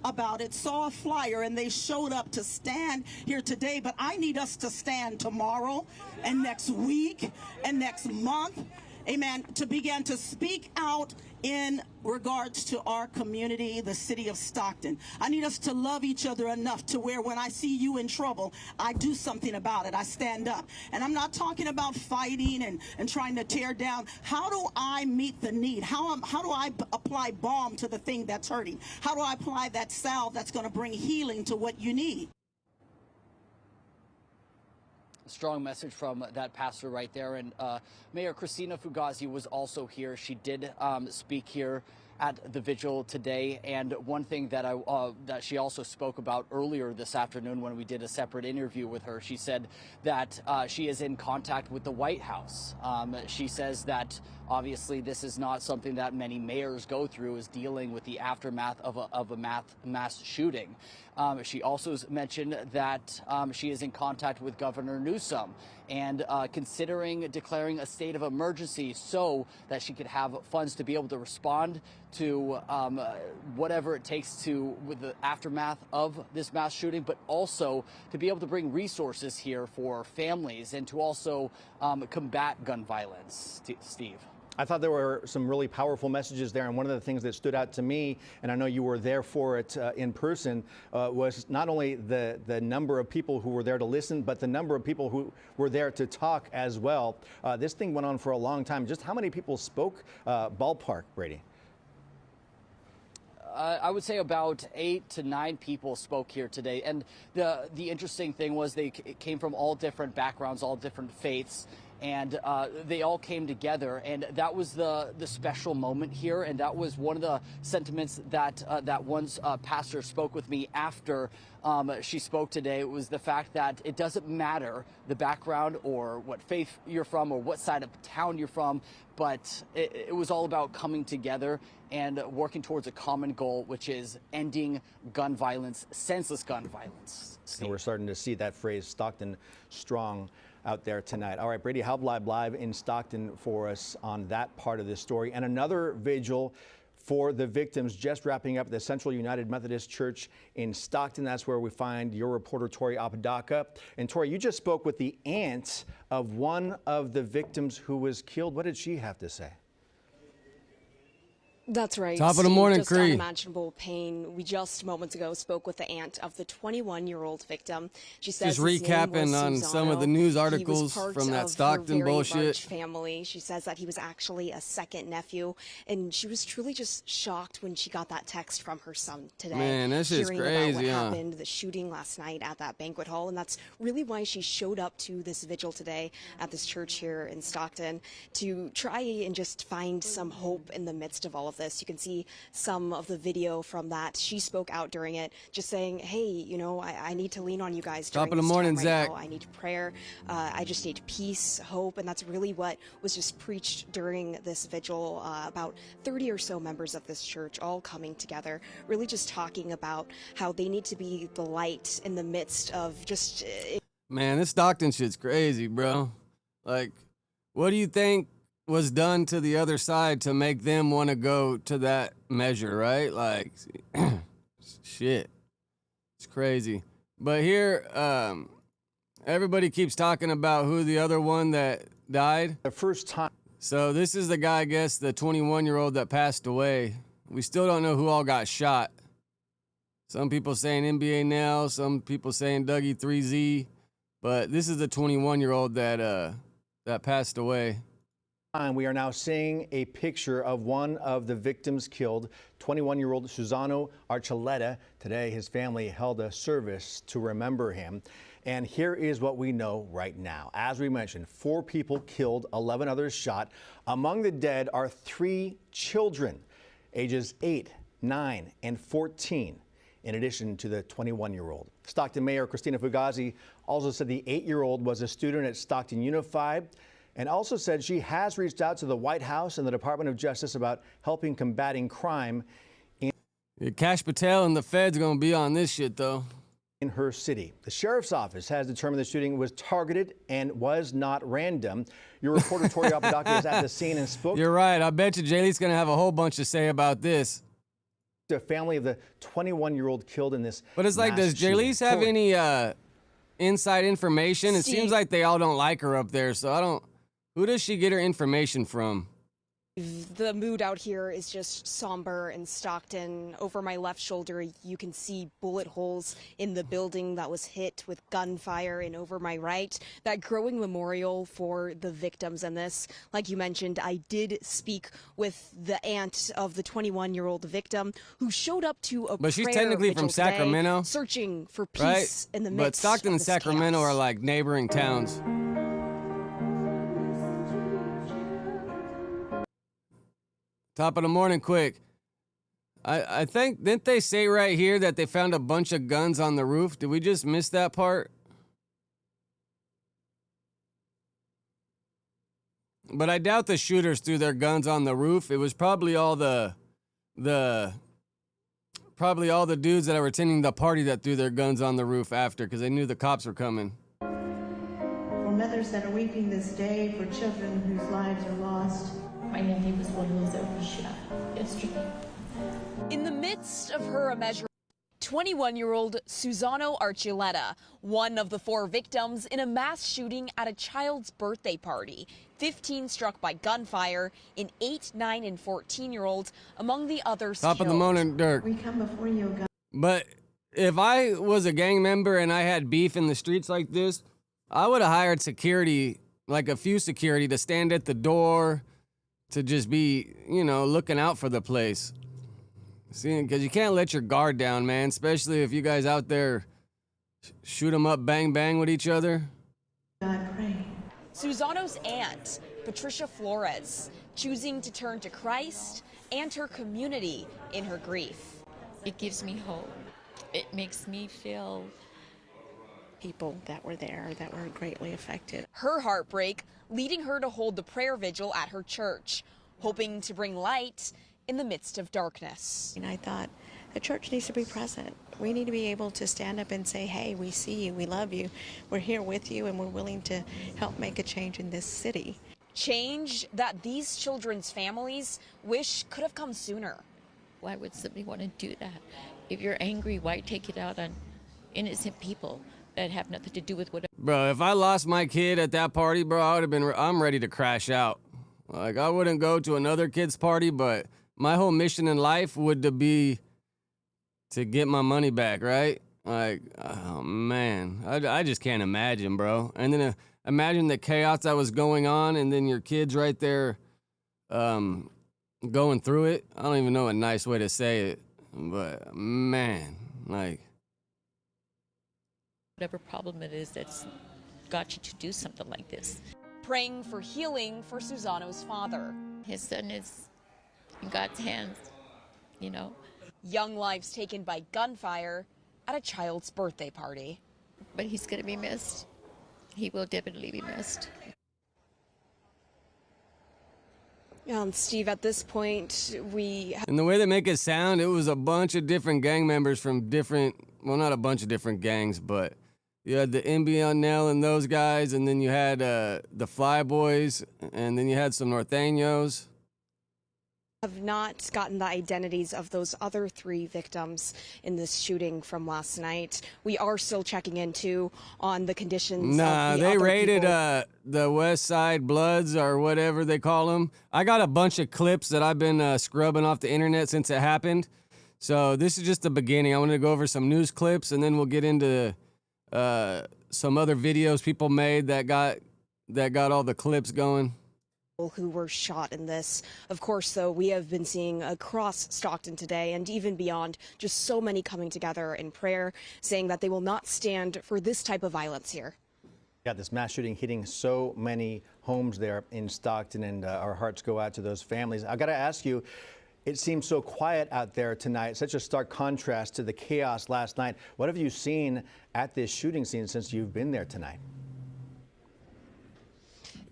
about it, saw a flyer, and they showed up to stand here today. But I need us to stand tomorrow and next week and next month, amen, to begin to speak out in regards to our community, the city of Stockton. I need us to love each other enough to where when I see you in trouble, I do something about it. I stand up. And I'm not talking about fighting and trying to tear down. How do I meet the need? How do I apply balm to the thing that's hurting? How do I apply that salve that's going to bring healing to what you need? Strong message from that pastor right there. And Mayor Christina Fugazi was also here. She did speak here at the vigil today. And one thing that that she also spoke about earlier this afternoon when we did a separate interview with her, she said that she is in contact with the White House. She says that obviously this is not something that many mayors go through, is dealing with the aftermath of a mass shooting. She also mentioned that she is in contact with Governor Newsom and considering declaring a state of emergency so that she could have funds to be able to respond to whatever it takes to with the aftermath of this mass shooting, but also to be able to bring resources here for families and to also combat gun violence. Steve. I thought there were some really powerful messages there, and one of the things that stood out to me, and I know you were there for it in person, was not only the number of people who were there to listen, but the number of people who were there to talk as well. This thing went on for a long time. Just how many people spoke ballpark, Brady? I would say about 8 to 9 people spoke here today. And the interesting thing was they came from all different backgrounds, all different faiths. And they all came together, and that was the special moment here, and that was one of the sentiments that that one pastor spoke with me after she spoke today. It was the fact that it doesn't matter the background or what faith you're from or what side of town you're from, but it was all about coming together and working towards a common goal, which is ending gun violence, senseless gun violence. And we're starting to see that phrase, Stockton strong, out there tonight. All right, Brady Halb live in Stockton for us on that part of this story. And another vigil for the victims just wrapping up at the Central United Methodist Church in Stockton. That's where we find your reporter, Tori Apodaca. And Tori, you just spoke with the aunt of one of the victims who was killed. What did she have to say? That's right. Top of the morning, just Cree. Unimaginable pain. We just moments ago spoke with the aunt of the 21-year-old victim. She says just recapping on some of the news articles from that Stockton bullshit. Family. She says that he was actually a second nephew, and she was truly just shocked when she got that text from her son today. Man, this is hearing crazy. About what happened, the shooting last night at that banquet hall, and that's really why she showed up to this vigil today at this church here in Stockton to try and just find some hope in the midst of all of this. You can see some of the video from that. She spoke out during it, just saying, hey, you know, I need to lean on you guys during Top of the this morning, time Zach. right now. I need prayer. I just need peace, hope, and that's really what was just preached during this vigil. About 30 or so members of this church all coming together, really just talking about how they need to be the light in the midst of just... Man, this Stockton shit's crazy, bro. Like, what do you think was done to the other side to make them want to go to that measure, right? Like, shit. It's crazy. But here, everybody keeps talking about who the other one that died. The first time. So this is the guy, I guess, the 21-year-old that passed away. We still don't know who all got shot. Some people saying NBA now, some people saying Dougie 3Z. But this is the 21-year-old that passed away. We are now seeing a picture of one of the victims killed, 21-year-old Susano Archuleta. Today, his family held a service to remember him. And here is what we know right now. As we mentioned, 4 people killed, 11 others shot. Among the dead are 3 children, ages 8, 9, and 14, in addition to the 21-year-old. Stockton Mayor Christina Fugazi also said the 8-year-old was a student at Stockton Unified, and also said she has reached out to the White House and the Department of Justice about helping combating crime Cash Patel and the feds are going to be on this shit, though. In her city. The sheriff's office has determined the shooting was targeted and was not random. Your reporter, Tori Apodaca, is at the scene and spoke. You're right. I bet you Jaylee's going to have a whole bunch to say about this. The family of the 21-year-old killed in this. But it's like, does Cherrise have any inside information? It seems like they all don't like her up there, so I don't. Who does she get her information from? The mood out here is just somber in Stockton. Over my left shoulder, you can see bullet holes in the building that was hit with gunfire, and over my right, that growing memorial for the victims in this. Like you mentioned, I did speak with the aunt of the 21-year-old victim who showed up to a But she's prayer technically vigil from Sacramento, today, searching for peace right? in the midst But Stockton of and this Sacramento chaos. are like neighboring towns. Top of the morning, quick. I think, didn't they say right here that they found a bunch of guns on the roof? Did we just miss that part? But I doubt the shooters threw their guns on the roof. It was probably all the dudes that were attending the party that threw their guns on the roof after, because they knew the cops were coming. For mothers that are weeping this day, for children whose lives are lost. My nephew was one who was shot yesterday. In the midst of her immeasurable 21-year-old Susano Archuleta, one of the 4 victims in a mass shooting at a child's birthday party. 15 struck by gunfire, and 8, 9, and 14-year-olds among the others Top killed. of the morning, Dirk. We come before you, God. But if I was a gang member and I had beef in the streets like this, I would have hired security, like a few security, to stand at the door, to just be, you know, looking out for the place. See, because you can't let your guard down, man, especially if you guys out there shoot them up, bang, bang with each other. God, pray. Susano's aunt, Patricia Flores, choosing to turn to Christ and her community in her grief. It gives me hope. It makes me feel people that were there that were greatly affected. Her heartbreak leading her to hold the prayer vigil at her church, hoping to bring light in the midst of darkness. And I thought the church needs to be present. We need to be able to stand up and say, hey, we see you, we love you, we're here with you, and we're willing to help make a change in this city. Change that these children's families wish could have come sooner. Why would somebody want to do that? If you're angry, why take it out on innocent people that have nothing to do with what? Bro, if I lost my kid at that party, bro, I would have been, I'm ready to crash out. Like, I wouldn't go to another kid's party, but my whole mission in life would be to get my money back, right? Like, oh man, I just can't imagine, bro. And then imagine the chaos that was going on, and then your kid's right there going through it. I don't even know a nice way to say it, but man, like. Whatever problem it is that's got you to do something like this. Praying for healing for Susano's father. His son is in God's hands, you know. Young lives taken by gunfire at a child's birthday party. But he's going to be missed. He will definitely be missed. Steve, at this point, And the way they make it sound, it was a bunch of different gang members from different, well, not a bunch of different gangs, but you had the NB Nell and those guys, and then you had the Fly Boys, and then you had some Norteños. have not gotten the identities of those other 3 victims in this shooting from last night. We are still checking into on the conditions. Nah, of the they other raided people. the West Side Bloods or whatever they call them. I got a bunch of clips that I've been scrubbing off the internet since it happened. So this is just the beginning. I wanted to go over some news clips, and then we'll get into some other videos people made that got all the clips going. Who were shot in this. Of course, though, we have been seeing across Stockton today and even beyond just so many coming together in prayer, saying that they will not stand for this type of violence here. Yeah, this mass shooting hitting so many homes there in Stockton, and our hearts go out to those families. I got to ask you, it seems so quiet out there tonight, such a stark contrast to the chaos last night. What have you seen at this shooting scene since you've been there tonight?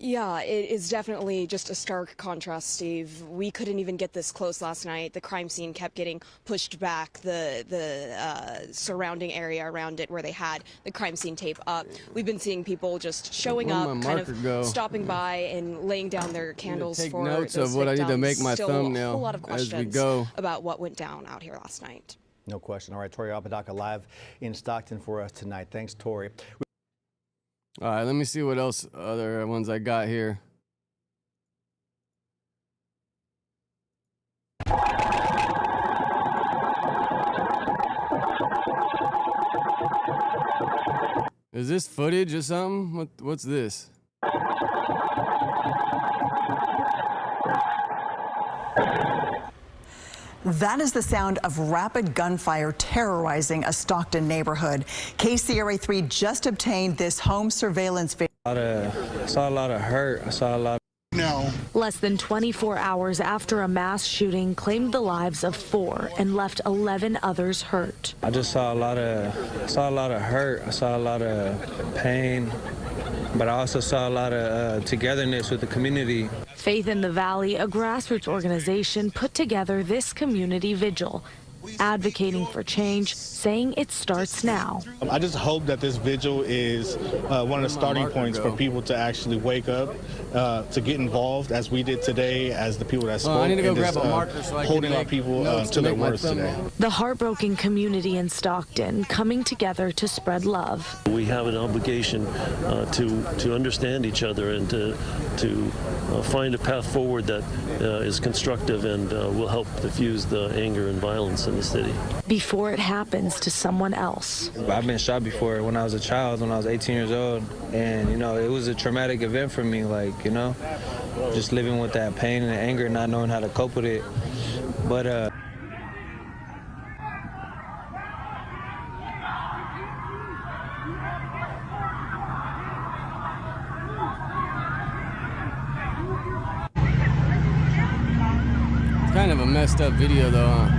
Yeah, it is definitely just a stark contrast, Steve. We couldn't even get this close last night. The crime scene kept getting pushed back, the surrounding area around it where they had the crime scene tape up. We've been seeing people just showing Where'd up, my kind of marker go? stopping by and laying down their candles take for notes those of what I need to make victims. my Still thumbnail a whole lot of as we questions go. about what went down out here last night. No question. All right, Tori Apodaca live in Stockton for us tonight. Thanks, Tori. All right, let me see what else other ones I got here. Is this footage or something? What's this? That is the sound of rapid gunfire terrorizing a Stockton neighborhood. KCRA 3 just obtained this home surveillance video. I saw a lot of hurt. I saw a lot. Less than 24 hours after a mass shooting claimed the lives of 4 and left 11 others hurt. I just saw a lot of hurt. I saw a lot of pain, but I also saw a lot of togetherness with the community. Faith in the Valley, a grassroots organization, put together this community vigil, advocating for change, saying it starts now. I just hope that this vigil is one of the starting points for people to actually wake up, to get involved as we did today, as the people that spoke. I need to go and grab just, a marker so I holding can our make people notes to their make my words today. thumbnail. The heartbroken community in Stockton coming together to spread love. We have an obligation to understand each other and to find a path forward that is constructive and will help diffuse the anger and violence in the city. Before it happens to someone else. I've been shot before when I was a child, when I was 18 years old, and it was a traumatic event for me. Just living with that pain and anger, not knowing how to cope with it. But It's kind of a messed up video though, huh?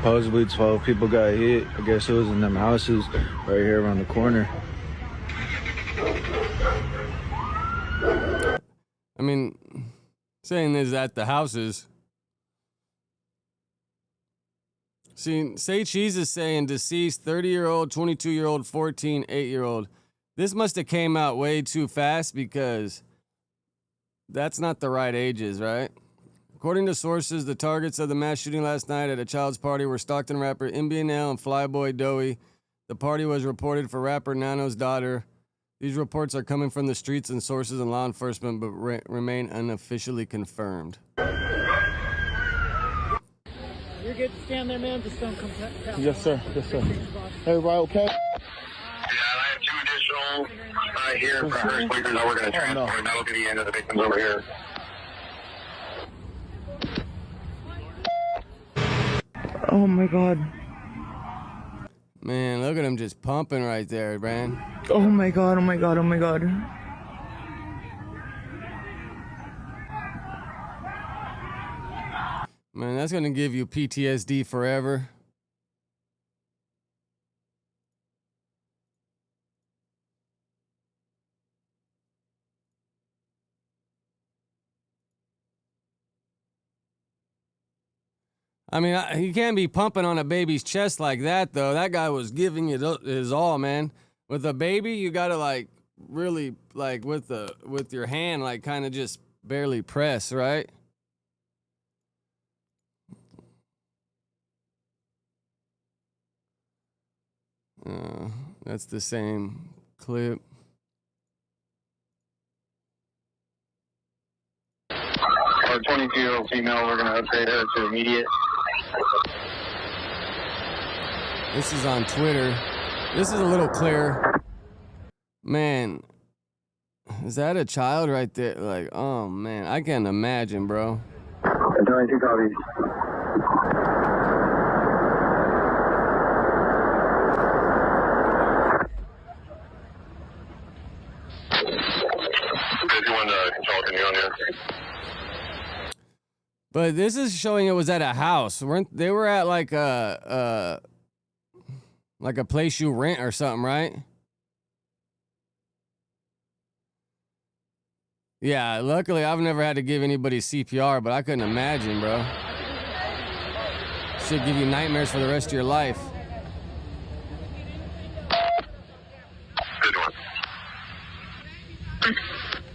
supposedly 12 people got hit. I guess it was in them houses right here around the corner. I mean, saying this at the houses. See, say Cheese is saying deceased 30-year-old, 22-year-old, 14, 8-year-old. This must have came out way too fast because that's not the right ages, right? According to sources, the targets of the mass shooting last night at a child's party were Stockton rapper MBNL and Flyboy Doey. The party was reported for rapper Nano's daughter. These reports are coming from the streets and sources and law enforcement, but remain unofficially confirmed. You're good to stand there, man. Just don't come down. Yes, sir. Yes, sir. Everybody okay? Yeah, I have 2 additional here for her sleepers that we're going to transport. And that'll be the end of the victims over here. Oh my God. Man, look at him just pumping right there, man. Oh my God. Oh my God. Oh my God. Man, that's gonna give you PTSD forever. I mean, he can't be pumping on a baby's chest like that, though. That guy was giving it his all, man. With a baby, you gotta like really like with your hand, like kind of just barely press, right? That's the same clip. Our 22-year-old female, we're going to upgrade her to immediate. This is on Twitter. This is a little clearer. Man, is that a child right there? Like, oh man, I can't imagine, bro. 22 copies. But this is showing it was at a house. They were at like a place you rent or something, right? Yeah, luckily I've never had to give anybody CPR, but I couldn't imagine, bro. Should give you nightmares for the rest of your life.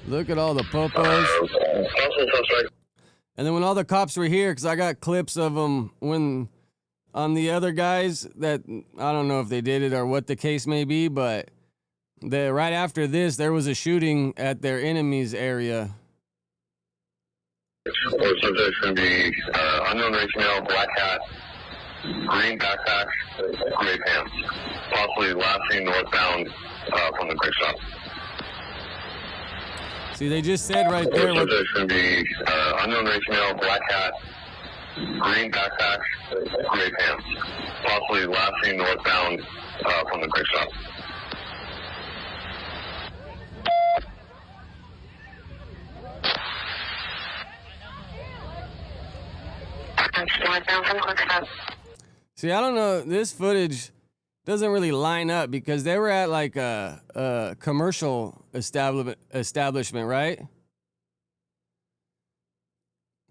Look at all the popos. And then when all the cops were here, because I got clips of them when on the other guys that I don't know if they did it or what the case may be, but right after this, there was a shooting at their enemy's area. Subject's going to be unknown race male, black hat, green backpack, gray pants. Possibly last seen northbound from the quick stop. See, they just said right there. Subject's going to be unknown race male, black hat, green backpack, gray pants. Possibly last seen northbound from the quick stop. See, I don't know. This footage doesn't really line up because they were at like a commercial establishment, right?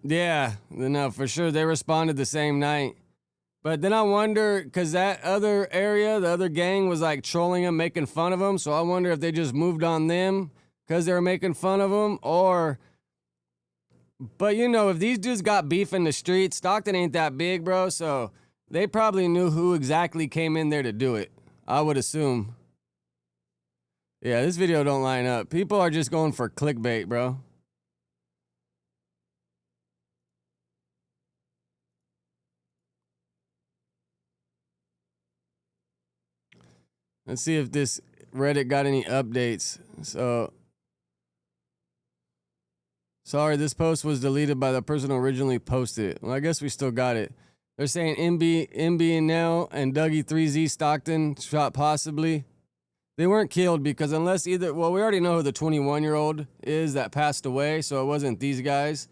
Yeah, no, for sure. They responded the same night. But then I wonder, because that other area, the other gang was like trolling them, making fun of them. So I wonder if they just moved on them because they were making fun of them or... But, you know, if these dudes got beef in the street, Stockton ain't that big, bro, so they probably knew who exactly came in there to do it, I would assume. Yeah, this video don't line up. People are just going for clickbait, bro. Let's see if this Reddit got any updates. So... Sorry, this post was deleted by the person who originally posted it. Well, I guess we still got it. They're saying MB and Nell and Dougie 3Z Stockton shot possibly. They weren't killed because unless either... Well, we already know who the 21-year-old is that passed away, so it wasn't these guys.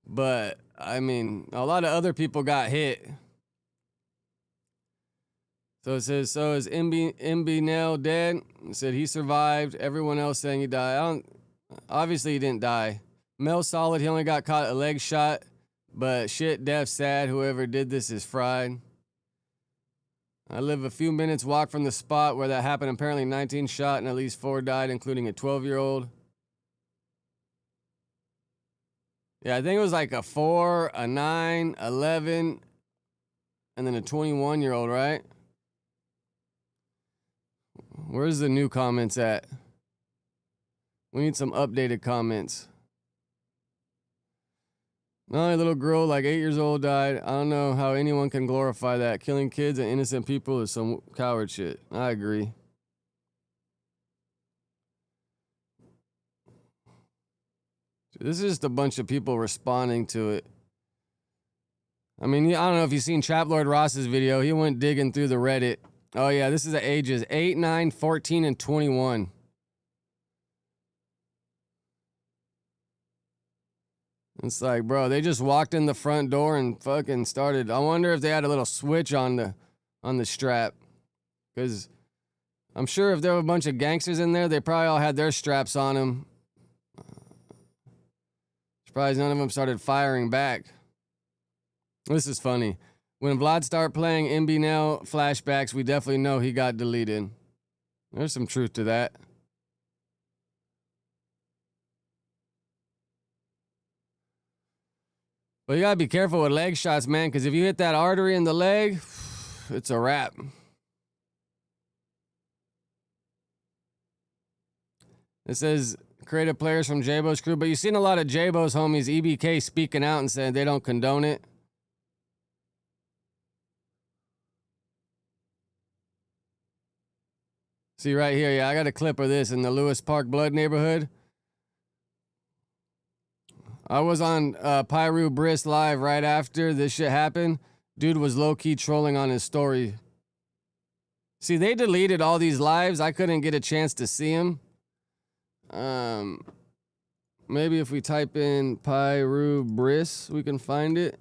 But, I mean, a lot of other people got hit. So it says, so is MB Nell dead? It said he survived. Everyone else saying he died. Obviously, he didn't die. Mel solid, he only got caught a leg shot, but shit, death, sad. Whoever did this is fried. I live a few minutes walk from the spot where that happened. Apparently 19 shot and at least 4 died, including a 12-year-old. Yeah, I think it was like a 4, a 9, 11, and then a 21-year-old, right? Where's the new comments at? We need some updated comments. No, a little girl, like 8 years old, died. I don't know how anyone can glorify that. Killing kids and innocent people is some coward shit. I agree. This is just a bunch of people responding to it. I mean, I don't know if you've seen Trap Lord Ross's video. He went digging through the Reddit. Oh, yeah, this is the ages 8, 9, 14, and 21. It's like, bro, they just walked in the front door and fucking started. I wonder if they had a little switch on the strap. Because I'm sure if there were a bunch of gangsters in there, they probably all had their straps on them. Surprised none of them started firing back. This is funny. When Vlad started playing MB Now flashbacks, we definitely know he got deleted. There's some truth to that. But you gotta be careful with leg shots, man, because if you hit that artery in the leg, it's a wrap. It says creative players from J-Bo's crew, but you've seen a lot of J-Bo's homies, EBK, speaking out and saying they don't condone it. See right here, yeah, I got a clip of this in the Lewis Park Blood neighborhood. I was on Pyru Briss Live right after this shit happened. Dude was low-key trolling on his story. See, they deleted all these lives. I couldn't get a chance to see them. Maybe if we type in Pyru Briss, we can find it.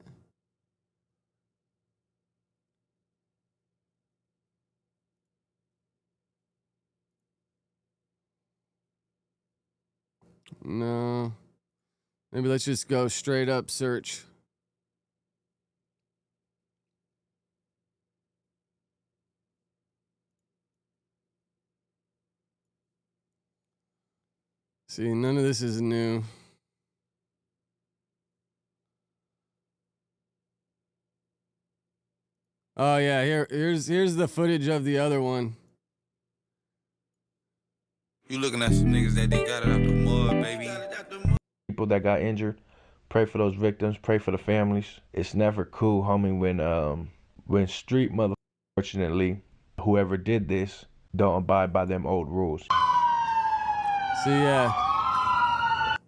No. Maybe let's just go straight up search. See, none of this is new. Oh yeah, here's the footage of the other one. You looking at some niggas that they got it out the mud, baby. People that got injured, pray for those victims, pray for the families. It's never cool, homie, when street motherfuckers, fortunately, whoever did this don't abide by them old rules. See,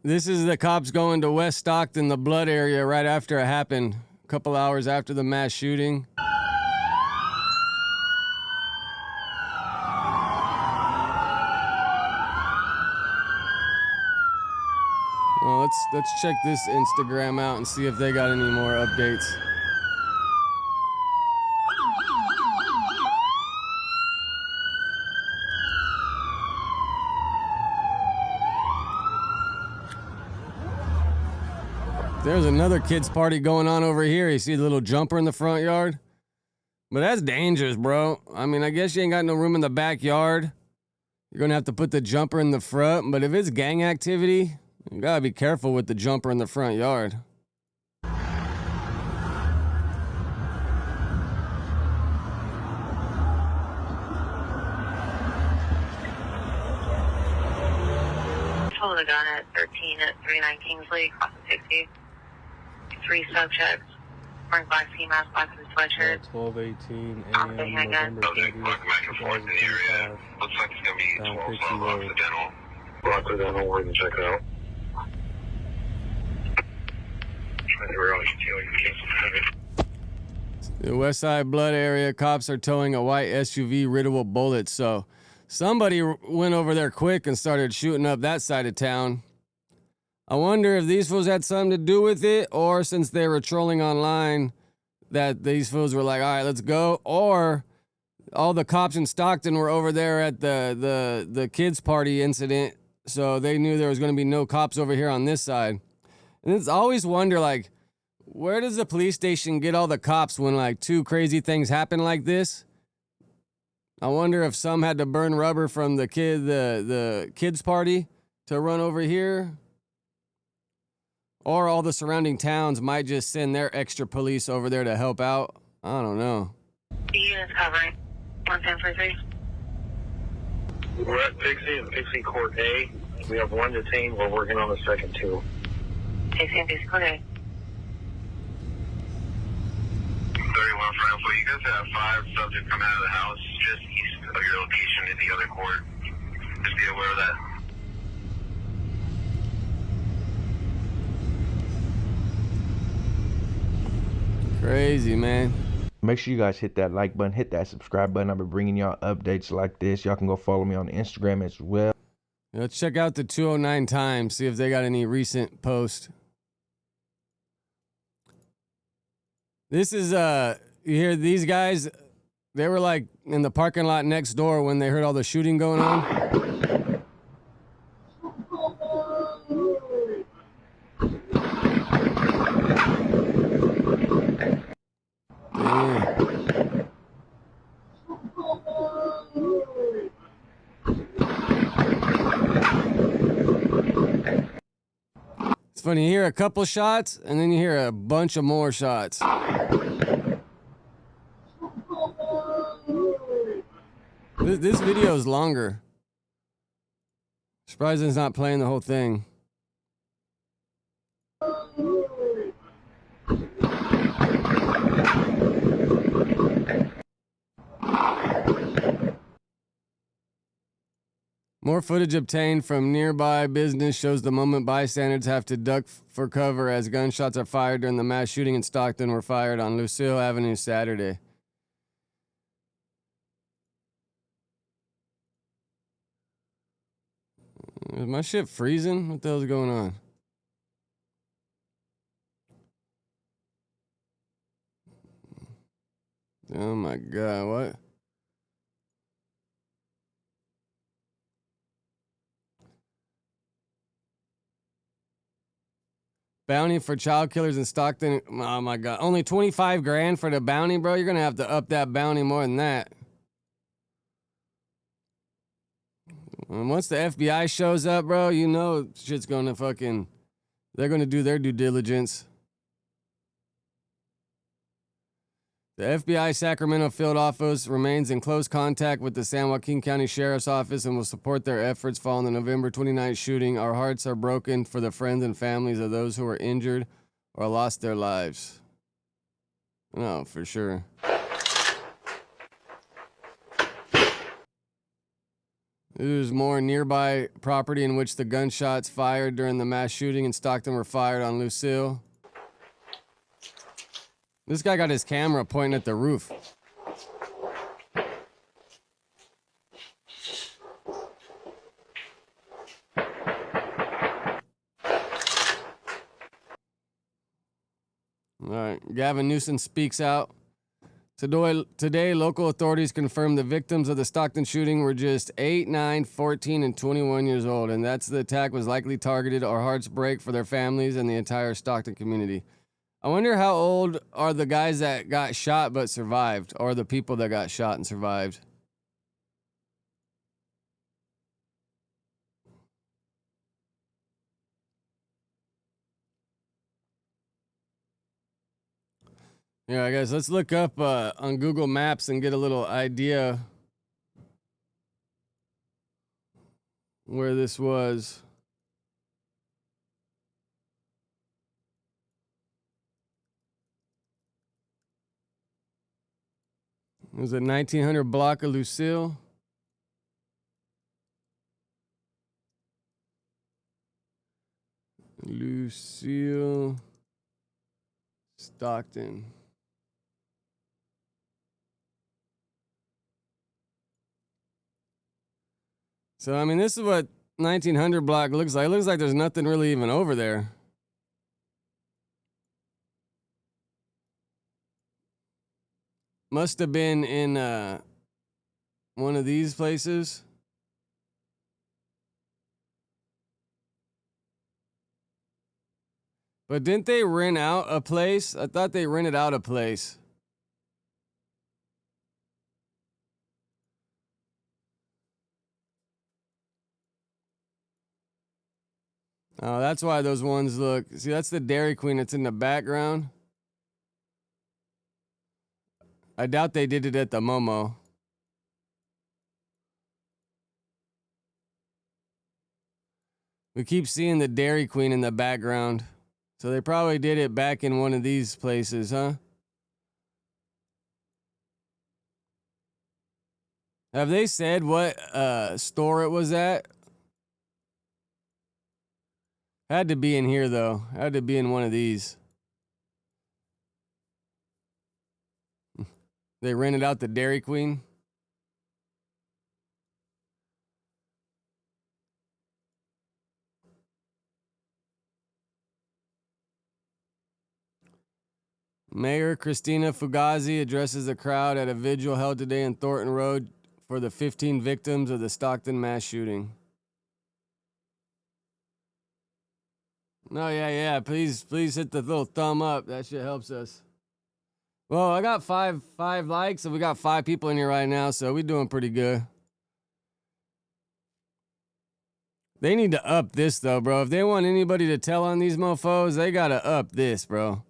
this is the cops going to West Stockton, the blood area, right after it happened, a couple hours after the mass shooting. Well, let's check this Instagram out and see if they got any more updates. There's another kid's party going on over here. You see the little jumper in the front yard? But that's dangerous, bro. I mean, I guess you ain't got no room in the backyard. You're gonna have to put the jumper in the front. But if it's gang activity, you gotta be careful with the jumper in the front yard. Hold the gun at 13 at 39 Kingsley, across the 60. 3 subjects, wearing black ski mask, black and sweatshirt. 12/18 a.m. November 30th, 2025. Looks like it's going to be Down 12 Pixie South Road. Occidental. Occidental, we're going to check it out. The West Side Blood area, cops are towing a white SUV riddled with bullets. So somebody went over there quick and started shooting up that side of town. I wonder if these fools had something to do with it, or since they were trolling online, that these fools were like, all right, let's go. Or all the cops in Stockton were over there at the kids' party incident, so they knew there was going to be no cops over here on this side. And it's always wonder, like, where does the police station get all the cops when, like, 2 crazy things happen like this? I wonder if some had to burn rubber from the kids' party to run over here. Or all the surrounding towns might just send their extra police over there to help out. I don't know. The unit's covering. 11043. We're at Pixie and Pixie Court A. We have 1 detained. We're working on the second 2. Pixie and Pixie Court A. 31 Franco, you guys have 5 subjects coming out of the house just east of your location in the other court. Just be aware of that. Crazy, man. Make sure you guys hit that like button, hit that subscribe button. I've been bringing y'all updates like this. Y'all can go follow me on Instagram as well. Let's check out the 209 Times, see if they got any recent posts. This is, you hear these guys, they were like in the parking lot next door when they heard all the shooting going on. It's funny, you hear a couple shots, and then you hear a bunch of more shots. This video is longer. Surprised it's not playing the whole thing. More footage obtained from nearby business shows the moment bystanders have to duck for cover as gunshots are fired during the mass shooting in Stockton were fired on Lucille Avenue Saturday. Is my shit freezing? What the hell's going on? Oh my God, what? Bounty for child killers in Stockton. Oh my God. Only 25 grand for the bounty, bro? You're going to have to up that bounty more than that. And once the FBI shows up, bro, you know shit's going to fucking... They're going to do their due diligence. The FBI Sacramento field office remains in close contact with the San Joaquin County Sheriff's Office and will support their efforts following the November 29th shooting. Our hearts are broken for the friends and families of those who were injured or lost their lives. No, for sure. There's more nearby property in which the gunshots fired during the mass shooting in Stockton were fired on Lucille. This guy got his camera pointing at the roof. All right, Gavin Newsom speaks out. Today, local authorities confirmed the victims of the Stockton shooting were just 8, 9, 14, and 21 years old, and that's the attack was likely targeted. Our hearts break for their families and the entire Stockton community. I wonder how old are the guys that got shot but survived, or the people that got shot and survived. Yeah, I guess let's look up on Google Maps and get a little idea where this was. It was a 1900 block of Lucille. Lucille, Stockton. So, I mean, this is what 1900 block looks like. It looks like there's nothing really even over there. Must have been in one of these places. But didn't they rent out a place? I thought they rented out a place. Oh, that's why those ones look. See, that's the Dairy Queen that's in the background. I doubt they did it at the Momo. We keep seeing the Dairy Queen in the background. So they probably did it back in one of these places, huh? Have they said what store it was at? Had to be in here, though. Had to be in one of these. They rented out the Dairy Queen. Mayor Christina Fugazi addresses the crowd at a vigil held today in Thornton Road for the 15 victims of the Stockton mass shooting. No, yeah. Please hit the little thumb up. That shit helps us. Well, I got five likes, and we got 5 people in here right now, so we doing pretty good. They need to up this, though, bro. If they want anybody to tell on these mofos, they gotta up this, bro.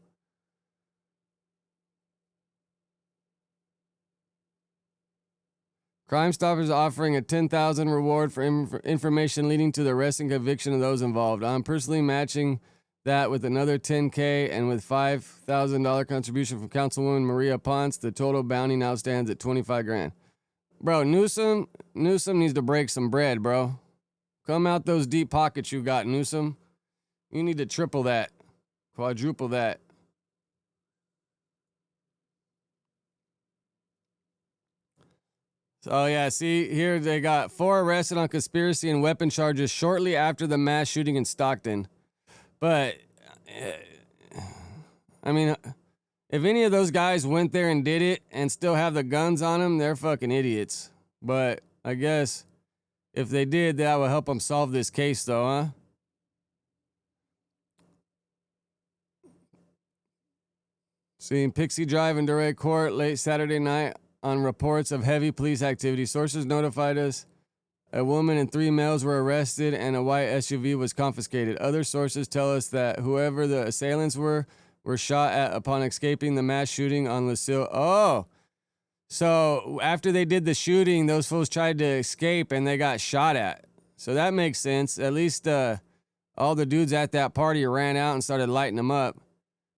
Crime Stoppers offering a $10,000 reward for information leading to the arrest and conviction of those involved. I'm personally matching that with another $10K and with $5,000 contribution from Councilwoman Maria Ponce. The total bounty now stands at $25 grand. Bro, Newsom needs to break some bread, bro. Come out those deep pockets you got, Newsom. You need to triple that, quadruple that. So, yeah, see, here they got 4 arrested on conspiracy and weapon charges shortly after the mass shooting in Stockton. But, I mean, if any of those guys went there and did it and still have the guns on them, they're fucking idiots. But I guess if they did, that would help them solve this case, though, huh? Seen Pixie Drive and Duray Court late Saturday night on reports of heavy police activity. Sources notified us a woman and 3 males were arrested and a white SUV was confiscated. Other sources tell us that whoever the assailants were shot at upon escaping the mass shooting on Lucille. Oh, so after they did the shooting, those fools tried to escape and they got shot at. So that makes sense. At least all the dudes at that party ran out and started lighting them up.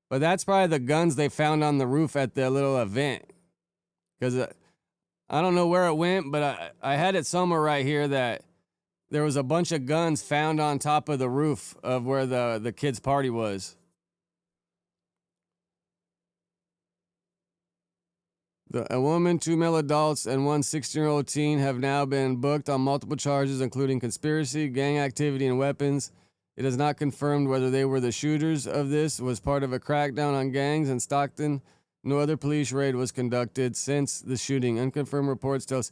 But that's probably the guns they found on the roof at the little event. Because I don't know where it went, but I had it somewhere right here that there was a bunch of guns found on top of the roof of where the kids' party was. A woman, 2 male adults, and 1 16-year-old teen have now been booked on multiple charges, including conspiracy, gang activity, and weapons. It is not confirmed whether they were the shooters of this, was part of a crackdown on gangs in Stockton. No other police raid was conducted since the shooting. Unconfirmed reports tell us.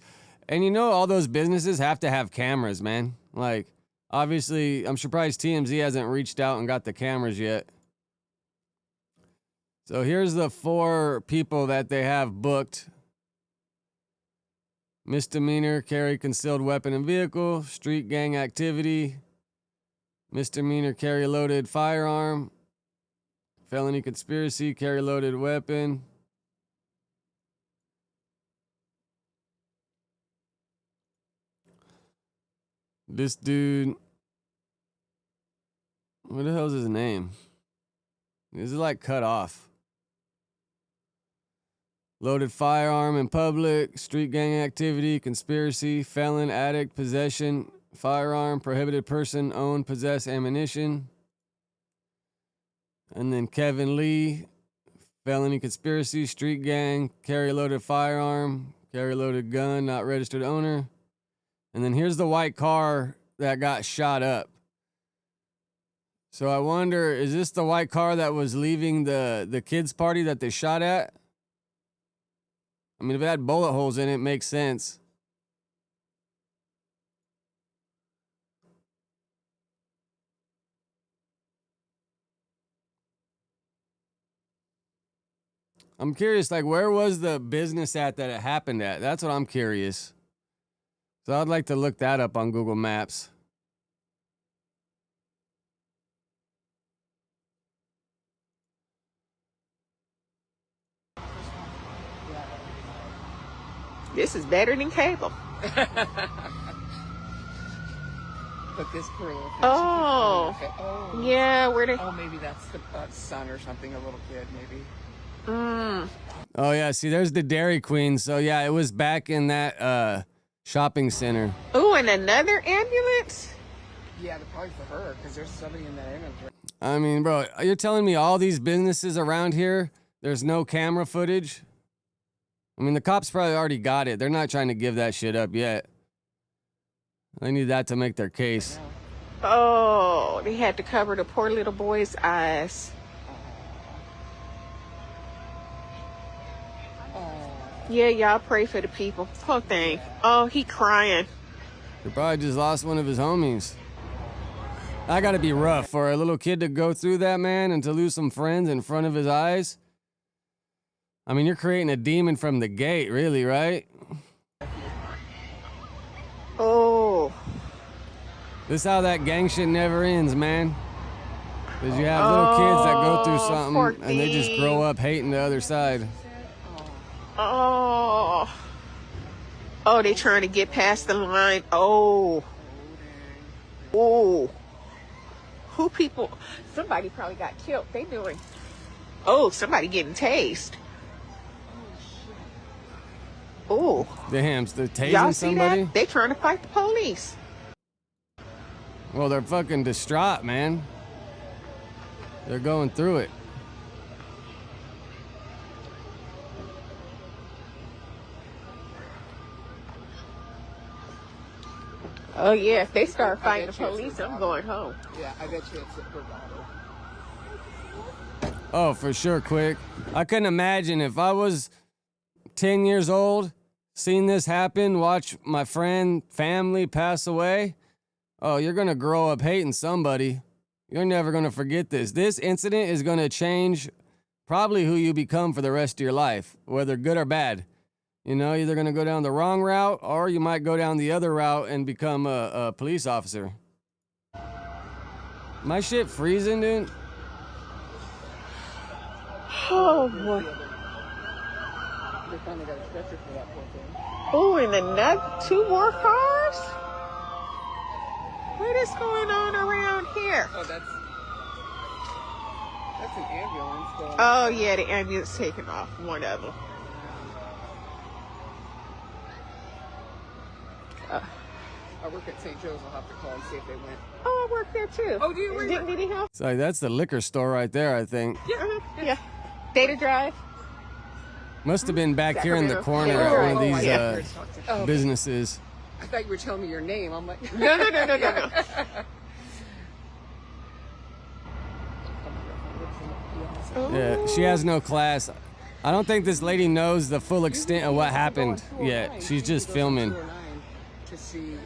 And you know, all those businesses have to have cameras, man. Like, obviously, I'm surprised TMZ hasn't reached out and got the cameras yet. So here's the 4 people that they have booked. Misdemeanor, carry concealed weapon and vehicle, street gang activity, misdemeanor, carry loaded firearm, felony conspiracy, carry loaded weapon. This dude, what the hell's his name? This is like cut off. Loaded firearm in public, street gang activity, conspiracy, felon, addict, possession, firearm, prohibited person, own, possess ammunition. And then Kevin Lee, felony conspiracy, street gang, carry loaded firearm, carry loaded gun, not registered owner. And then here's the white car that got shot up. So I wonder, is this the white car that was leaving the kids' party that they shot at? I mean, if it had bullet holes in it, it makes sense. I'm curious, like, where was the business at that it happened at? That's what I'm curious. So I'd like to look that up on Google Maps. This is better than cable. But this crew. Oh. Okay. Oh. Yeah, where they? Oh, maybe that's the son or something, a little kid, maybe. Oh, yeah. See, there's the Dairy Queen. So, yeah, it was back in that shopping center. Oh, and another ambulance? Yeah, probably for her, because there's somebody in that ambulance. Right? I mean, bro, you're telling me all these businesses around here, there's no camera footage? I mean, the cops probably already got it. They're not trying to give that shit up yet. They need that to make their case. Oh, they had to cover the poor little boy's eyes. Yeah, y'all pray for the people. Poor thing. Oh, he crying. He probably just lost one of his homies. I gotta be rough for a little kid to go through that, man, and to lose some friends in front of his eyes. I mean, you're creating a demon from the gate, really, right? Oh. This is how that gang shit never ends, man. Because you have little kids that go through something and they just grow up hating the other side. Oh. Oh, they trying to get past the line. Oh. Oh. Who people? Somebody probably got killed. They doing. Oh, somebody getting tased. Oh. Damn, they're tasing Y'all see somebody? that? They trying to fight the police. Well, they're fucking distraught, man. They're going through it. Oh, yeah. If they start fighting the police, I'm going home. Yeah, I bet you it's a bravado. Oh, for sure, quick. I couldn't imagine if I was 10 years old, seen this happen, watch my friend, family pass away. Oh, you're going to grow up hating somebody. You're never going to forget this. This incident is going to change probably who you become for the rest of your life, whether good or bad. You know, either going to go down the wrong route or you might go down the other route and become a police officer. My shit freezing, dude. Oh, boy. They finally got a stretcher for that poor thing. Oh, and another 2 more cars? What is going on around here? Oh, that's an ambulance going. Oh, yeah, the ambulance taking off. One of them. I work at St. Joe's. I'll have to call and see if they went. Oh, I work there too. Oh, do you? Didn't need any help? It's like, that's the liquor store right there, I think. Yeah. Data Drive. Must have been back here in the corner at one of these businesses. I thought you were telling me your name. I'm like, No. Yeah, she has no class. I don't think this lady knows the full extent of what happened yet. She's just filming.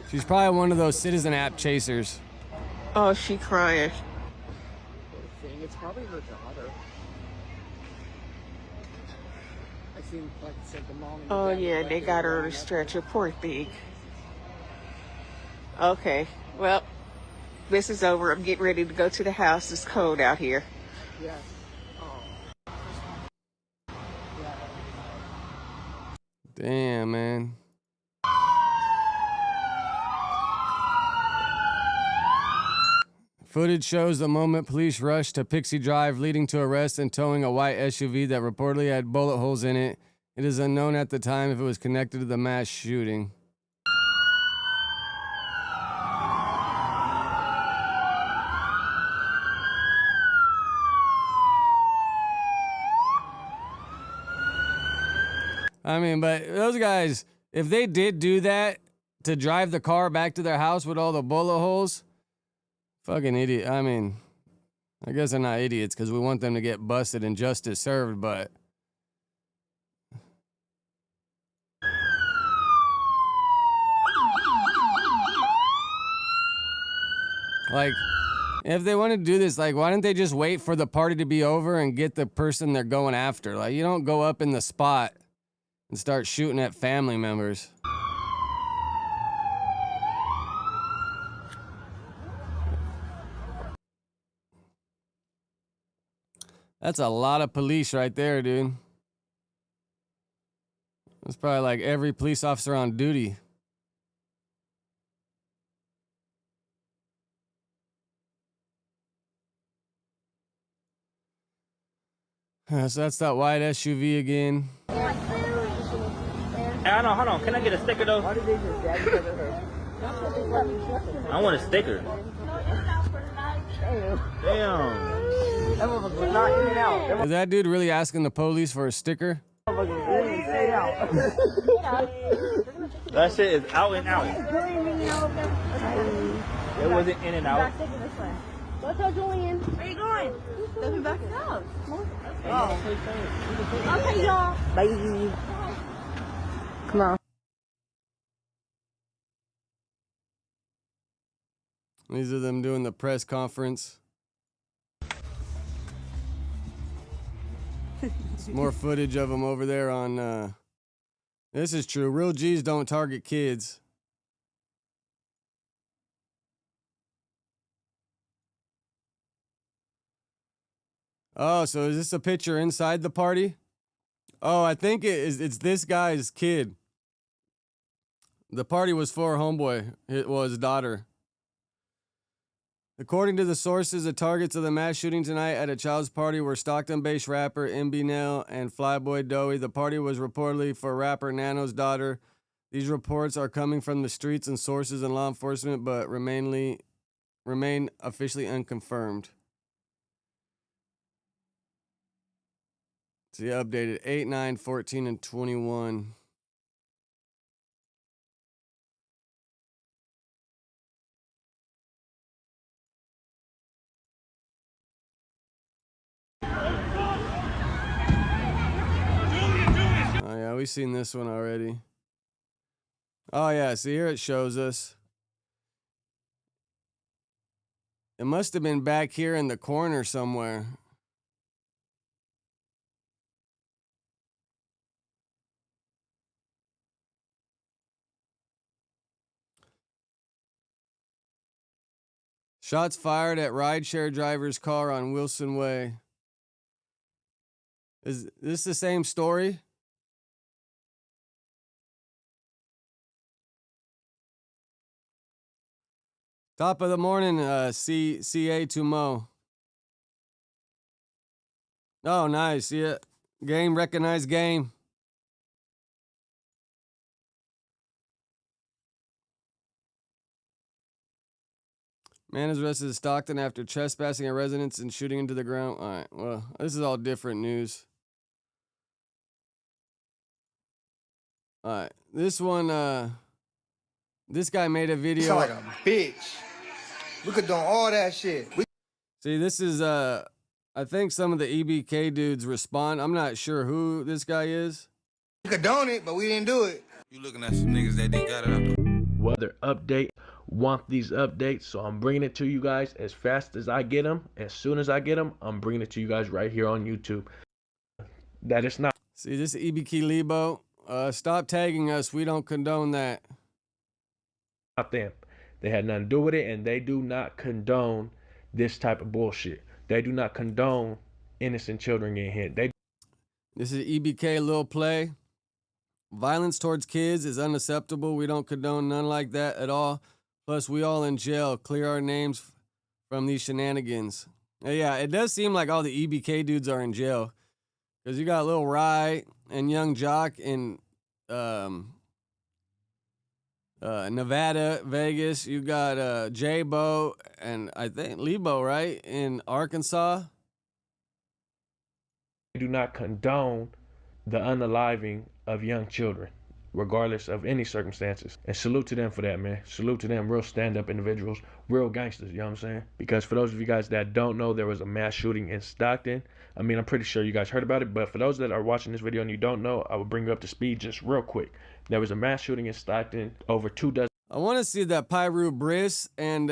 She's probably one of those citizen app chasers. Oh, she crying. it's probably her daughter. I seen, like I said, the mom. And Oh, the dad yeah, back they there got her on a running up. stretcher. Poor thing. Okay, well, this is over. I'm getting ready to go to the house. It's cold out here. Yes. Damn, man. Footage shows the moment police rushed to Pixie Drive, leading to arrest and towing a white SUV that reportedly had bullet holes in it. It is unknown at the time if it was connected to the mass shooting. I mean, but those guys, if they did do that to drive the car back to their house with all the bullet holes, fucking idiot. I mean, I guess they're not idiots because we want them to get busted and justice served, but like, if they want to do this, like, why didn't they just wait for the party to be over and get the person they're going after? Like, you don't go up in the spot and start shooting at family members. That's a lot of police right there, dude. That's probably like every police officer on duty. So that's that white SUV again. Hey, hold on. Can I get a sticker though? I want a sticker. Damn. Is that dude really asking the police for a sticker? That shit is out and out. It wasn't in and out. Go tell Julian. Where you going? They'll be back in the house. Oh. Okay, y'all. Bye. Come on. These are them doing the press conference. More footage of them over there on, this is true. Real G's don't target kids. Oh, so is this a picture inside the party? Oh, I think it's this guy's kid. The party was for homeboy. It was his daughter. According to the sources, the targets of the mass shooting tonight at a child's party were Stockton-based rapper MB Nail and Flyboy Doey. The party was reportedly for rapper Nano's daughter. These reports are coming from the streets and sources and law enforcement, but remain officially unconfirmed. See, updated 8, 9, 14, and 21. Oh, yeah, we've seen this one already. Oh, yeah, see, here it shows us. It must have been back here in the corner somewhere. Shots fired at rideshare driver's car on Wilson Way. Is this the same story? Top of the morning, CA to Mo. Oh, nice. Yeah. Game, recognized game. Man is arrested in Stockton after trespassing a residence and shooting into the ground. All right, well, this is all different news. All right, this one, this guy made a video. You sound like a bitch. We could do all that shit. See, this is, I think some of the EBK dudes respond. I'm not sure who this guy is. We condone it, but we didn't do it. You looking at some niggas that didn't got it out the weather update. Want these updates, so I'm bringing it to you guys as fast as I get them. As soon as I get them, I'm bringing it to you guys right here on YouTube. That is not. See, this is EBK Lebo. Stop tagging us. We don't condone that. Not them. They had nothing to do with it, and they do not condone this type of bullshit. They do not condone innocent children getting hit. This is EBK Lil Play. Violence towards kids is unacceptable. We don't condone none like that at all. Plus, we all in jail. Clear our names from these shenanigans. Yeah, it does seem like all the EBK dudes are in jail. Because you got Lil Rye and Young Jock in Nevada, Vegas. You got J-Bo and I think Lebo, right? In Arkansas. They do not condone the unaliving of young children, regardless of any circumstances. And salute to them for that, man. Salute to them, real stand-up individuals, real gangsters, you know what I'm saying? Because for those of you guys that don't know, there was a mass shooting in Stockton. I mean, I'm pretty sure you guys heard about it, but for those that are watching this video and you don't know, I will bring you up to speed just real quick. There was a mass shooting in Stockton, over 2 dozen. I want to see that Pyru Briss and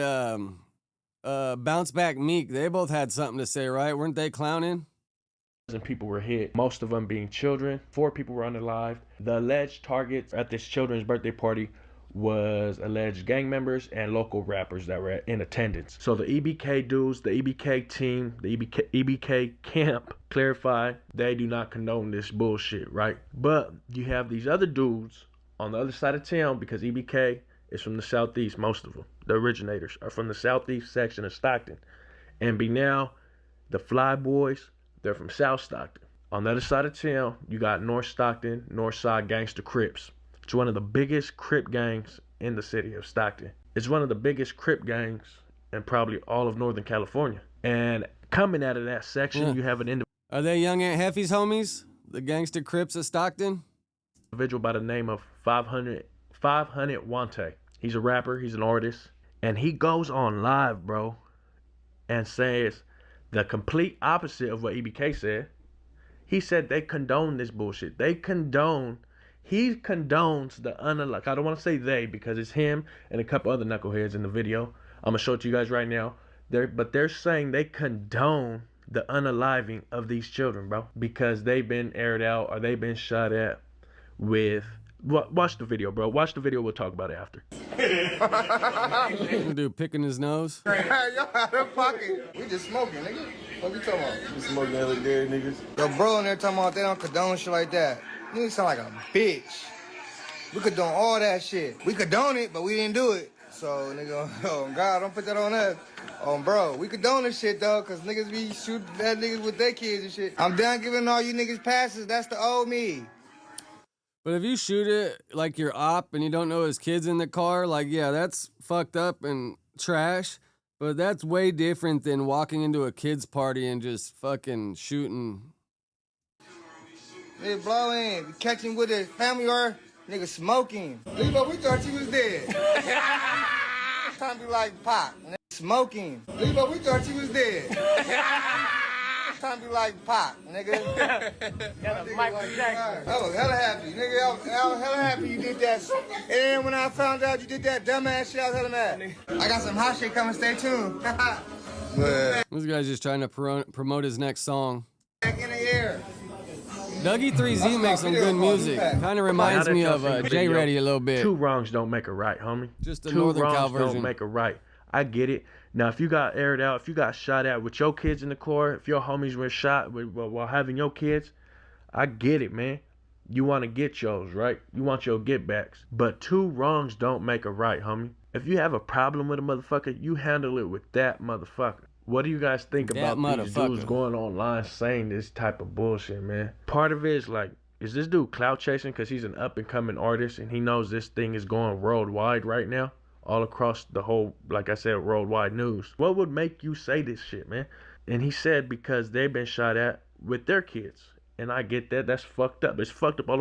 Bounce Back Meek. They both had something to say, right? Weren't they clowning? People were hit, most of them being children. 4 people were unalived. The alleged targets at this children's birthday party was alleged gang members and local rappers that were in attendance. So the EBK dudes, the EBK team, the EBK camp clarified they do not condone this bullshit, right? But you have these other dudes on the other side of town, because EBK is from the southeast, most of them. The originators are from the southeast section of Stockton. And be now the Fly Boys, they're from South Stockton. On the other side of town, you got North Stockton, North Side Gangster Crips. It's one of the biggest Crip gangs in the city of Stockton. It's one of the biggest Crip gangs in probably all of Northern California. And coming out of that section, you have an individual. Are they Young Aunt Heffy's homies? The Gangster Crips of Stockton? Individual by the name of 500 Wante. He's a rapper, he's an artist. And he goes on live, bro, and says the complete opposite of what EBK said. He said they condone this bullshit. He condones the unalived. I don't want to say they, because it's him and a couple other knuckleheads in the video. I'm going to show it to you guys right now. But they're saying they condone the unaliving of these children, bro, because they've been aired out or they've been shot at with... Watch the video, bro. Watch the video. We'll talk about it after. Dude picking his nose. Y'all out of pocket. We just smoking, nigga. What you talking about? We smoking hella dead niggas. Yo, bro in there talking about they don't condone shit like that. Nigga sound like a bitch. We condone all that shit. We condone it, but we didn't do it. So, nigga, oh, God, don't put that on us. Oh, bro, we condone this shit, though, because niggas be shooting at niggas with their kids and shit. I'm done giving all you niggas passes. That's the old me. But if you shoot it like you're op and you don't know his kid's in the car, like, yeah, that's fucked up and trash. But that's way different than walking into a kid's party and just fucking shooting. Nigga blow in. You catch him with his family or nigga smoking. Lebo, we thought you was dead. Time to be like Pop. Nigga smoking. Lebo, we thought you was dead. Time to be like Pop, nigga. Michael Jackson. I was hella happy, nigga. I was hella happy you did that. And then when I found out you did that dumbass shit, I was hella mad. I got some hot shit coming. Stay tuned. This guy's just trying to promote his next song. Back in the air. Dougie 3Z makes some good music. Kind of reminds me of J Ready a little bit. 2 wrongs don't make a right, homie. Just a 2 Northern Cal wrongs version. don't make a right. I get it. Now, if you got aired out, if you got shot at with your kids in the car, if your homies were shot while having your kids, I get it, man. You want to get yours, right? You want your get backs. But two wrongs don't make a right, homie. If you have a problem with a motherfucker, you handle it with that motherfucker. What do you guys think about these dudes going online saying this type of bullshit, man? Part of it is like, is this dude clout chasing because he's an up and coming artist and he knows this thing is going worldwide right now? All across the whole, like I said, worldwide news. What would make you say this shit, man? And he said because they've been shot at with their kids. And I get that. That's fucked up. It's fucked up all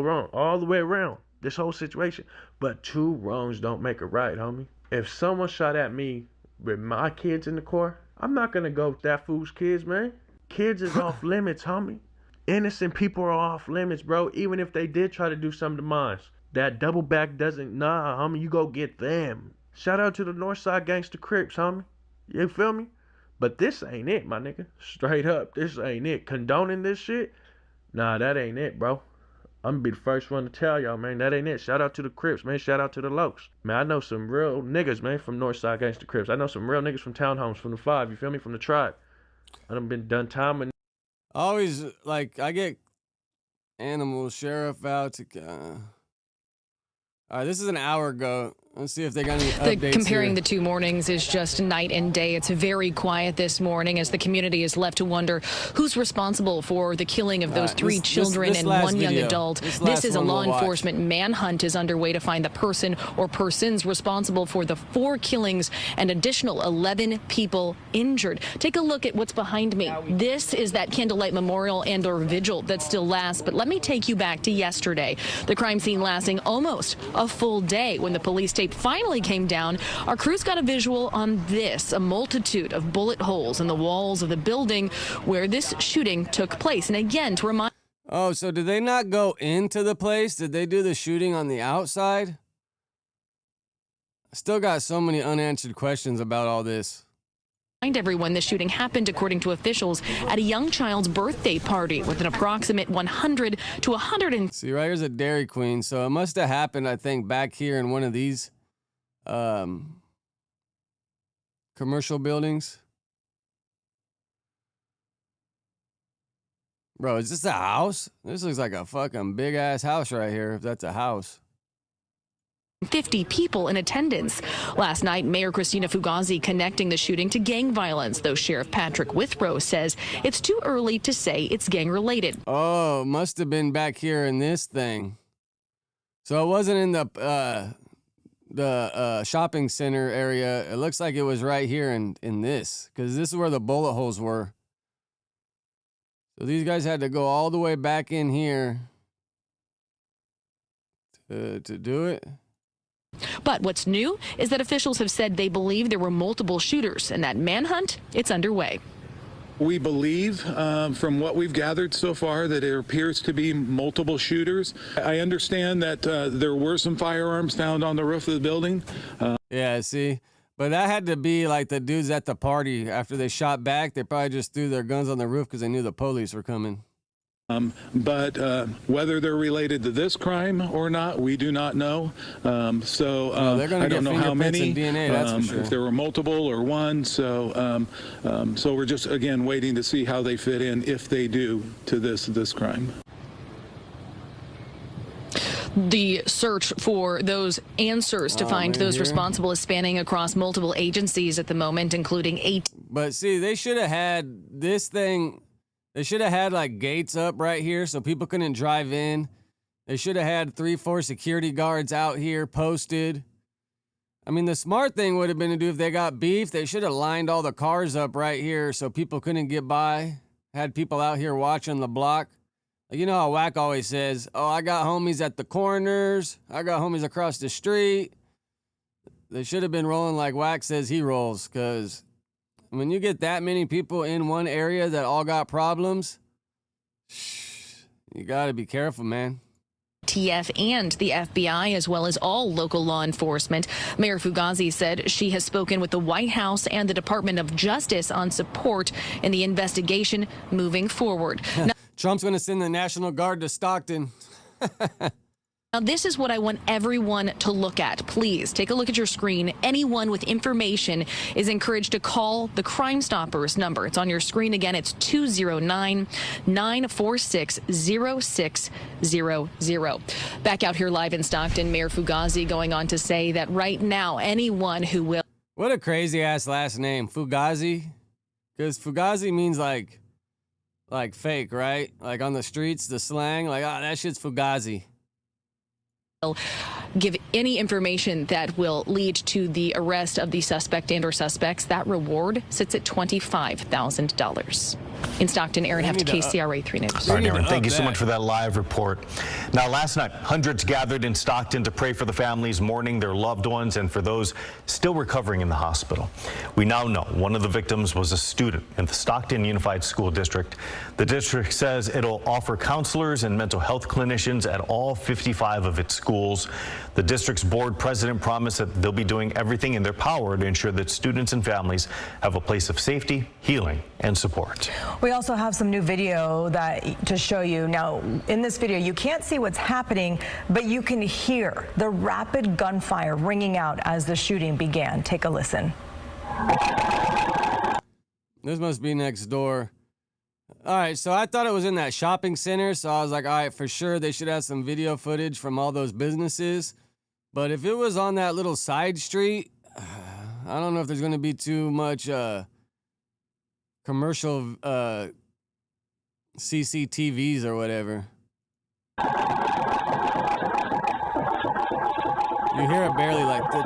the way around. This whole situation. But two wrongs don't make a right, homie. If someone shot at me with my kids in the car, I'm not gonna go with that fool's kids, man. Kids is off limits, homie. Innocent people are off limits, bro. Even if they did try to do something to mine. That double back doesn't, nah, homie, you go get them. Shout out to the Northside Gangster Crips, homie. You feel me? But this ain't it, my nigga. Straight up, this ain't it. Condoning this shit? Nah, that ain't it, bro. I'm gonna be the first one to tell y'all, man, that ain't it. Shout out to the Crips, man. Shout out to the Luce. Man, I know some real niggas, man, from Northside Gangster Crips. I know some real niggas from townhomes, from the 5, you feel me? From the tribe. I done time with. Always, like, I get animal sheriff out to... All right, this is an hour ago. Let's see if they got any updates Comparing here. the two mornings is just night and day. It's very quiet this morning as the community is left to wonder who's responsible for the killing of those three children and one young adult. This is a law enforcement manhunt is underway to find the person or persons responsible for the 4 killings and additional 11 people injured. Take a look at what's behind me. This is that candlelight memorial and or vigil that still lasts. But let me take you back to yesterday. The crime scene lasting almost a full day. When the police tape finally came down, our crews got a visual on this, a multitude of bullet holes in the walls of the building where this shooting took place. And again, to remind... Oh, so did they not go into the place? Did they do the shooting on the outside? I still got so many unanswered questions about all this. Everyone, the shooting happened, according to officials, at a young child's birthday party with an approximate 100 to 100. See, right here's a Dairy Queen. So it must have happened, I think, back here in one of these commercial buildings. Bro, is this a house? This looks like a fucking big ass house right here, if that's a house. 50 people in attendance. Last night, Mayor Christina Fugazi connecting the shooting to gang violence, though Sheriff Patrick Withrow says it's too early to say it's gang related. Oh, must have been back here in this thing. So it wasn't in the shopping center area. It looks like it was right here in this, because this is where the bullet holes were. So these guys had to go all the way back in here to do it. But what's new is that officials have said they believe there were multiple shooters, and that manhunt, it's underway. We believe, from what we've gathered so far, that there appears to be multiple shooters. I understand that there were some firearms found on the roof of the building. Yeah, see? But that had to be like the dudes at the party. After they shot back, they probably just threw their guns on the roof because they knew the police were coming. But whether they're related to this crime or not, we do not know. I don't know how many, and DNA, that's for sure. if there were multiple or one. So we're just, again, waiting to see how they fit in, if they do, to this crime. The search for those answers to find those responsible is spanning across multiple agencies at the moment, including 8. But see, they should have had this thing. They should have had like gates up right here so people couldn't drive in. They should have had 3-4 security guards out here posted. I mean, the smart thing would have been to do, if they got beef, they should have lined all the cars up right here so people couldn't get by. Had people out here watching the block. Like, you know how Wack always says, oh, I got homies at the corners. I got homies across the street. They should have been rolling like Wack says he rolls, because when you get that many people in one area that all got problems, you got to be careful, man. TF and the FBI, as well as all local law enforcement. Mayor Fugazi said she has spoken with the White House and the Department of Justice on support in the investigation moving forward. Trump's going to send the National Guard to Stockton. Now, this is what I want everyone to look at. Please take a look at your screen. Anyone with information is encouraged to call the Crime Stoppers number. It's on your screen again. It's 209-946-0600. Back out here live in Stockton, Mayor Fugazi going on to say that right now, anyone who will. What a crazy ass last name, Fugazi. Because Fugazi means like fake, right? Like on the streets, the slang, like, oh, that shit's Fugazi. Give any information that will lead to the arrest of the suspect and or suspects. That reward sits at $25,000. In Stockton, Aaron Heft, KCRA 3 News. All right, Aaron, thank you so much for that live report. Now, last night, hundreds gathered in Stockton to pray for the families mourning their loved ones and for those still recovering in the hospital. We now know one of the victims was a student in the Stockton Unified School District. The district says it'll offer counselors and mental health clinicians at all 55 of its schools. The district's board president promised that they'll be doing everything in their power to ensure that students and families have a place of safety, healing, and support. We also have some new video to show you. Now, in this video, you can't see what's happening, but you can hear the rapid gunfire ringing out as the shooting began. Take a listen. This must be next door. All right, so I thought it was in that shopping center, so I was like, all right, for sure they should have some video footage from all those businesses. But if it was on that little side street, I don't know if there's going to be too much commercial CCTVs or whatever. You hear it barely, like when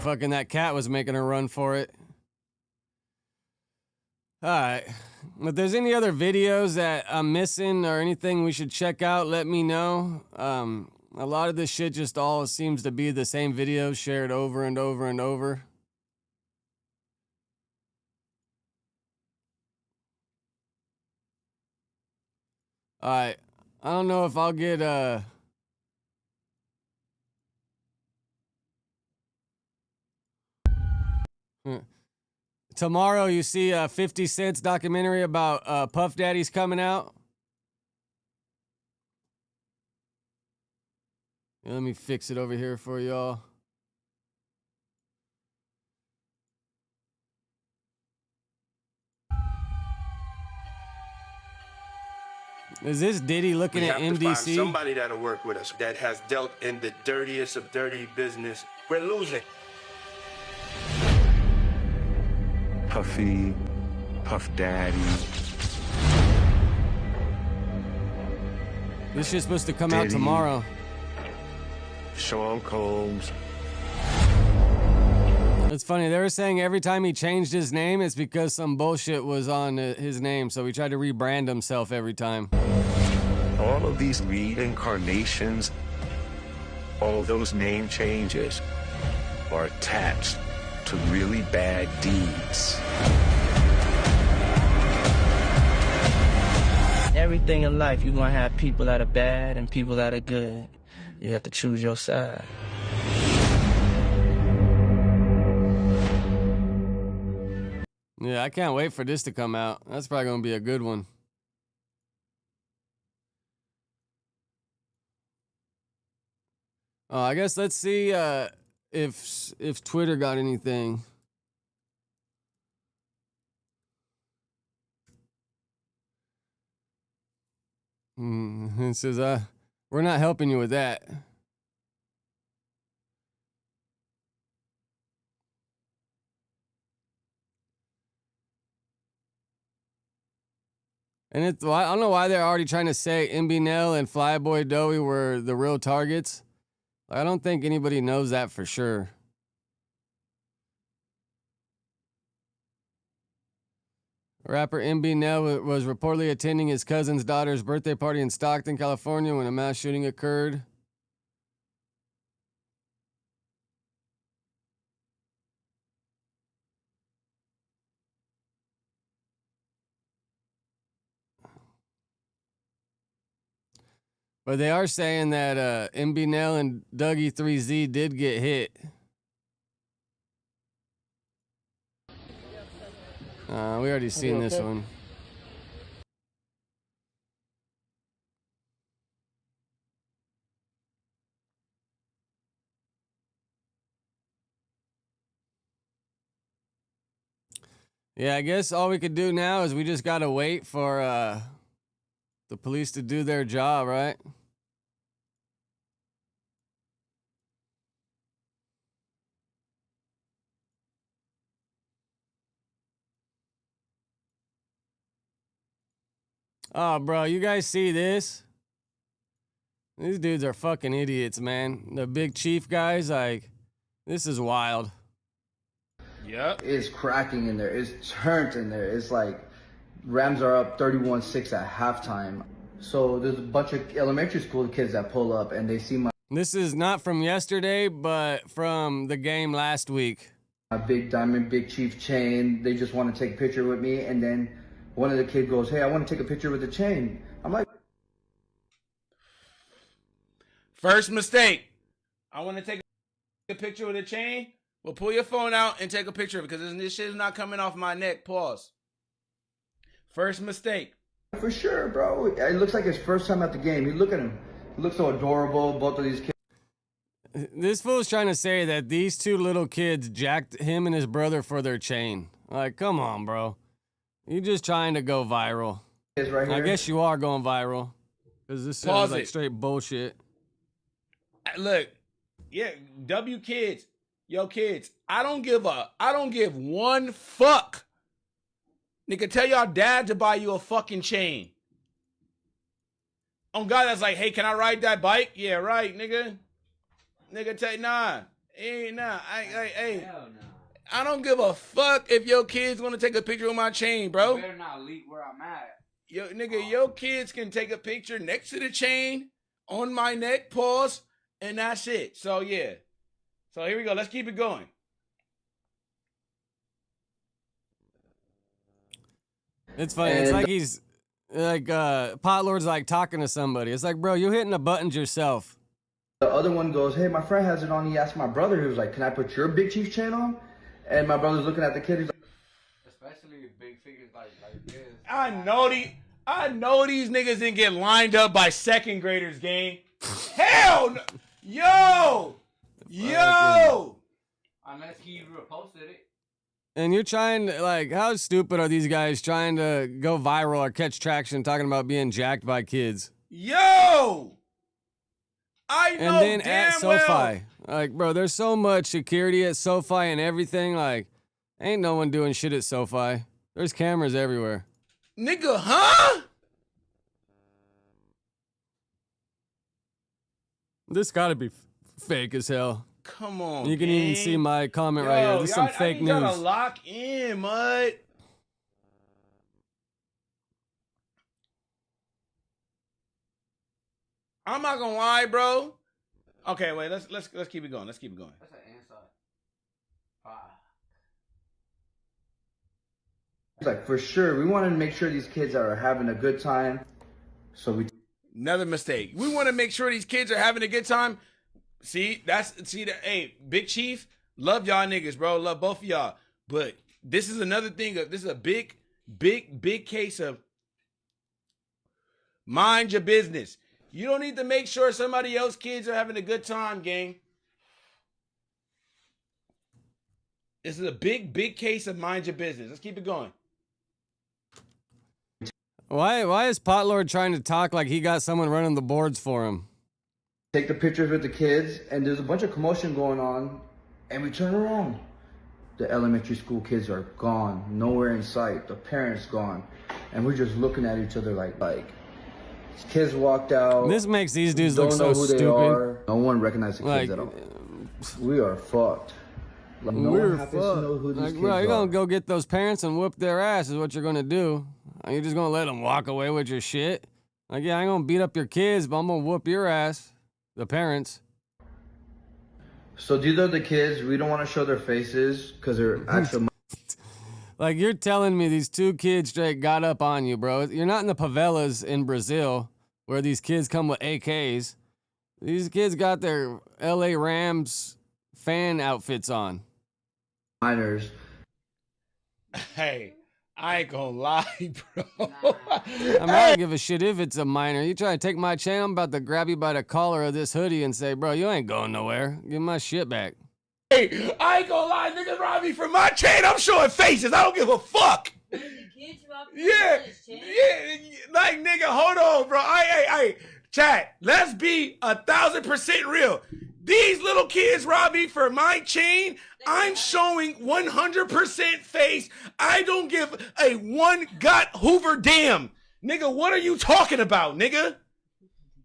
fucking that cat was making a run for it. All right. If there's any other videos that I'm missing or anything we should check out, let me know. A lot of this shit just all seems to be the same videos shared over and over and over. All right. I don't know if I'll get tomorrow you see a 50 Cent's documentary about Puff Daddy's coming out. Let me fix it over here for y'all. Is this Diddy looking at MDC? We have to find somebody that'll work with us that has dealt in the dirtiest of dirty business. We're losing. Puffy, Puff Daddy. This shit's supposed to come Diddy, out tomorrow. Sean Combs. It's funny, they were saying every time he changed his name, it's because some bullshit was on his name, so he tried to rebrand himself every time. All of these reincarnations, all those name changes are attached to really bad deeds. Everything in life, you're gonna have people that are bad and people that are good. You have to choose your side. Yeah, I can't wait for this to come out. That's probably gonna be a good one. I guess let's see if Twitter got anything. It says, we're not helping you with that. And I don't know why they're already trying to say MB Nell and Flyboy Dowie were the real targets. I don't think anybody knows that for sure. Rapper MB Nell was reportedly attending his cousin's daughter's birthday party in Stockton, California when a mass shooting occurred. But they are saying that MB Nell and Dougie 3Z did get hit. We already seen this one. Yeah, I guess all we could do now is we just gotta wait for the police to do their job, right? Oh, bro, you guys see this? These dudes are fucking idiots, man. The big chief guys, like, this is wild. Yep. It's cracking in there. It's turned in there. It's like Rams are up 31-6 at halftime. So there's a bunch of elementary school kids that pull up and they see my This is not from yesterday, but from the game last week. My big diamond, big chief chain. They just want to take a picture with me. And then one of the kids goes, hey, I want to take a picture with the chain. I'm like, First mistake. I want to take a picture with a chain. Well, pull your phone out and take a picture of it because this shit is not coming off my neck. Pause. First mistake. for sure, bro. It looks like his first time at the game. You look at him. He looks so adorable. Both of these kids. This fool's trying to say that these two little kids jacked him and his brother for their chain. Like, come on, bro. You just trying to go viral. Right here. I guess you are going viral. Because this sounds like straight bullshit. Look, yeah, W kids, yo kids, I don't give one fuck. Nigga, tell y'all dad to buy you a fucking chain. On God, that's like, hey, can I ride that bike? Yeah, right, nigga. Nigga, nah. Hey, nah. Hey. I don't give a fuck if your kids want to take a picture with my chain, bro. You better not leak where I'm at. Yo, nigga, your kids can take a picture next to the chain, on my neck, pause, and that's it. So, yeah. So, here we go. Let's keep it going. It's funny. It's like he's, like, Pot Lord's, like, talking to somebody. It's like, bro, you're hitting the buttons yourself. The other one goes, hey, my friend has it on. He asked my brother. He was like, can I put your Big Chief chain on? And my brother's looking at the kid. He's like, especially big figures like this. I know these niggas didn't get lined up by second graders, gang. Hell no. Yo. Unless he reposted it. And you're trying to, like, how stupid are these guys trying to go viral or catch traction talking about being jacked by kids? Yo. I know. And then damn at SoFi, well. like, bro, there's so much security at SoFi and everything. Like, ain't no one doing shit at SoFi. There's cameras everywhere. Nigga, huh? This gotta be fake as hell. Come on, you can gang. even see my comment right here. This is some fake I need y'all news. to lock in, mud. I'm not gonna lie, bro. Okay, wait. Let's keep it going. Let's keep it going. That's an inside. he's like, for sure. We wanted to make sure these kids are having a good time. So we. Another mistake. We want to make sure these kids are having a good time. Hey, Big Chief, love y'all niggas, bro. Love both of y'all. But this is another thing. This is a big case of mind your business. You don't need to make sure somebody else's kids are having a good time, gang. This is a big case of mind your business. Let's keep it going. Why is Pot Lord trying to talk like he got someone running the boards for him? Take the pictures with the kids, and there's a bunch of commotion going on, and we turn around. The elementary school kids are gone, nowhere in sight. The parents gone, and we're just looking at each other like kids walked out. This makes these dudes look don't so know who stupid. They are. No one recognized the kids Like, at all. We are fucked. Like, no we're one happens to know who these like, kids bro, you're are. gonna go get those parents and whoop their ass is what you're gonna do. You're just gonna let them walk away with your shit. Like, yeah, I ain't gonna beat up your kids, but I'm gonna whoop your ass. The parents. So these are the kids. We don't want to show their faces because they're actual. Like, you're telling me these two kids straight got up on you, bro. You're not in the favelas in Brazil where these kids come with AKs. These kids got their LA Rams fan outfits on. Minors. Hey, I ain't gonna lie, bro. I'm not gonna give a shit if it's a minor. You try to take my chain, I'm about to grab you by the collar of this hoodie and say, bro, you ain't going nowhere. Give my shit back. Hey, I ain't gonna lie, niggas robbed me for my chain. I'm showing faces. I don't give a fuck. Yeah, like nigga, hold on, bro. Chat, let's be 1000% real. These little kids robbed me for my chain. I'm showing 100% face. I don't give a one gut hoover damn. Nigga, what are you talking about, nigga?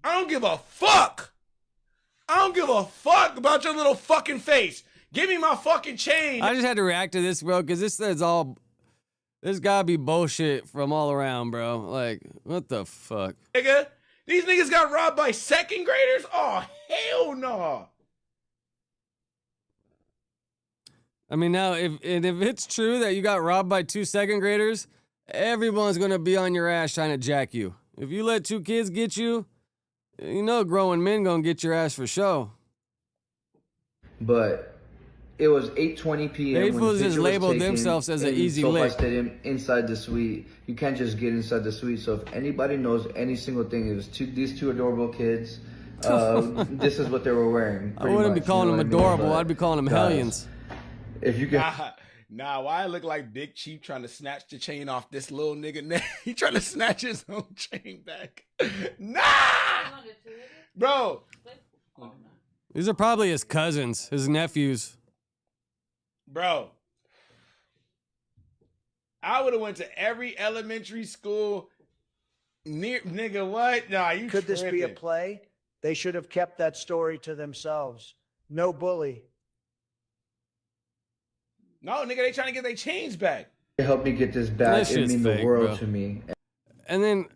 I don't give a fuck. I don't give a fuck about your little fucking face. Give me my fucking chain. I just had to react to this, bro, because this gotta be bullshit from all around, bro. Like, what the fuck? Nigga, these niggas got robbed by second graders? Oh, hell no. I mean, now, if it's true that you got robbed by 2 second graders, everyone's gonna be on your ass trying to jack you. If you let 2 kids get you, you know grown men gonna get your ass for sure. But it was 8:20 p.m. They when fools the just picture was labeled taken themselves as an in easy SoFi lick. Stadium inside the suite. You can't just get inside the suite. So if anybody knows any single thing, it was these 2 adorable kids. This is what they were wearing. I wouldn't be calling them adorable. I'd be calling them guys, hellions. If you could. Nah, why I look like Big Chief trying to snatch the chain off this little nigga neck? He trying to snatch his own chain back. Nah! Bro. These are probably his cousins, his nephews. Bro. I would have went to every elementary school near, nigga, what? Nah, you Could this be a tripping. play? They should have kept that story to themselves. No bully. No, nigga, they trying to get their chains back. It helped me get this back. This It shit's means fake, the world bro. to me. And then,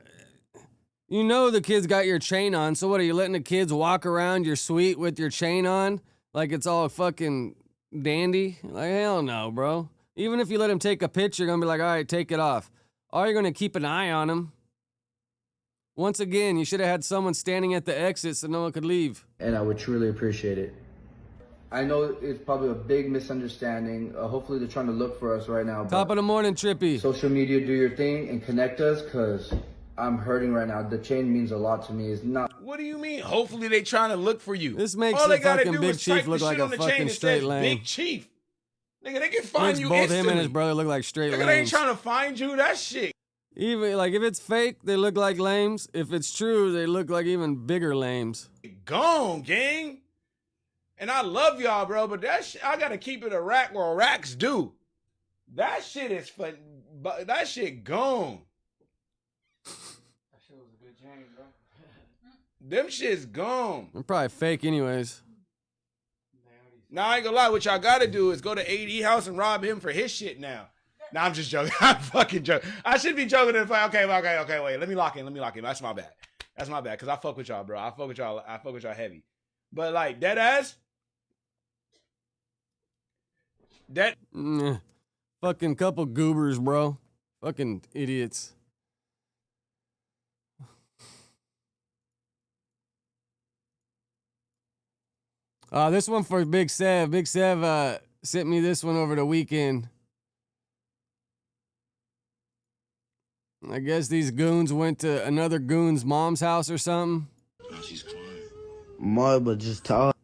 you know the kids got your chain on, so what, are you letting the kids walk around your suite with your chain on? Like it's all fucking dandy? Like, hell no, bro. Even if you let them take a picture, you're gonna be like, all right, take it off. Or you're gonna keep an eye on them. Once again, you should have had someone standing at the exit so no one could leave. And I would truly appreciate it. I know it's probably a big misunderstanding. Hopefully they're trying to look for us right now. Top of the morning, Trippy. Social media, do your thing and connect us, because I'm hurting right now. The chain means a lot to me. It's not. What do you mean? Hopefully they trying to look for you. This makes All the they gotta fucking do Big is Chief type the look like shit a on the fucking chain that straight says lane. Big Chief. Nigga, they can find Makes you both instantly. him and his brother look like straight Nigga, they ain't lanes. trying to find you. That shit. Even like if it's fake, they look like lames. If it's true, they look like even bigger lames. Gone, gang. And I love y'all, bro, but that shit, I gotta keep it a rack where racks do. That shit is fun. But that shit gone. That shit was a good chain, bro. Them shit's gone. They're probably fake anyways. Now I ain't gonna lie, what y'all gotta do is go to AD house and rob him for his shit now. Nah, I'm just joking. I'm fucking joking. I should be joking if okay, wait. Let me lock in. That's my bad. That's my bad. Cause I fuck with y'all, bro. I fuck with y'all heavy. But like dead ass. That fucking couple goobers, bro. Fucking idiots. This one for Big Sev. Big Sev sent me this one over the weekend. I guess these goons went to another goon's mom's house or something. Now she's crying. More, but just talk.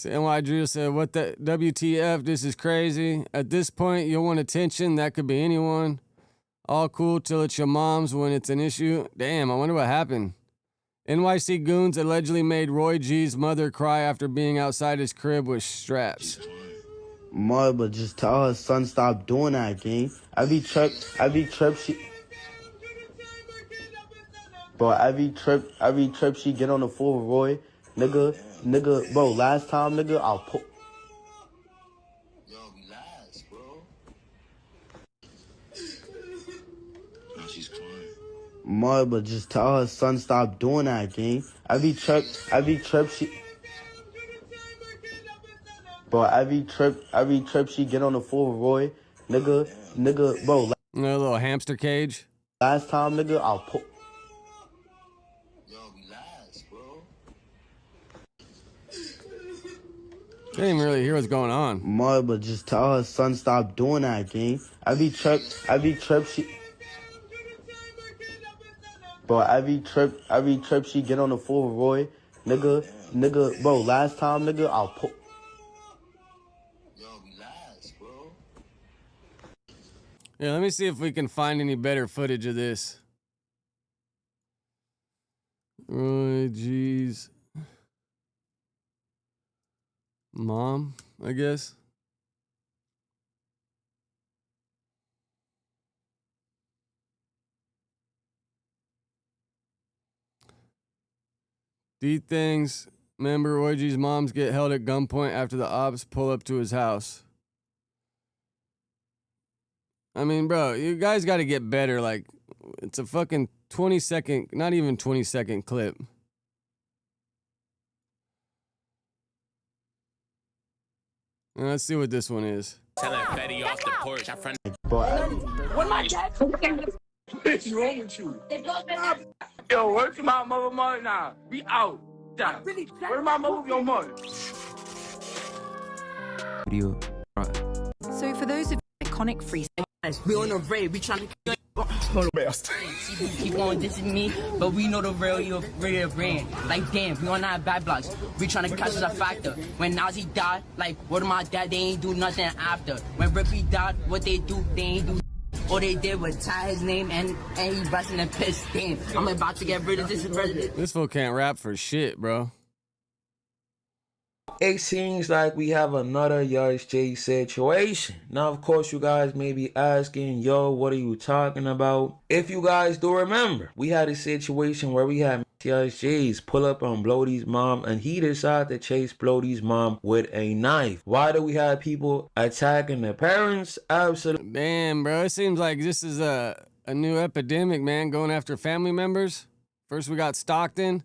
NY Drew said, what the WTF, this is crazy. At this point, you'll want attention. That could be anyone. All cool till it's your mom's when it's an issue. Damn, I wonder what happened. NYC goons allegedly made RayJ's mother cry after being outside his crib with straps. More, but just tell her son stop doing that, gang. Every trip she... Bro, every trip she get on the floor, Roy, nigga, bro, last time, nigga, I'll put... Yo, relax, bro. Now she's crying. More, but just tell her son stop doing that, gang. Every trip she... Bro, every trip she get on the floor, Roy, nigga, bro. A little hamster cage. Last time, nigga, I'll put... Yo, relax, bro. I didn't even really hear what's going on. More, but just tell her son stop doing that, gang. Every trip she... Bro, every trip she get on the floor, Roy, Nigga, bro, last time, nigga, I'll pull. Yo, relax, bro. Yeah, let me see if we can find any better footage of this. RayJ's mom, I guess. These things. Remember, RayJ's moms get held at gunpoint after the ops pull up to his house. I mean, bro, you guys got to get better. Like, it's a fucking 20-second, not even 20-second clip. And let's see what this one is. Telling Fetty off the porch. I front. What my dad? What's wrong with you? Yo, where's my mother now? We out. Where's my mother, your mother? Video. So for those of iconic freestyle, We on the raid, we trying to keep on dissing me, but we know the real brand. Like damn, we on our bad blocks. We trying to catch us a factor. When Nazi died, like what my dad, they ain't do nothing after. When Rippy died, what they do, they ain't do. All they did was tie his name and he busting and pissed. Damn, I'm about to get rid of this president. This fool can't rap for shit, bro. It seems like we have another RayJ situation. Now, of course, you guys may be asking, yo, what are you talking about? If you guys do remember, we had a situation where we had RayJ's pull up on Blody's mom, and he decided to chase Blody's mom with a knife. Why do we have people attacking the parents? Absolutely. Damn, bro, it seems like this is a new epidemic, man, going after family members. First we got Stockton.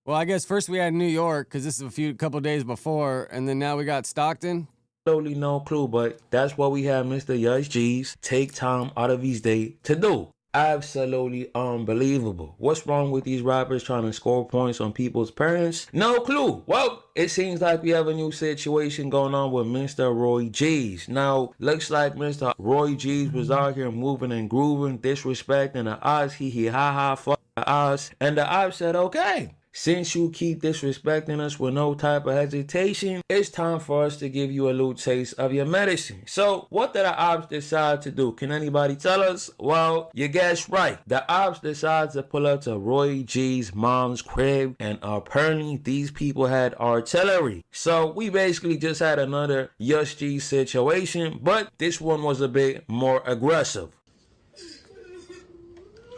Well, I guess first we had New York, because this is a couple days before, and then now we got Stockton. Totally no clue, but that's what we have Mr. RayJ's take time out of his day to do. Absolutely unbelievable. What's wrong with these rappers trying to score points on people's parents? No clue. Well, it seems like we have a new situation going on with Mr. RayJ's. Now, looks like Mr. RayJ's was out here moving and grooving, disrespecting the odds. He ha ha fuck the odds. And the ops said, okay, since you keep disrespecting us with no type of hesitation, it's time for us to give you a little taste of your medicine. So what did the ops decide to do? Can anybody tell us? Well, you guessed right. The ops decided to pull up to RayJ's mom's crib, and apparently these people had artillery. So we basically just had another RayJ situation, but this one was a bit more aggressive.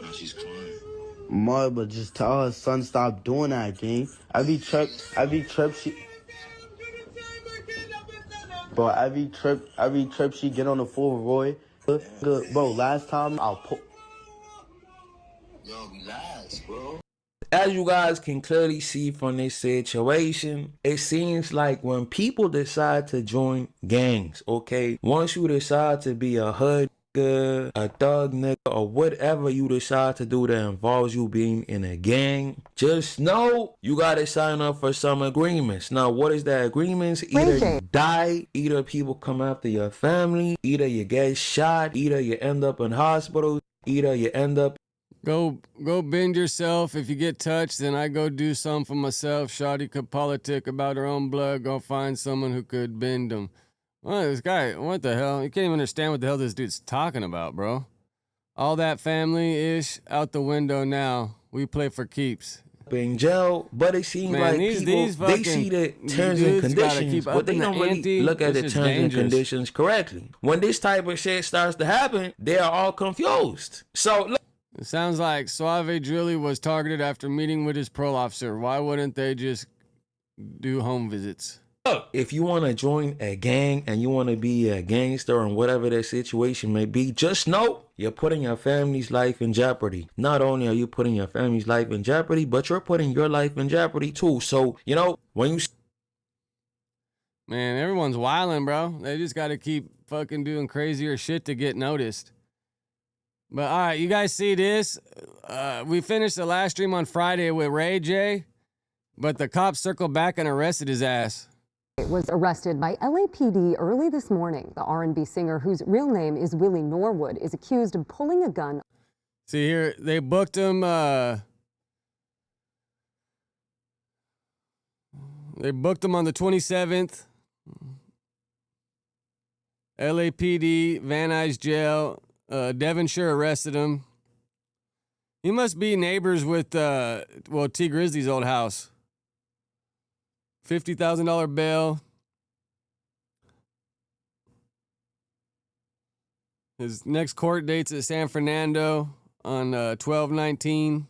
Now she's crying. Mother, but just tell her son stop doing that, gang. Every trip she. Bro, every trip she get on the floor with Roy. Bro, last time I'll pull. Yo, relax, bro. As you guys can clearly see from this situation, it seems like when people decide to join gangs, okay, once you decide to be a hood, a thug nigga, or whatever you decide to do that involves you being in a gang, just know you gotta sign up for some agreements. Now, what is the agreements? Either you die, either people come after your family, either you get shot, either you end up in hospital, either you end up. Go bend yourself. If you get touched, then I go do something for myself. Shawty could politic about her own blood. Go find someone who could bend them. Well, this guy, what the hell? You can't even understand what the hell this dude's talking about, bro. All that family-ish out the window now. We play for keeps. In jail, but it seems like people, they see the terms and conditions, but they don't really look at the terms and conditions correctly. When this type of shit starts to happen, they are all confused. So, look. It sounds like Suave Drilly was targeted after meeting with his parole officer. Why wouldn't they just do home visits? Look, if you want to join a gang and you want to be a gangster and whatever that situation may be, just know you're putting your family's life in jeopardy. Not only are you putting your family's life in jeopardy, but you're putting your life in jeopardy too. So, you know, when you... Man, everyone's wilding, bro. They just got to keep fucking doing crazier shit to get noticed. But, all right, you guys see this? We finished the last stream on Friday with RayJ, but the cops circled back and arrested his ass. Was arrested by LAPD early this morning. The R&B singer, whose real name is Willie Norwood, is accused of pulling a gun. See here, they booked him. They booked him on the 27th. LAPD, Van Nuys Jail. Devonshire arrested him. He must be neighbors with, T. Grizzly's old house. $50,000 bail. His next court date's at San Fernando on 12/19.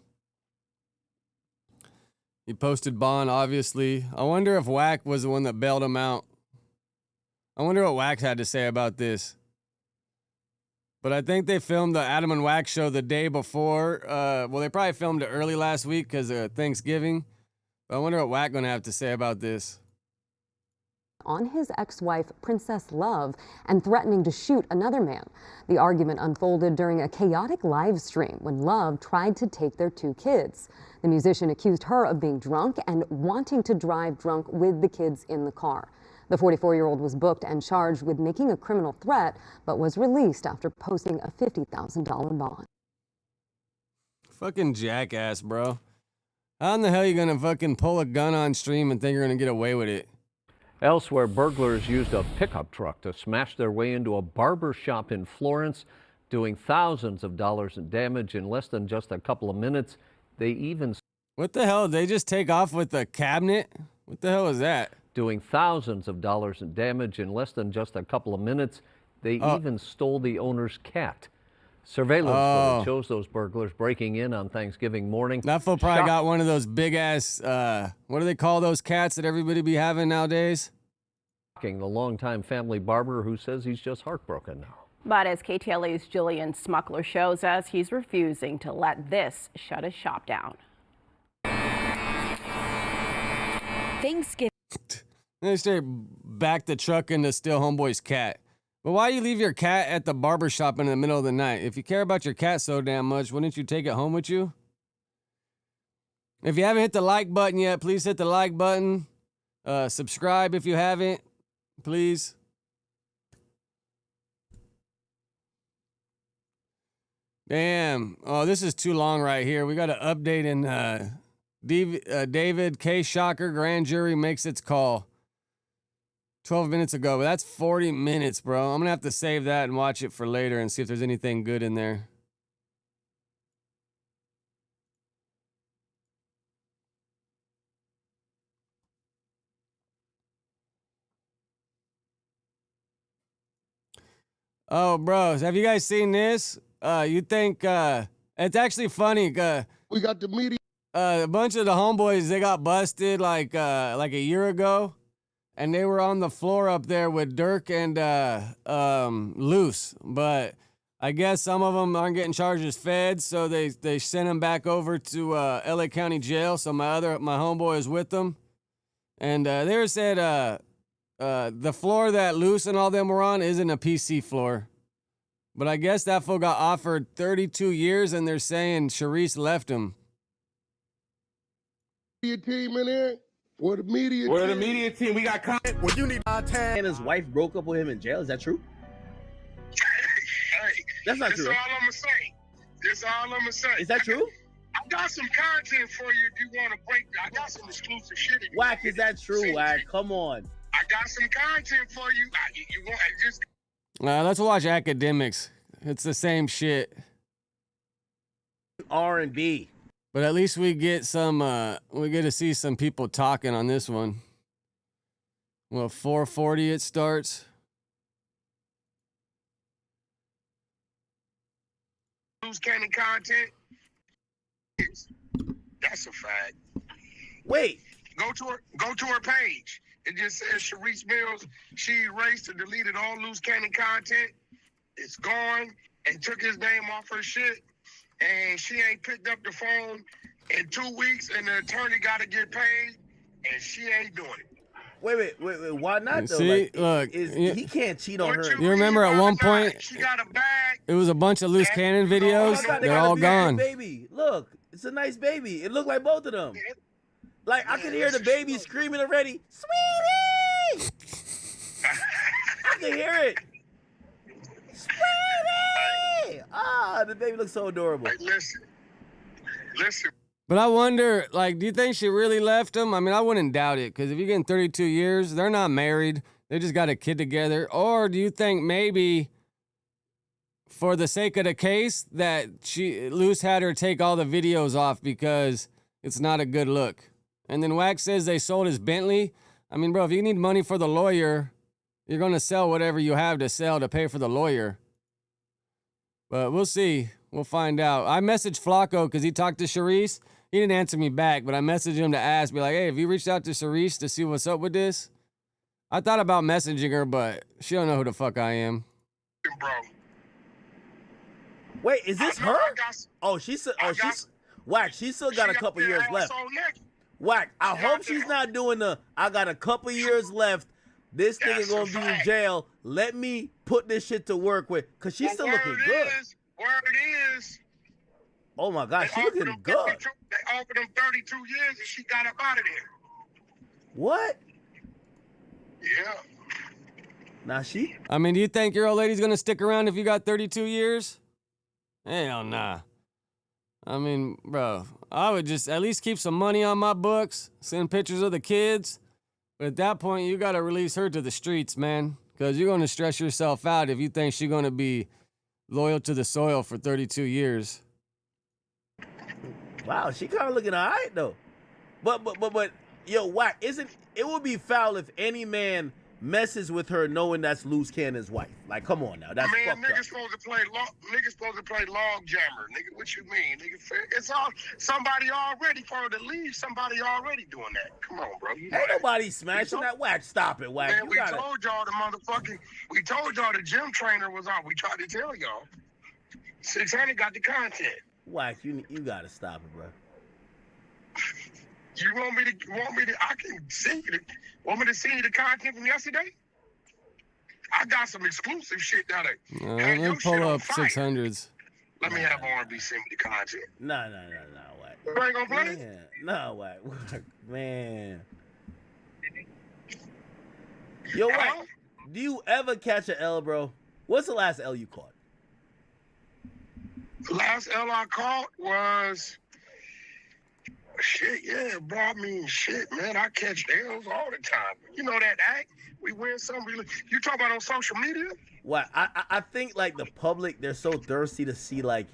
He posted bond, obviously. I wonder if Wack was the one that bailed him out. I wonder what Wack had to say about this. But I think they filmed the Adam and Wack show the day before. They probably filmed it early last week because of Thanksgiving. But I wonder what Wack gonna have to say about this. On his ex-wife, Princess Love, and threatening to shoot another man. The argument unfolded during a chaotic live stream when Love tried to take their 2 kids. The musician accused her of being drunk and wanting to drive drunk with the kids in the car. The 44-year-old was booked and charged with making a criminal threat, but was released after posting a $50,000 bond. Fucking jackass, bro. How in the hell are you gonna fucking pull a gun on stream and think you're gonna get away with it? Elsewhere, burglars used a pickup truck to smash their way into a barber shop in Florence, doing thousands of dollars in damage in less than just a couple of minutes. They even... What the hell? They just take off with a cabinet? What the hell is that? Doing thousands of dollars in damage in less than just a couple of minutes. They even stole the owner's cat. Surveillance footage shows those burglars breaking in on Thanksgiving morning. That fool probably got one of those big-ass, what do they call those cats that everybody be having nowadays? The longtime family barber who says he's just heartbroken now. But as KTLA's Jillian Smuckler shows us, he's refusing to let this shut his shop down. Thanksgiving. They straight back the truck into steal homeboy's cat. But why you leave your cat at the barber shop in the middle of the night? If you care about your cat so damn much, wouldn't you take it home with you? If you haven't hit the like button yet, please hit the like button. Subscribe if you haven't, please. Damn. Oh, this is too long right here. We got an update in David K. Shocker grand jury makes its call. 12 minutes ago, but that's 40 minutes, bro. I'm gonna have to save that and watch it for later and see if there's anything good in there. Oh, bros, have you guys seen this? You think it's actually funny. We got the media. A bunch of the homeboys, they got busted like a year ago. And they were on the floor up there with Dirk and Luce. But I guess some of them aren't getting charged as feds, so they sent them back over to LA County Jail. So my homeboy is with them. And they were said the floor that Luce and all them were on isn't a PC floor. But I guess that fool got offered 32 years, and they're saying Cherrise left him. Team in there? Where the media team? We got content. Well, you need and his wife broke up with him in jail. Is that true? Hey, that's not true. That's all I'm gonna say. That's all I'm gonna say. Is that true? I got some content for you if you want to break. I got some exclusive shit. Wack, is that true? Wack, come on. I got some content for you. You want just? Let's watch Academics. It's the same shit. R&B. But at least we get some, we get to see some people talking on this one. Well, 4:40 it starts. Loose cannon content. That's a fact. Wait. Go to her page. It just says Cherrise Mills. She erased and deleted all loose cannon content. It's gone and took his name off her shit. And she ain't picked up the phone in 2 weeks, and the attorney got to get paid, and she ain't doing it. Wait. Why not, though? See, like, look. He can't cheat on her. You remember at one point, she got a bag. It was a bunch of loose cannon videos. They're all gone. Baby, look. It's a nice baby. It looked like both of them. Like, I could hear the baby screaming already. Sweetie! I can hear it. Sweetie! Ah, the baby looks so adorable. Hey, listen. But I wonder, like, do you think she really left him? I mean, I wouldn't doubt it, because if you're getting 32 years, they're not married. They just got a kid together. Or do you think maybe, for the sake of the case, that Luce had her take all the videos off because it's not a good look? And then Wax says they sold his Bentley. I mean, bro, if you need money for the lawyer, you're going to sell whatever you have to sell to pay for the lawyer. But we'll see. We'll find out. I messaged Flacco because he talked to Cherrise. He didn't answer me back, but I messaged him to ask, be like, hey, have you reached out to Cherrise to see what's up with this? I thought about messaging her, but she don't know who the fuck I am. Bro. Wait, is this her? Whack, she still got a couple years left. Whack, I hope she's not doing I got a couple years left. This nigga gonna be in jail. Let me put this shit to work with, because she's still looking good. Word is. Oh my God, she's looking good. They offered him 32 years and she got up out of there. What? Yeah. Now she? I mean, do you think your old lady's gonna stick around if you got 32 years? Hell nah. I mean, bro, I would just at least keep some money on my books, send pictures of the kids. But at that point, you gotta release her to the streets, man. Because you're gonna stress yourself out if you think she's gonna be loyal to the soil for 32 years. Wow, she kind of looking all right though. But yo, Whack, it would be foul if any man messes with her knowing that's Luce Cannon's wife. Like, come on now, that's fucked niggas up. supposed to play log jammer. Nigga, what you mean? Nigga, it's all somebody already for her to leave. Somebody already doing that. Come on, bro. You know Ain't that. nobody smashing that. Whack. Stop it, Whack. Man, we told y'all the gym trainer was on. We tried to tell y'all. 600 got the content. Whack, you gotta stop it, bro. You want me to? I can send you. Want me to send you the content from yesterday? I got some exclusive shit down there. Let me pull up 600s. Let me have R&B send me the content. No, Whack. You ain't gonna play? Man. No, Whack. Man. Yo, Whack, do you ever catch an L, bro? What's the last L you caught? The last L I caught was shit, yeah, bro. I mean, shit, man. I catch L's all the time. You know that act? We win some. You talk about on social media? Well, I think like the public, they're so thirsty to see like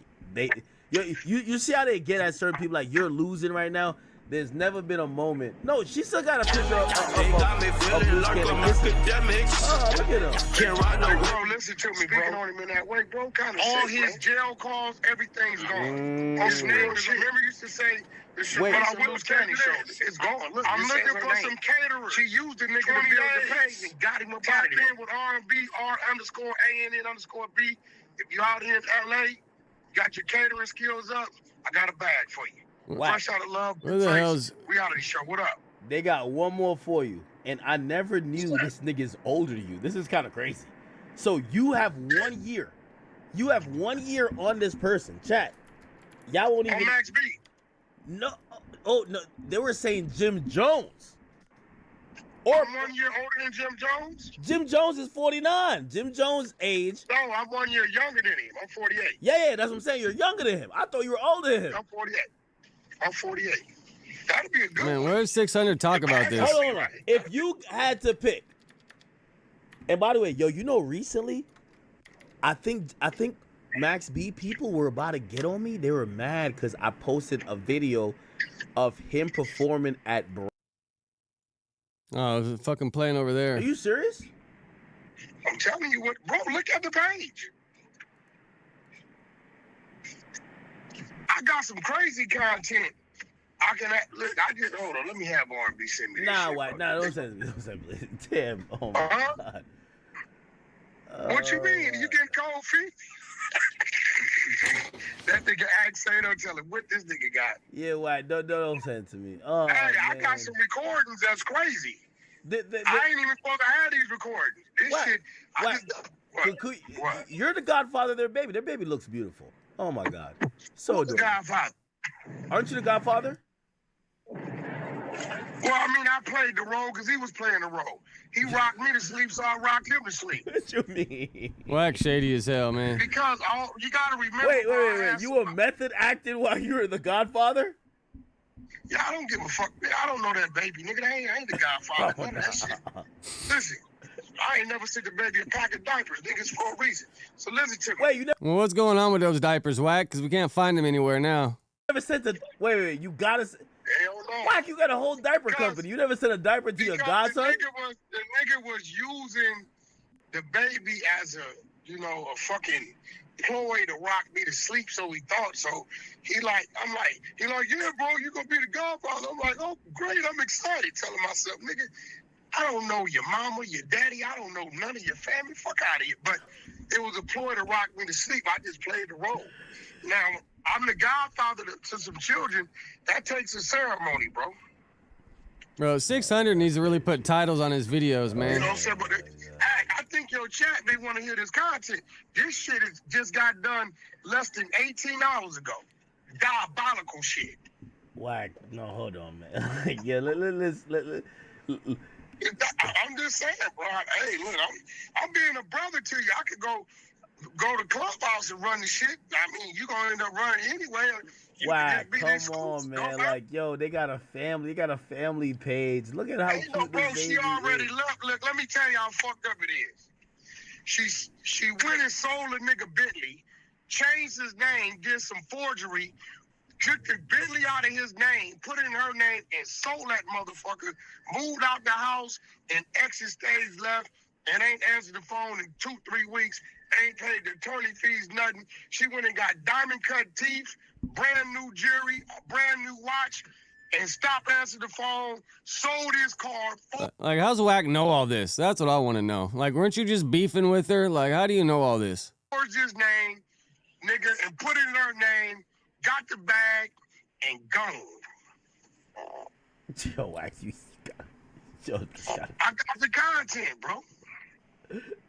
you see how they get at certain people like you're losing right now. There's never been a moment. No, she still got a picture of Luce Cannon kissing. Oh, look at him. Can't ride no bro, listen to me, bro. Speaking on him in that way, bro, kind of all sick, his jail calls, everything's gone. On some real shit. Remember you used to say the shit when I went to Candy show. It's gone. Look, I'm looking for some caterers. She used the nigga to build the page and got him up out of there. With R&B, R_ANN_B. If you out here in LA, got your catering skills up, I got a bag for you. Fresh out of love. Where the hell's reality show? What up? They got one more for you. And I never knew this nigga's older than you. This is kind of crazy. So you have 1 year. You have 1 year on this person. Chat. Y'all won't even. On Max B. No. Oh, no. They were saying Jim Jones. Or I'm 1 year older than Jim Jones? Jim Jones is 49. Jim Jones' age. No, I'm 1 year younger than him. I'm 48. Yeah, that's what I'm saying. You're younger than him. I thought you were older than him. I'm 48. I'm 48. That'd be a good Man, one. where's 600 talk about this? Hold on. If you had to pick, and by the way, yo, you know, recently, I think Max B people were about to get on me. They were mad because I posted a video of him performing at. Oh, it's fucking playing over there. Are you serious? I'm telling you what, bro. Look at the page. I got some crazy content. I can look. I just hold on. Let me have R&B send me. Nah, what? Nah, don't send me. Damn. Oh my God. What you mean? You getting cold feet? That nigga act say don't tell him what this nigga got. Yeah, what? Don't send it to me. Oh, hey, man. I got some recordings that's crazy. I ain't even supposed to have these recordings. This what? shit. What? You're the godfather of their baby. Their baby looks beautiful. Oh my God. So the godfather. Aren't you the godfather? Well, I mean, I played the role because he was playing the role. He rocked me to sleep, so I rocked him to sleep. What you mean? Whack shady as hell, man. Because you gotta remember. Wait. You were method acting while you were the godfather? Yeah, I don't give a fuck. I don't know that baby, nigga. I ain't the godfather. None of that shit. Listen, I ain't never sent the baby a pack of diapers. Niggas for a reason. So listen to me. Wait, you Well, what's going on with those diapers, Whack? Because we can't find them anywhere now. never sent the. Wait. You gotta. Hell no. Whack, you got a whole diaper company. You never sent a diaper to your godson? The nigga was using the baby as a fucking ploy to rock me to sleep, so he thought. So he like, yeah, bro, you gonna be the godfather. I'm like, oh, great, I'm excited. Telling myself, nigga, I don't know your mama, your daddy, I don't know none of your family. Fuck out of here. But it was a ploy to rock me to sleep. I just played the role. Now, I'm the godfather to some children. That takes a ceremony, bro. Bro, 600 needs to really put titles on his videos, man. You know what I'm saying? But I think your chat, they want to hear this content. This shit just got done less than 18 hours ago. Diabolical shit. Whack. No, hold on, man. Yeah, let's. I'm just saying, bro. Hey, look, I'm being a brother to you. I could go to Clubhouse and run the shit. I mean, you gonna end up running anyway. Whack, come on, man. Like, yo, they got a family. They got a family page. Look at how cute this bro, baby she already is. left. Look, let me tell you how fucked up it is. She went and sold a nigga Bentley, changed his name, did some forgery, took the Bentley out of his name, put it in her name, and sold that motherfucker, moved out the house, and exit stage left, and ain't answered the phone in 2-3 weeks, ain't paid the attorney fees, nothing. She went and got diamond cut teeth, brand new jewelry, a brand new watch, and stopped answering the phone, sold his car. Like, how's Whack know all this? That's what I want to know. Like, weren't you just beefing with her? Like, how do you know all this? Forged his name, nigga, and put it in her name, got the bag, and gone. Yo, Wax, you got. I got the content, bro.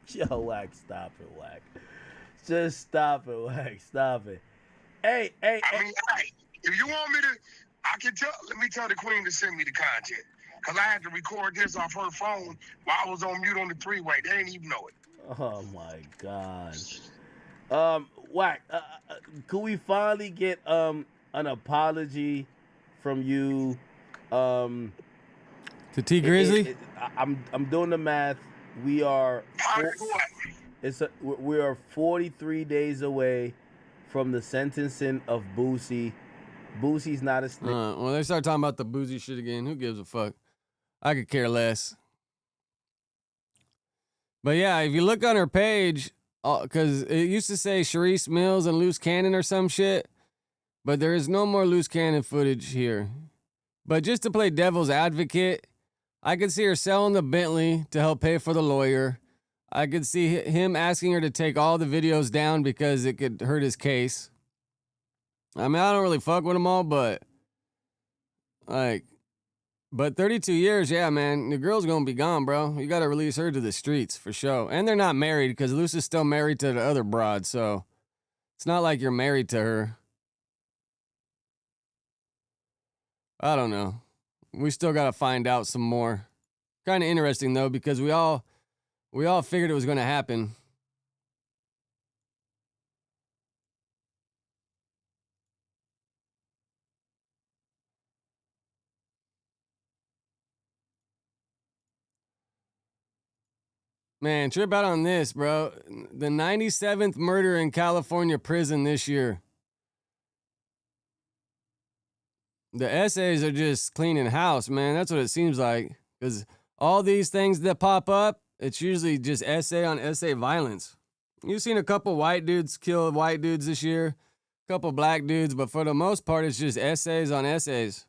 Yo, Wax, stop it, Wax. Just stop it, Wax. Stop it. Hey. I mean, hey, if you want me to, I can tell. Let me tell the queen to send me the content, cause I had to record this off her phone while I was on mute on the three-way. They didn't even know it. Oh my God. Whack. Could we finally get an apology from you? To T Grizzly? I'm doing the math. We are. We are 43 days away from the sentencing of Boosie. Boosie's not a snitch. Well, they start talking about the Boosie shit again. Who gives a fuck? I could care less. But yeah, if you look on her page, because it used to say Cherrise Mills and Luce Cannon or some shit, but there is no more Luce Cannon footage here. But just to play devil's advocate, I could see her selling the Bentley to help pay for the lawyer. I could see him asking her to take all the videos down because it could hurt his case. I mean, I don't really fuck with them all, but 32 years, yeah, man, the girl's gonna be gone, bro. You gotta release her to the streets for sure. And they're not married because Luce is still married to the other broad, so it's not like you're married to her. I don't know. We still gotta find out some more. Kind of interesting though, because we all figured it was gonna happen. Man, trip out on this, bro. The 97th murder in California prison this year. The essays are just cleaning house, man. That's what it seems like. Because all these things that pop up, it's usually just essay on essay violence. You've seen a couple white dudes kill white dudes this year, a couple black dudes, but for the most part, it's just essays on essays.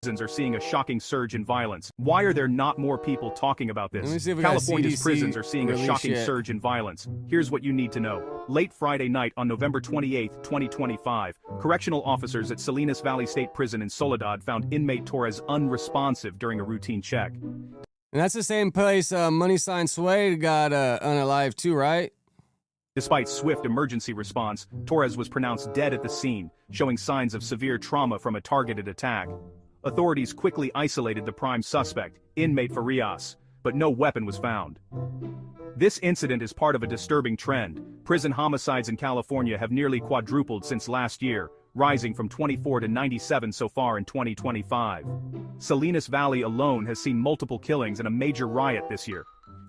Prisons are seeing a shocking surge in violence. Why are there not more people talking about Let me this? see if we got California's CDC prisons are seeing a release shocking yet. surge in violence. Here's what you need to know. Late Friday night on November 28, 2025, correctional officers at Salinas Valley State Prison in Soledad found inmate Torres unresponsive during a routine check. And that's the same place Money Sign Sway got unalive too, right? Despite swift emergency response, Torres was pronounced dead at the scene, showing signs of severe trauma from a targeted attack. Authorities quickly isolated the prime suspect, inmate Farias, but no weapon was found. This incident is part of a disturbing trend. Prison homicides in California have nearly quadrupled since last year, rising from 24 to 97 so far in 2025. Salinas Valley alone has seen multiple killings and a major riot this year.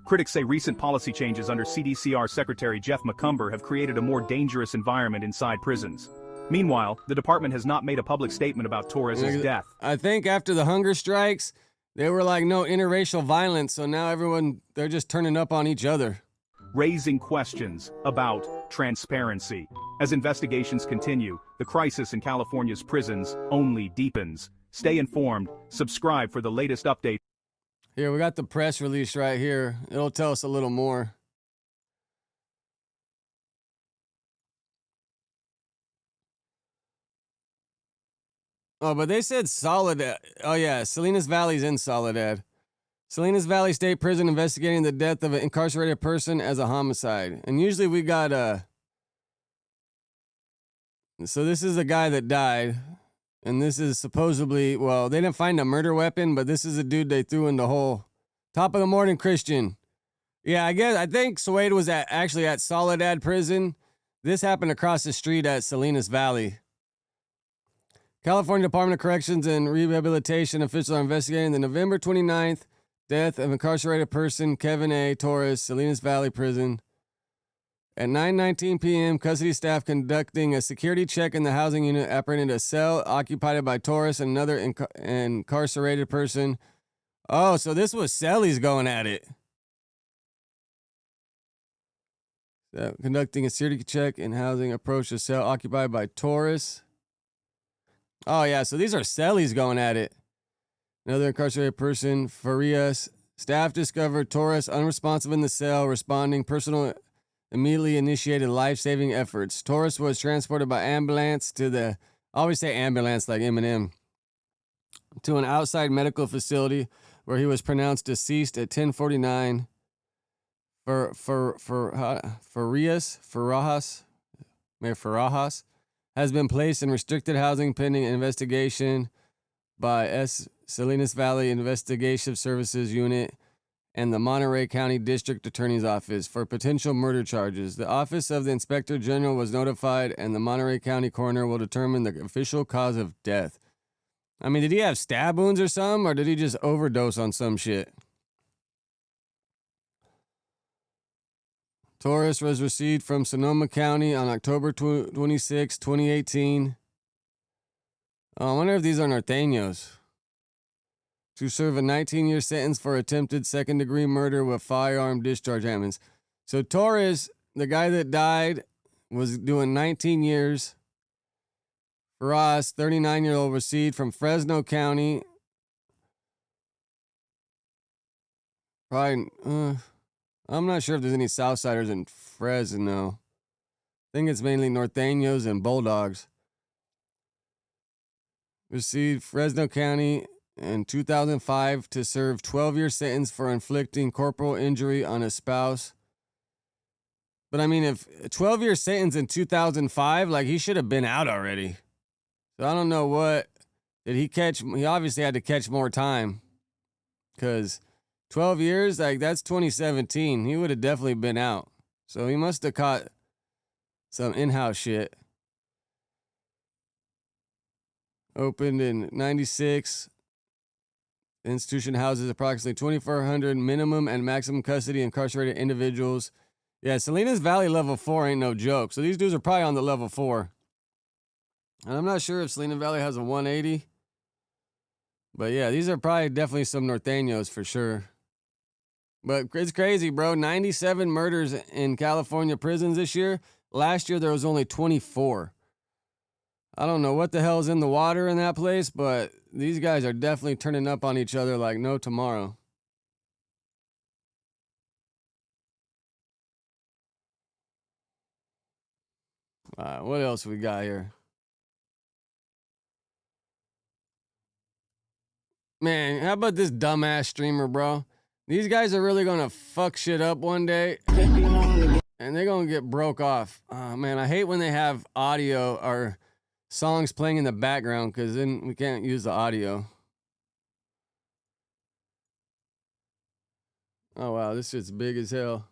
Critics say recent policy changes under CDCR Secretary Jeff McCumber have created a more dangerous environment inside prisons. Meanwhile, the department has not made a public statement about Torres' death. I think after the hunger strikes, they were like, no interracial violence, so now they're just turning up on each other. Raising questions about transparency. As investigations continue, the crisis in California's prisons only deepens. Stay informed, subscribe for the latest update. Here, we got the press release right here. It'll tell us a little more. Oh, but they said Soledad. Oh, yeah, Salinas Valley's in Soledad. Salinas Valley State Prison investigating the death of an incarcerated person as a homicide. And usually we got so this is a guy that died. And this is supposedly, well, they didn't find a murder weapon, but this is a dude they threw in the hole. Top of the morning, Christian. Yeah, I think Suede was actually at Soledad Prison. This happened across the street at Salinas Valley. California Department of Corrections and Rehabilitation officials are investigating the November 29th death of incarcerated person Kevin A. Torres, Salinas Valley Prison. At 9:19 p.m., custody staff conducting a security check in the housing unit apprehended a cell occupied by Torres and another incarcerated person. Oh, so this was cellies going at it. Conducting a security check in housing approached a cell occupied by Torres. Oh, yeah, so these are cellies going at it. Another incarcerated person, Farias. Staff discovered Torres unresponsive in the cell, responding personal, immediately initiated life-saving efforts. Torres was transported by ambulance to the, I always say ambulance like Eminem, to an outside medical facility where he was pronounced deceased at 10:49. Farajas has been placed in restricted housing pending investigation by Salinas Valley Investigative Services Unit and the Monterey County District Attorney's Office for potential murder charges. The Office of the Inspector General was notified, and the Monterey County Coroner will determine the official cause of death. I mean, did he have stab wounds or something, or did he just overdose on some shit? Torres was received from Sonoma County on October 26, 2018. Oh, I wonder if these are norteños. To serve a 19-year sentence for attempted second-degree murder with firearm discharge hammons. So Torres, the guy that died, was doing 19 years. Ross, 39-year-old, received from Fresno County. Probably, I'm not sure if there's any Southsiders in Fresno. I think it's mainly norteños and bulldogs. Received Fresno County in 2005 to serve 12-year sentence for inflicting corporal injury on a spouse. But I mean, if a 12-year sentence in 2005, like, he should have been out already. So I don't know what did he catch. He obviously had to catch more time, because 12 years, like, that's 2017. He would have definitely been out. So he must have caught some in-house shit. Opened in 96. The institution houses approximately 2,400 minimum and maximum custody incarcerated individuals. Yeah, Salinas Valley level 4 ain't no joke. So these dudes are probably on the level 4. And I'm not sure if Salinas Valley has a 180. But yeah, these are probably definitely some norteños for sure. But it's crazy, bro. 97 murders in California prisons this year. Last year, there was only 24. I don't know what the hell's in the water in that place, but these guys are definitely turning up on each other like no tomorrow. All right, what else we got here? Man, how about this dumbass streamer, bro? These guys are really gonna fuck shit up one day, and they're gonna get broke off. Oh, man, I hate when they have audio or songs playing in the background, because then we can't use the audio. Oh, wow, this shit's big as hell.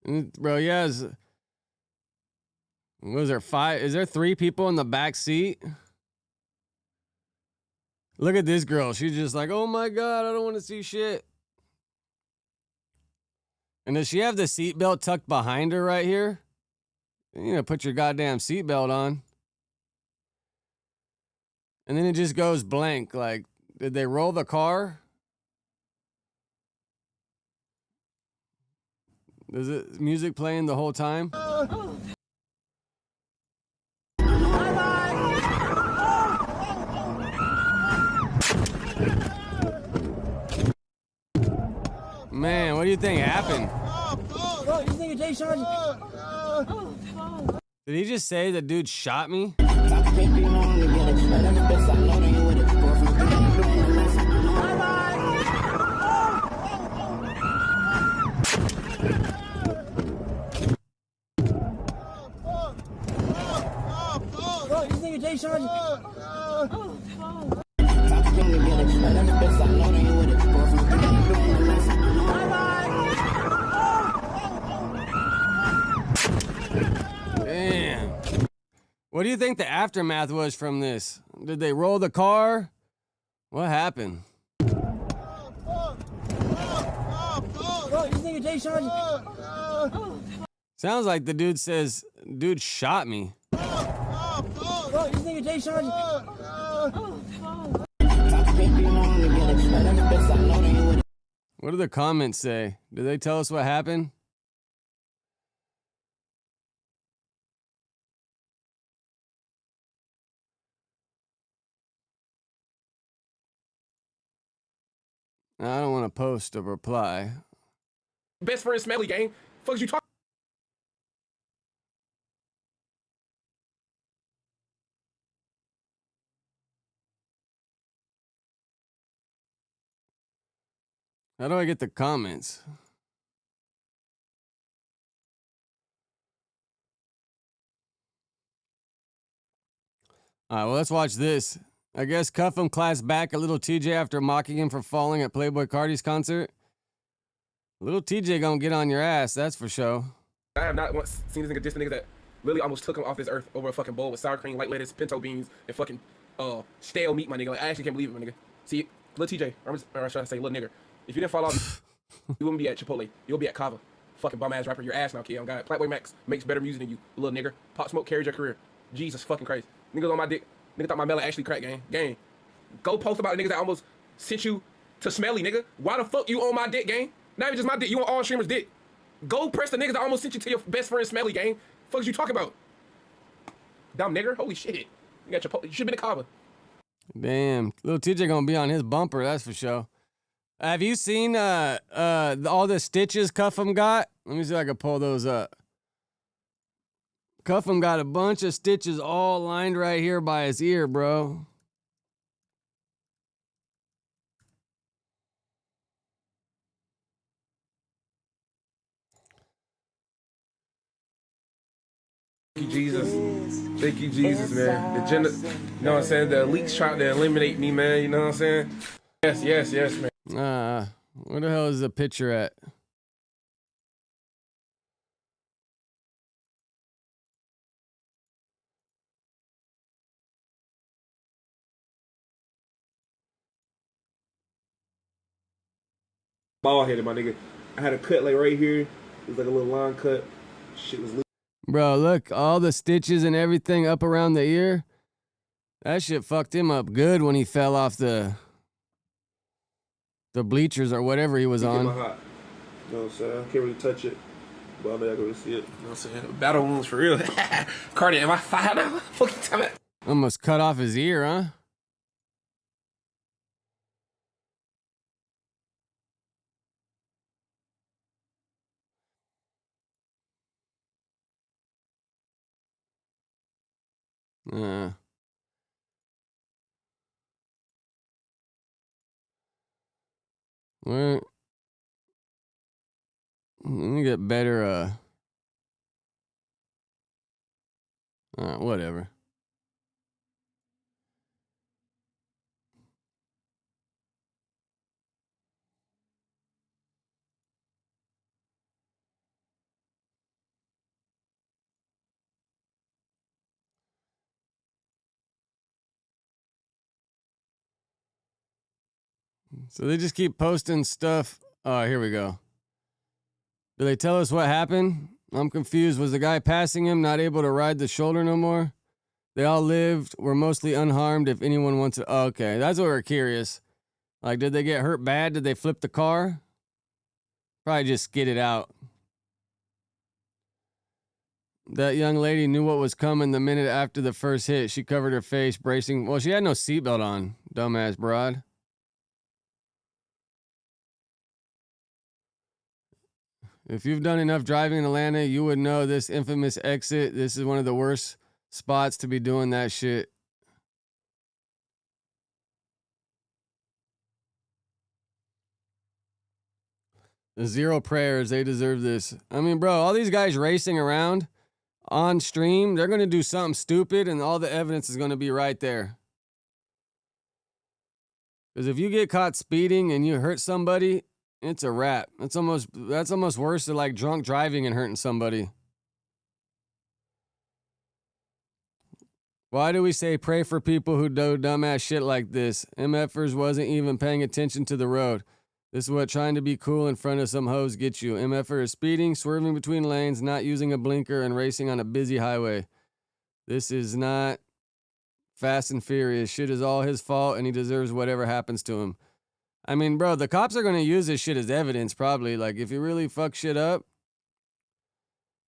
Bro, yeah. Was there 5? Is there 3 people in the back seat? Look at this girl. She's just like, oh my God, I don't want to see shit. And does she have the seatbelt tucked behind her right here? You know, put your goddamn seatbelt on. And then it just goes blank. Like, did they roll the car? Is it music playing the whole time? Man, what do you think happened? Bro, this nigga Jay Sean. Did he just say the dude shot me? Bro, this nigga Jay Sean. Damn. What do you think the aftermath was from this? Did they roll the car? What happened? Bro, this nigga Jay Sean. Sounds like the dude says, dude shot me. Bro, this nigga Jay Sean. What do the comments say? Do they tell us what happened? I don't want to post a reply. Best friend Smelly gang. Fuck you talking. How do I get the comments? All right, well, let's watch this. I guess Cuffham classed back a little TJ after mocking him for falling at Playboi Carti's concert. Little TJ gonna get on your ass, that's for sure. I have not once seen this nigga diss the nigga that literally almost took him off this earth over a fucking bowl with sour cream, white lettuce, pinto beans, and fucking stale meat, my nigga. Like, I actually can't believe it, my nigga. See, little TJ, or should I say little nigga, if you didn't fall off, you wouldn't be at Chipotle. You'll be at Kava. Fucking bum ass rapper, your ass now, kid. On God, Playboi Max makes better music than you, little nigga. Pop Smoke carried your career. Jesus fucking Christ. Niggas on my dick. Nigga thought my melon actually crack, gang. Go post about the niggas that almost sent you to Smelly, nigga. Why the fuck you on my dick, gang? Not even just my dick, you on all streamers' dick. Go press the niggas that almost sent you to your best friend Smelly, gang. Fuck is you talking about? Dumb nigger? Holy shit. You got your you should have been a Kava. Damn, little TJ gonna be on his bumper, that's for sure. Have you seen all the stitches Cuffham got? Let me see if I can pull those up. Cuffham got a bunch of stitches all lined right here by his ear, bro. Thank you, Jesus. Thank you, Jesus, man. The gender, you know what I'm saying? The elites trying to eliminate me, man. You know what I'm saying? Yes, man. Where the hell is the picture at? Ball headed, my nigga. I had a cut like right here. It was like a little line cut. Shit was Bro, look, all the stitches and everything up around the ear. That shit fucked him up good when he fell off the bleachers or whatever he was on. You know what I'm saying? I can't really touch it, but I mean, I can really see it. You know what I'm saying? Battle wounds for real. Cardi, am I fired now? Fuck you tell me. Almost cut off his ear, huh? Well, let me get better, whatever. So they just keep posting stuff. Oh, here we go. Do they tell us what happened? I'm confused. Was the guy passing him not able to ride the shoulder no more? They all lived, were mostly unharmed if anyone wants to. Oh, okay, that's what we're curious. Like, did they get hurt bad? Did they flip the car? Probably just skid it out. That young lady knew what was coming the minute after the first hit. She covered her face, bracing. Well, she had no seatbelt on, dumbass broad. If you've done enough driving in Atlanta, you would know this infamous exit. This is one of the worst spots to be doing that shit. The zero prayers, they deserve this. I mean, bro, all these guys racing around on stream, they're going to do something stupid and all the evidence is going to be right there. Because if you get caught speeding and you hurt somebody, it's a wrap. That's almost worse than like drunk driving and hurting somebody. Why do we say pray for people who do dumbass shit like this? MFers wasn't even paying attention to the road. This is what trying to be cool in front of some hoes gets you. MFer is speeding, swerving between lanes, not using a blinker, and racing on a busy highway. This is not Fast and Furious. Shit is all his fault, and he deserves whatever happens to him. I mean, bro, the cops are going to use this shit as evidence, probably. Like, if you really fuck shit up,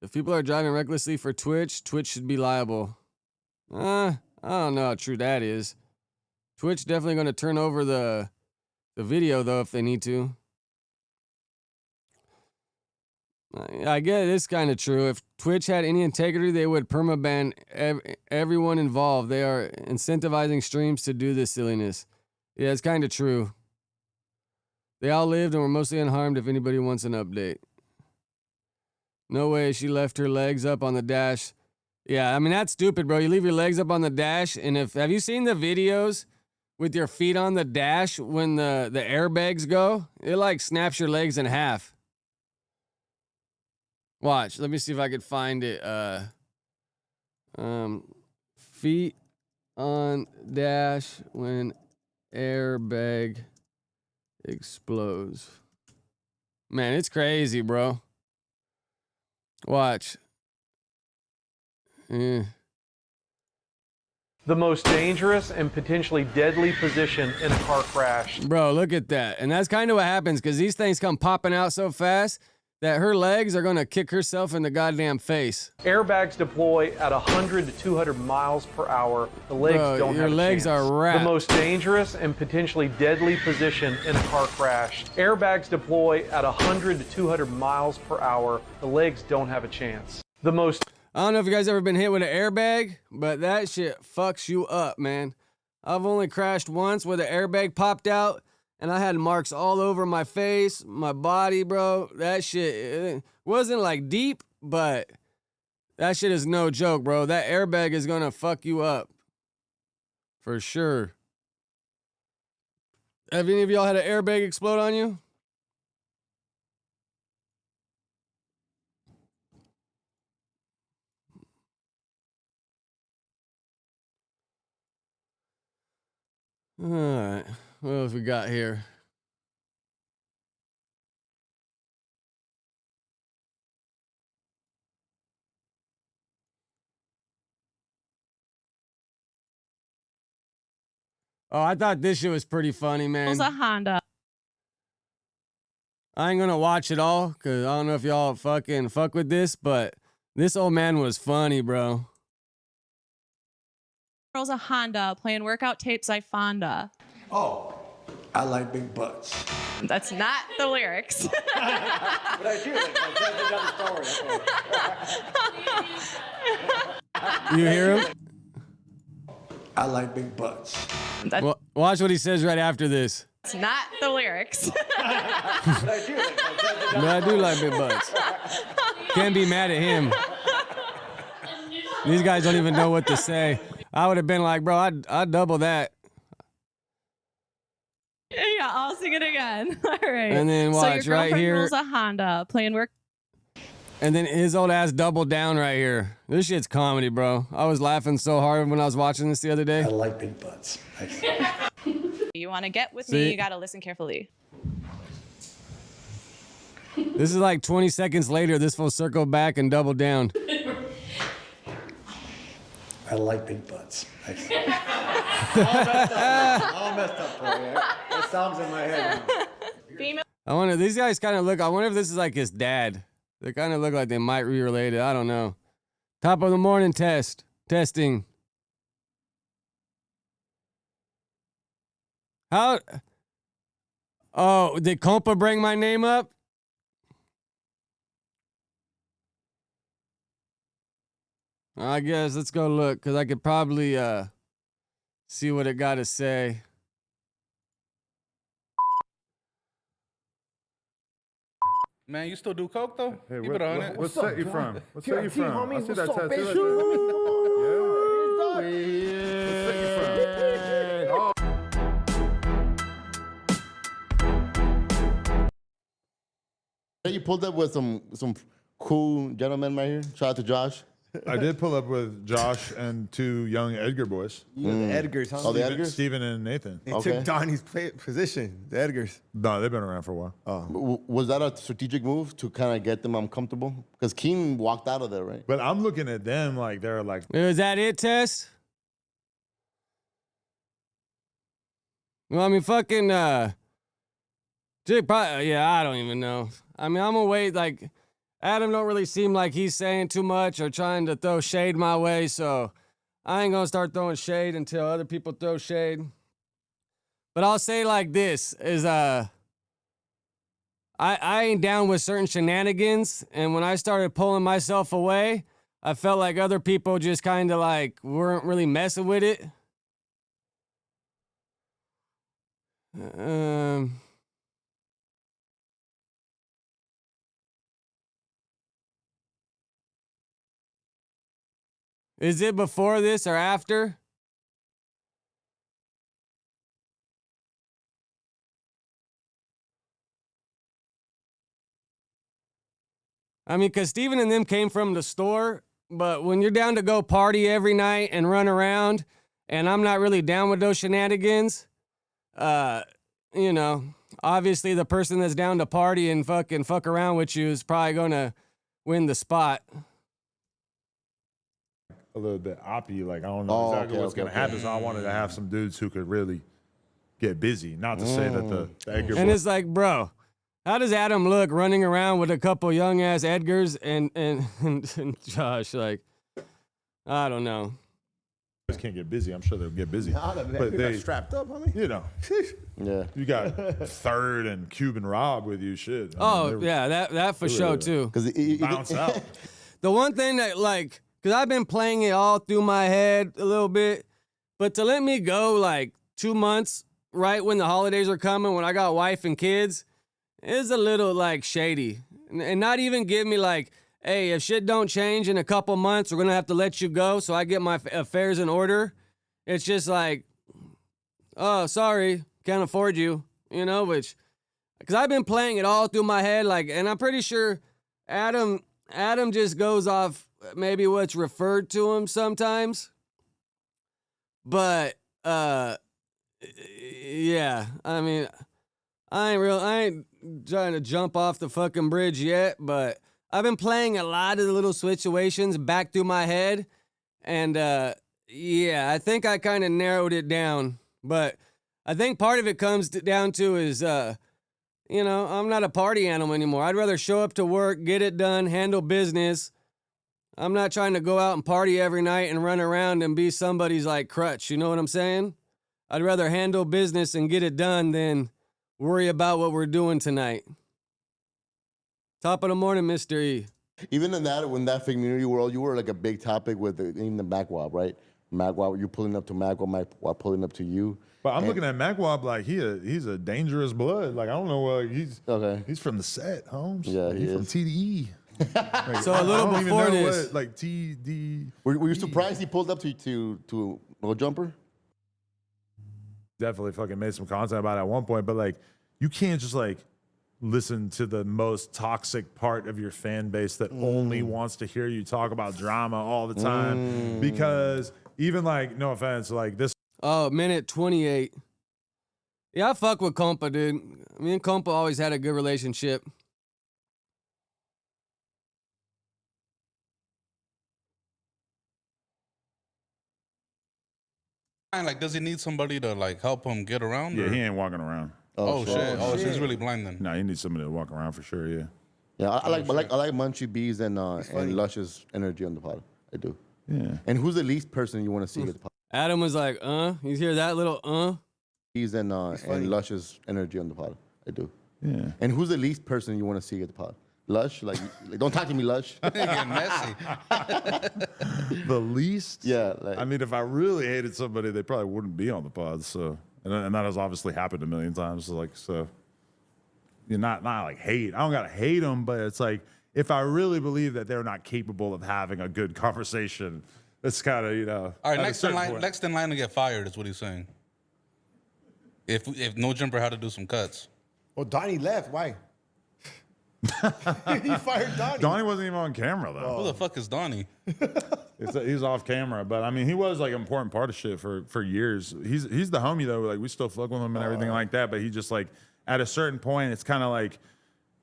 if people are driving recklessly for Twitch, Twitch should be liable. I don't know how true that is. Twitch definitely going to turn over the video, though, if they need to. I get it's kind of true. If Twitch had any integrity, they would permaban everyone involved. They are incentivizing streams to do this silliness. Yeah, it's kind of true. They all lived and were mostly unharmed if anybody wants an update. No way she left her legs up on the dash. Yeah, I mean, that's stupid, bro. You leave your legs up on the dash, and have you seen the videos with your feet on the dash when the airbags go? It like snaps your legs in half. Watch. Let me see if I could find it. Feet on dash when airbag explodes. Man, it's crazy, bro. Watch. The most dangerous and potentially deadly position in a car crash. Bro, look at that. And that's kind of what happens because these things come popping out so fast that her legs are going to kick herself in the goddamn face. Airbags deploy at 100 to 200 miles per hour. The legs don't have a legs chance. are wrapped. The most dangerous and potentially deadly position in a car crash. Airbags deploy at 100 to 200 miles per hour. The legs don't have a chance. I don't know if you guys ever been hit with an airbag, but that shit fucks you up, man. I've only crashed once where the airbag popped out, and I had marks all over my face, my body, bro. That shit, it wasn't like deep, but that shit is no joke, bro. That airbag is gonna fuck you up. For sure. Have any of y'all had an airbag explode on you? All right, what else we got here? Oh, I thought this shit was pretty funny, man. It was a Honda. I ain't gonna watch it all, because I don't know if y'all fucking fuck with this, but this old man was funny, bro. Girl's a Honda playing workout tapes I fonda. Oh, I like big butts. That's not the lyrics. But I do. You hear him? I like big butts. Well, watch what he says right after this. It's not the lyrics. But I do. But I do like big butts. Can't be mad at him. These guys don't even know what to say. I would have been like, bro, I'd double that. Yeah, I'll sing it again. All right. And then watch so your right here. Rules a Honda playing work. And then his old ass doubled down right here. This shit's comedy, bro. I was laughing so hard when I was watching this the other day. I like big butts. You want to get with See? me, you got to listen carefully. This is like 20 seconds later. This will circle back and double down. I like big butts. All messed up, bro. That sounds in my head now. Female. I wonder, these guys kind of look, I wonder if this is like his dad. They kind of look like they might be related. I don't know. Top of the morning testing. How? Oh, did Compa bring my name up? I guess let's go look, because I could probably see what it got to say. Man, you still do coke though? Hey, Keep it on it. what set you from? What set you TRT, from? homie. I see What's that up, tattoo. bitch? You pulled up with some cool gentlemen right here. Shout out to Josh. I did pull up with Josh and two young Edgar boys. The Edgars, huh? Oh, the Edgars? Steven and Nathan. They took Donnie's position, the Edgars. No, they've been around for a while. Was that a strategic move to kind of get them uncomfortable? Because Keen walked out of there, right? But I'm looking at them like they're like. Is that it, Tess? Well, I mean, fucking, probably, yeah, I don't even know. I mean, I'm gonna wait, like, Adam don't really seem like he's saying too much or trying to throw shade my way, so I ain't gonna start throwing shade until other people throw shade. But I'll say like this, is, I ain't down with certain shenanigans, and when I started pulling myself away, I felt like other people just kind of like weren't really messing with it. Is it before this or after? I mean, because Steven and them came from the store, but when you're down to go party every night and run around, and I'm not really down with those shenanigans, you know, obviously the person that's down to party and fuck around with you is probably gonna win the spot. A little bit oppy, like I don't know exactly what's gonna happen. So I wanted to have some dudes who could really get busy. Not to say that the Edgar and it's like, bro, how does Adam look running around with a couple young ass Edgars and Josh? Like, I don't know. Just can't get busy. I'm sure they'll get busy. But they got strapped up, homie. You know, yeah. You got Third and Cuban Rob with you, shit. Yeah, that for sure too. Because bounce out. The one thing that like. Because I've been playing it all through my head a little bit. But to let me go like 2 months right when the holidays are coming, when I got wife and kids, is a little like shady. And not even give me like, hey, if shit don't change in a couple months, we're going to have to let you go so I get my affairs in order. It's just like, oh, sorry, can't afford you, you know, which, because I've been playing it all through my head, like, and I'm pretty sure Adam just goes off maybe what's referred to him sometimes. But, yeah, I mean, I ain't trying to jump off the fucking bridge yet, but I've been playing a lot of the little situations back through my head. And, yeah, I think I kind of narrowed it down. But I think part of it comes down to is, you know, I'm not a party animal anymore. I'd rather show up to work, get it done, handle business. I'm not trying to go out and party every night and run around and be somebody's like crutch. You know what I'm saying? I'd rather handle business and get it done than worry about what we're doing tonight. Top of the morning, Mr. E. Even in that, when that community world, you were like a big topic with even the Macwab, right? Macwab, you're pulling up to Macwab, Macwab pulling up to you. But I'm looking at Macwab like he's a dangerous blood. Like I don't know, he's from the set, Holmes. Yeah, he's from TDE. Like, So a little before this, like TD. Were you surprised he pulled up to No Jumper? Definitely fucking made some content about it at one point, but like you can't just like listen to the most toxic part of your fan base that only wants to hear you talk about drama all the time. Because even like, no offense, like this. Oh, minute 28. Yeah, I fuck with Compa, dude. Me and Compa always had a good relationship. Like, does he need somebody to like help him get around? Yeah, or? he ain't walking around. Oh, shit. Oh, so he's really blind then. No, he needs somebody to walk around for sure. Yeah. Yeah, I like Munchie B's and Lush's energy on the pod. I do. Yeah. And who's the least person you want to see at the pod? Adam was like, you hear that little B's and Lush's energy on the pod. I do. Yeah. And who's the least person you want to see at the pod? Lush? Like don't talk to me, Lush. Getting messy. The least? Yeah. I mean, if I really hated somebody, they probably wouldn't be on the pod. So, and that has obviously happened a million times. So you're not like hate. I don't gotta hate them, but it's like if I really believe that they're not capable of having a good conversation, it's kind of All right, next in line to get fired is what he's saying. If No Jumper had to do some cuts. Well, Donnie left. Why? He fired Donnie. Donnie wasn't even on camera though. Who the fuck is Donnie? He's off camera, but I mean, he was like an important part of shit for years. He's the homie though. Like we still fuck with him and everything like that. But he just like at a certain point, it's kind of like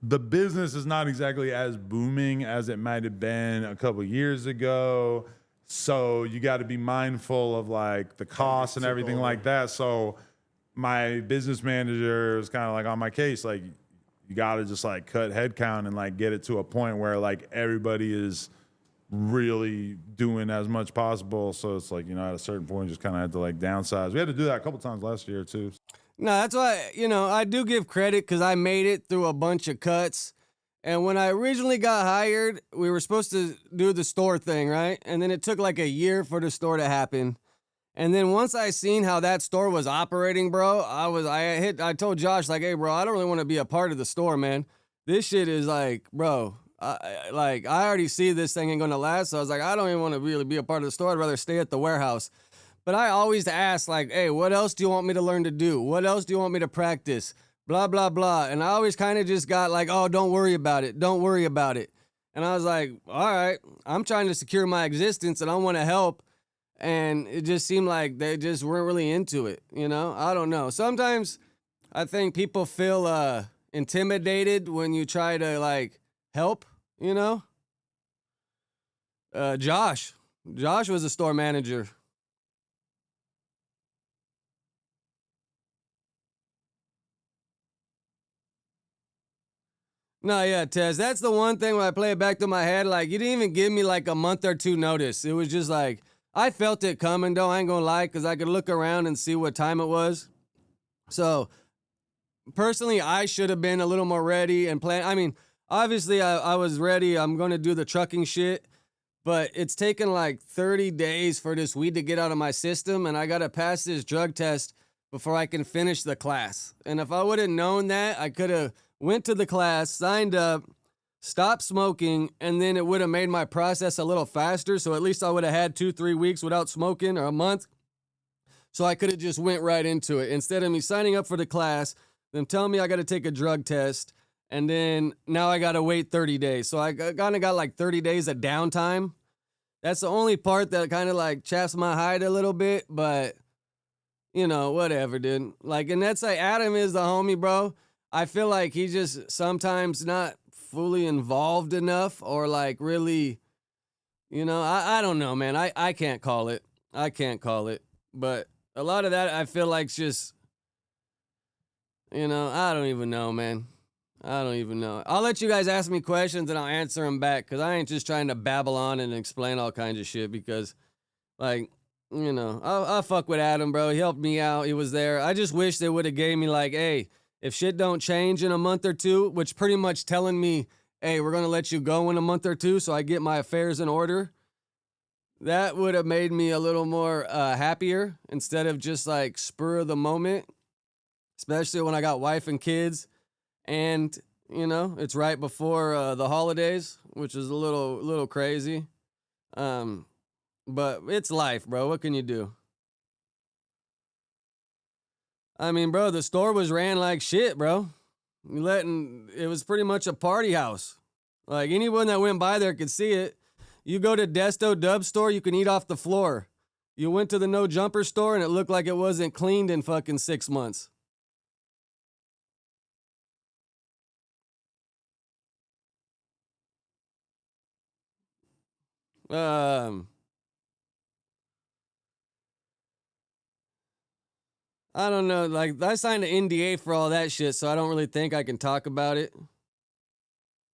the business is not exactly as booming as it might have been a couple years ago. So you got to be mindful of like the costs and everything like that. So my business manager is kind of like on my case, like. You got to just like cut headcount and like get it to a point where like everybody is really doing as much possible. So it's like, at a certain point, just kind of had to like downsize. We had to do that a couple times last year too. No, that's why, I do give credit because I made it through a bunch of cuts. And when I originally got hired, we were supposed to do the store thing, right? And then it took like a year for the store to happen. And then once I seen how that store was operating, bro, I told Josh, like, hey, bro, I don't really want to be a part of the store, man. This shit is like, bro, I already see this thing ain't going to last. So I was like, I don't even want to really be a part of the store. I'd rather stay at the warehouse. But I always ask, like, hey, what else do you want me to learn to do? What else do you want me to practice? Blah, blah, blah. And I always kind of just got like, oh, don't worry about it. Don't worry about it. And I was like, all right, I'm trying to secure my existence and I want to help. And it just seemed like they just weren't really into it, I don't know. Sometimes I think people feel intimidated when you try to like help, Josh was a store manager. No, yeah, Tez, that's the one thing when I play it back to my head, like you didn't even give me like a month or two notice. It was just like, I felt it coming, though. I ain't gonna lie, because I could look around and see what time it was. So, personally, I should have been a little more ready and plan. I mean, obviously, I was ready. I'm gonna do the trucking shit, but it's taken like 30 days for this weed to get out of my system, and I gotta pass this drug test before I can finish the class. And if I would have known that, I could have went to the class, signed up, stopped smoking, and then it would have made my process a little faster. So at least I would have had 2-3 weeks without smoking or a month. So I could have just went right into it. Instead of me signing up for the class, them telling me I got to take a drug test, and then now I got to wait 30 days. So I kind of got like 30 days of downtime. That's the only part that kind of like chaps my hide a little bit, but whatever, dude. Like, and that's like Adam is the homie, bro. I feel like he just sometimes not fully involved enough or like really, I don't know, man. I can't call it. But a lot of that I feel like's just, I don't even know, man. I don't even know. I'll let you guys ask me questions and I'll answer them back because I ain't just trying to babble on and explain all kinds of shit because, like, I fuck with Adam, bro. He helped me out. He was there. I just wish they would have gave me like, hey, if shit don't change in a month or two, which pretty much telling me, hey, we're going to let you go in a month or two so I get my affairs in order, that would have made me a little more happier instead of just like spur of the moment, especially when I got wife and kids. And, it's right before the holidays, which is a little crazy. But it's life, bro. What can you do? I mean, bro, the store was ran like shit, bro. It was pretty much a party house. Like, anyone that went by there could see it. You go to Desto Dub store, you can eat off the floor. You went to the No Jumper store, and it looked like it wasn't cleaned in fucking 6 months. I don't know. Like, I signed an NDA for all that shit, so I don't really think I can talk about it.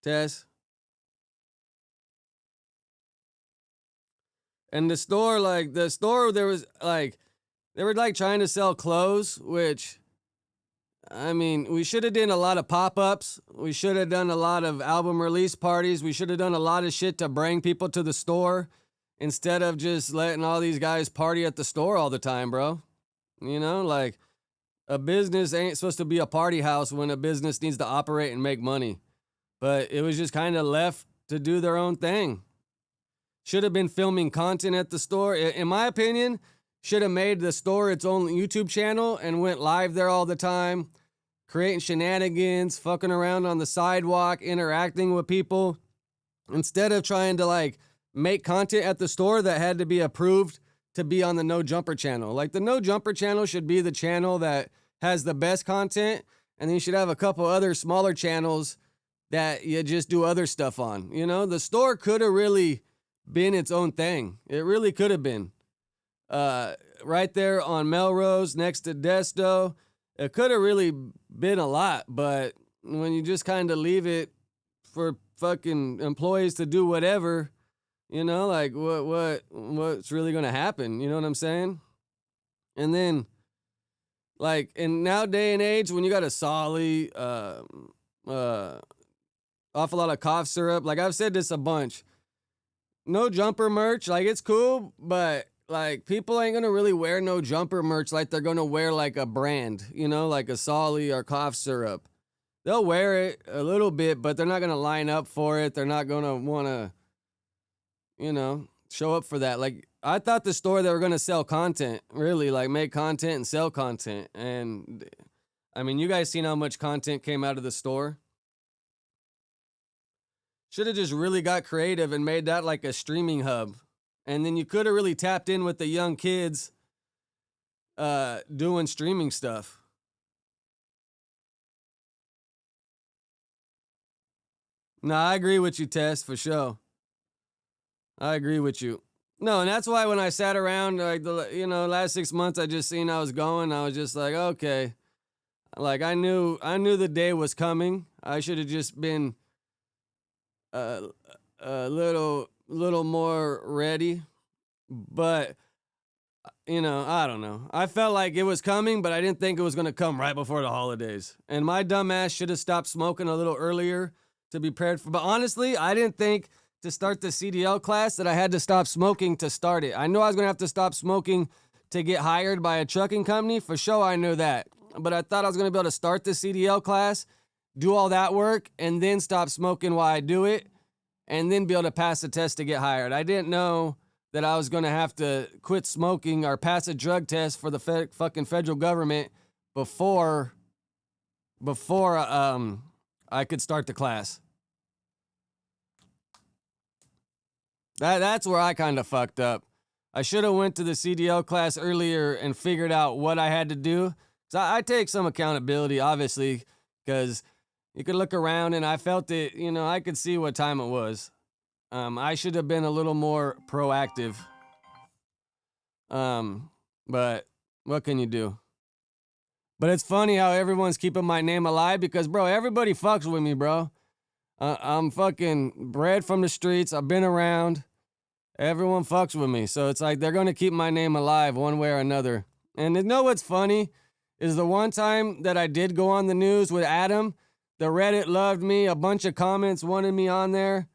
Tess? And the store, there was, like, they were, like, trying to sell clothes, which, I mean, we should have done a lot of pop-ups. We should have done a lot of album release parties. We should have done a lot of shit to bring people to the store instead of just letting all these guys party at the store all the time, bro. You know, like, a business ain't supposed to be a party house when a business needs to operate and make money. But it was just kind of left to do their own thing. Should have been filming content at the store. In my opinion, should have made the store its own YouTube channel and went live there all the time, creating shenanigans, fucking around on the sidewalk, interacting with people, instead of trying to, like, make content at the store that had to be approved to be on the No Jumper channel. Like, the No Jumper channel should be the channel that has the best content, and then you should have a couple other smaller channels that you just do other stuff on. You know, the store could have really been its own thing. It really could have been. Right there on Melrose next to Desto. It could have really been a lot, but when you just kind of leave it for fucking employees to do whatever, you know, like what's really going to happen? You know what I'm saying? And then, like, in now day and age, when you got a Solly, awful lot of cough syrup, like I've said this a bunch, No Jumper merch, like, it's cool, but, like, people ain't gonna really wear No Jumper merch like they're gonna wear, like, a brand, you know, like a Solly or cough syrup. They'll wear it a little bit, but they're not gonna line up for it. They're not gonna wanna, you know, show up for that. Like, I thought the store, they were gonna sell content, really, like, make content and sell content. And, I mean, you guys seen how much content came out of the store? Should have just really got creative and made that like a streaming hub. And then you could have really tapped in with the young kids doing streaming stuff. No, I agree with you, Tess, for sure. I agree with you. No, and that's why when I sat around, like, last 6 months, I just seen I was going. I was just like, okay. Like, I knew the day was coming. I should have just been a little more ready, but you know, I don't know. I felt like it was coming, but I didn't think it was going to come right before the holidays. And my dumb ass should have stopped smoking a little earlier to be prepared for. But honestly, I didn't think to start the CDL class that I had to stop smoking to start it. I knew I was going to have to stop smoking to get hired by a trucking company. For sure, I knew that. But I thought I was going to be able to start the CDL class, do all that work, and then stop smoking while I do it, and then be able to pass the test to get hired. I didn't know that I was going to have to quit smoking or pass a drug test for the fucking federal government before I could start the class. That's where I kind of fucked up. I should have went to the CDL class earlier and figured out what I had to do. So I take some accountability, obviously, because you could look around and I felt it, you know, I could see what time it was. I should have been a little more proactive. But what can you do? But it's funny how everyone's keeping my name alive because, bro, everybody fucks with me, bro. I'm fucking bred from the streets. I've been around. Everyone fucks with me. So it's like they're going to keep my name alive one way or another. And you know what's funny is the one time that I did go on the news with Adam, the Reddit loved me, a bunch of comments wanted me on there,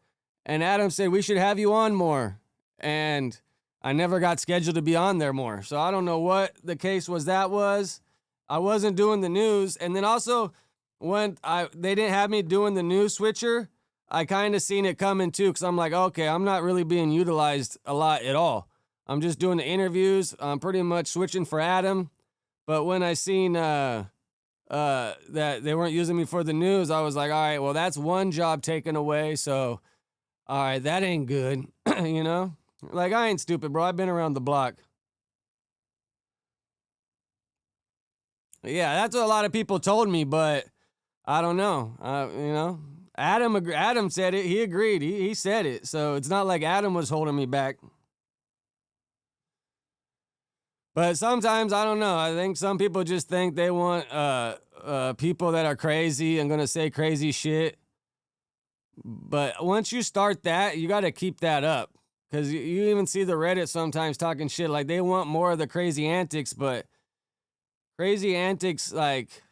and Adam said, we should have you on more. And I never got scheduled to be on there more. So I don't know what the case was. I wasn't doing the news. And then also, when they didn't have me doing the news switcher, I kind of seen it coming too, because I'm like, okay, I'm not really being utilized a lot at all. I'm just doing the interviews. I'm pretty much switching for Adam. But when I seen that they weren't using me for the news, I was like, all right, well, that's one job taken away. So, all right, that ain't good. You know, like, I ain't stupid, bro. I've been around the block. Yeah, that's what a lot of people told me, but I don't know. You know, Adam said it. He agreed. He said it. So it's not like Adam was holding me back. But sometimes, I don't know. I think some people just think they want people that are crazy and going to say crazy shit. But once you start that, you got to keep that up. Because you even see the Reddit sometimes talking shit. Like, they want more of the crazy antics, but crazy antics like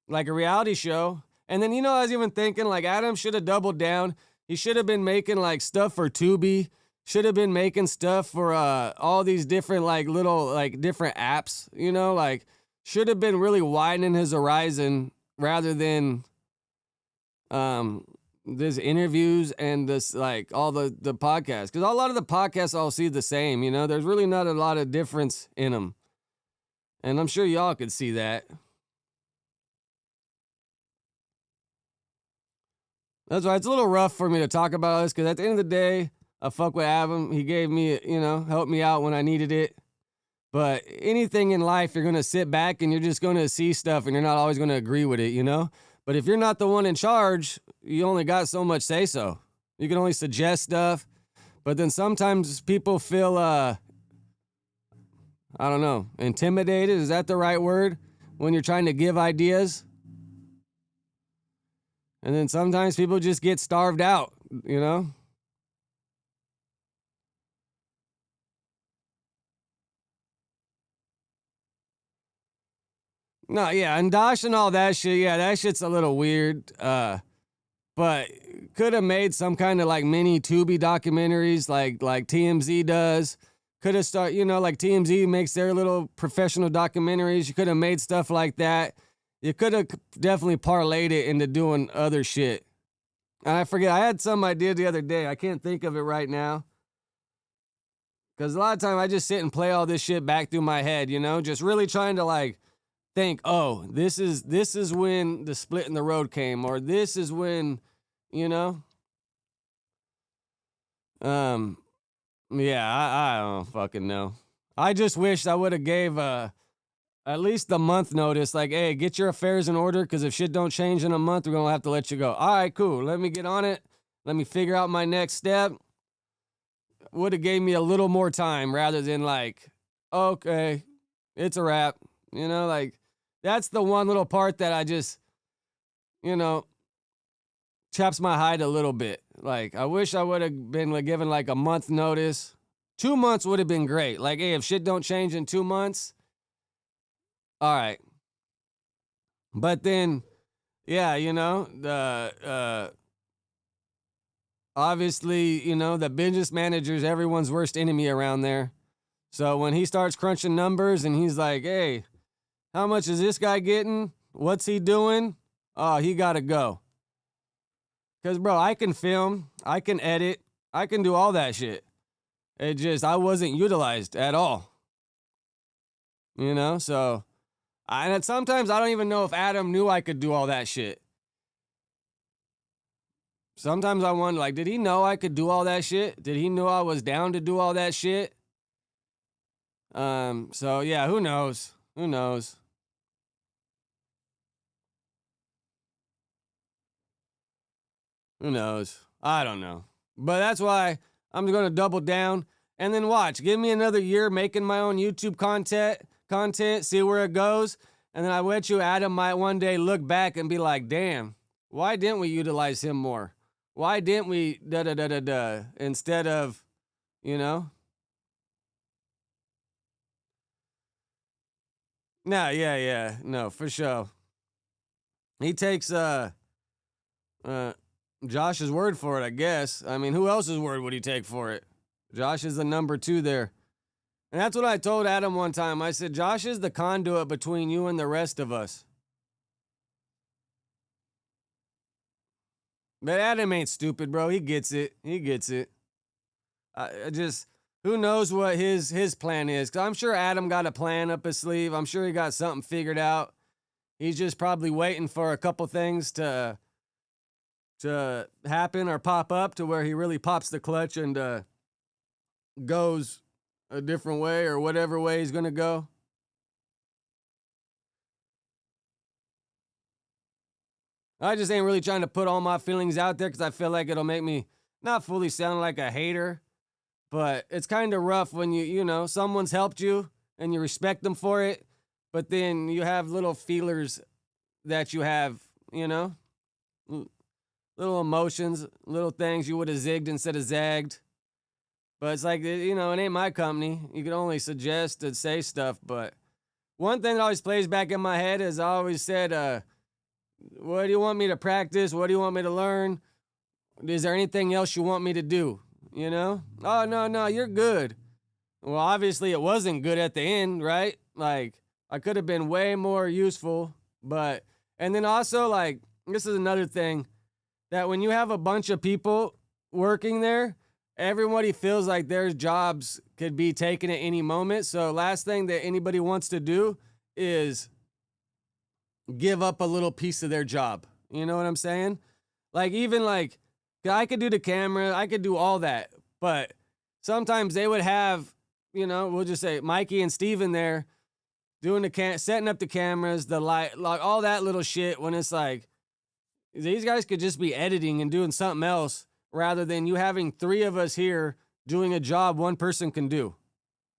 a reality show. And then, I was even thinking, like, Adam should have doubled down. He should have been making, like, stuff for Tubi. Should have been making stuff for all these different, like, little, like, different apps, like, should have been really widening his horizon rather than this interviews and this, like, all the podcasts. Because a lot of the podcasts all see the same, there's really not a lot of difference in them. And I'm sure y'all could see that. That's why it's a little rough for me to talk about this, because at the end of the day, I fuck with Adam. He gave me, helped me out when I needed it. But anything in life, you're going to sit back and you're just going to see stuff and you're not always going to agree with it, But if you're not the one in charge, you only got so much say-so. You can only suggest stuff. But then sometimes people feel, I don't know, intimidated. Is that the right word? When you're trying to give ideas? And then sometimes people just get starved out, No, yeah, and Dosh and all that shit, yeah, that shit's a little weird. But could have made some kind of like mini Tubi documentaries like TMZ does. Could have started, like TMZ makes their little professional documentaries. You could have made stuff like that. You could have definitely parlayed it into doing other shit. And I forget, I had some idea the other day. I can't think of it right now. Because a lot of time I just sit and play all this shit back through my head, just really trying to like think, oh, this is when the split in the road came, or this is when, yeah, I don't fucking know. I just wish I would have gave at least the month notice, like, hey, get your affairs in order, because if shit don't change in a month, we're gonna have to let you go. All right, cool. Let me get on it. Let me figure out my next step. Would have gave me a little more time rather than like, okay, it's a wrap. Like, that's the one little part that I just, chaps my hide a little bit. Like, I wish I would have been like given like a month notice. 2 months would have been great. Like, hey, if shit don't change in 2 months, all right. But then, yeah, obviously, the business manager's everyone's worst enemy around there. So when he starts crunching numbers and he's like, hey, how much is this guy getting? What's he doing? Oh, he got to go. Because, bro, I can film, I can edit, I can do all that shit. It just, I wasn't utilized at all. So, and sometimes I don't even know if Adam knew I could do all that shit. Sometimes I wonder, like, did he know I could do all that shit? Did he know I was down to do all that shit? So, yeah, who knows? Who knows? Who knows? I don't know. But that's why I'm going to double down and then watch. Give me another year making my own YouTube content, see where it goes. And then I bet you Adam might one day look back and be like, damn, why didn't we utilize him more? Why didn't we da-da-da-da-da instead of, No, yeah. No, for sure. He takes Josh's word for it, I guess. I mean, who else's word would he take for it? Josh is the number 2 there. And that's what I told Adam one time. I said, Josh is the conduit between you and the rest of us. But Adam ain't stupid, bro. He gets it. I just, who knows what his plan is? Because I'm sure Adam got a plan up his sleeve. I'm sure he got something figured out. He's just probably waiting for a couple things to happen or pop up to where he really pops the clutch and goes a different way or whatever way he's going to go. I just ain't really trying to put all my feelings out there because I feel like it'll make me not fully sound like a hater, but it's kind of rough when you know, someone's helped you and you respect them for it, but then you have little feelers that you have, you know, little emotions, little things you would have zigged instead of zagged. But it's like, you know, it ain't my company. You can only suggest and say stuff, but one thing that always plays back in my head is I always said, what do you want me to practice? What do you want me to learn? Is there anything else you want me to do? You know? Oh, no, you're good. Well, obviously it wasn't good at the end, right? Like, I could have been way more useful, but, and then also, like, this is another thing, that when you have a bunch of people working there, everybody feels like their jobs could be taken at any moment. So last thing that anybody wants to do is give up a little piece of their job. You know what I'm saying? Like, even like, I could do the camera, I could do all that, but sometimes they would have, you know, we'll just say Mikey and Steven there doing setting up the cameras, the light, like all that little shit, when it's like, these guys could just be editing and doing something else rather than you having 3 of us here doing a job one person can do.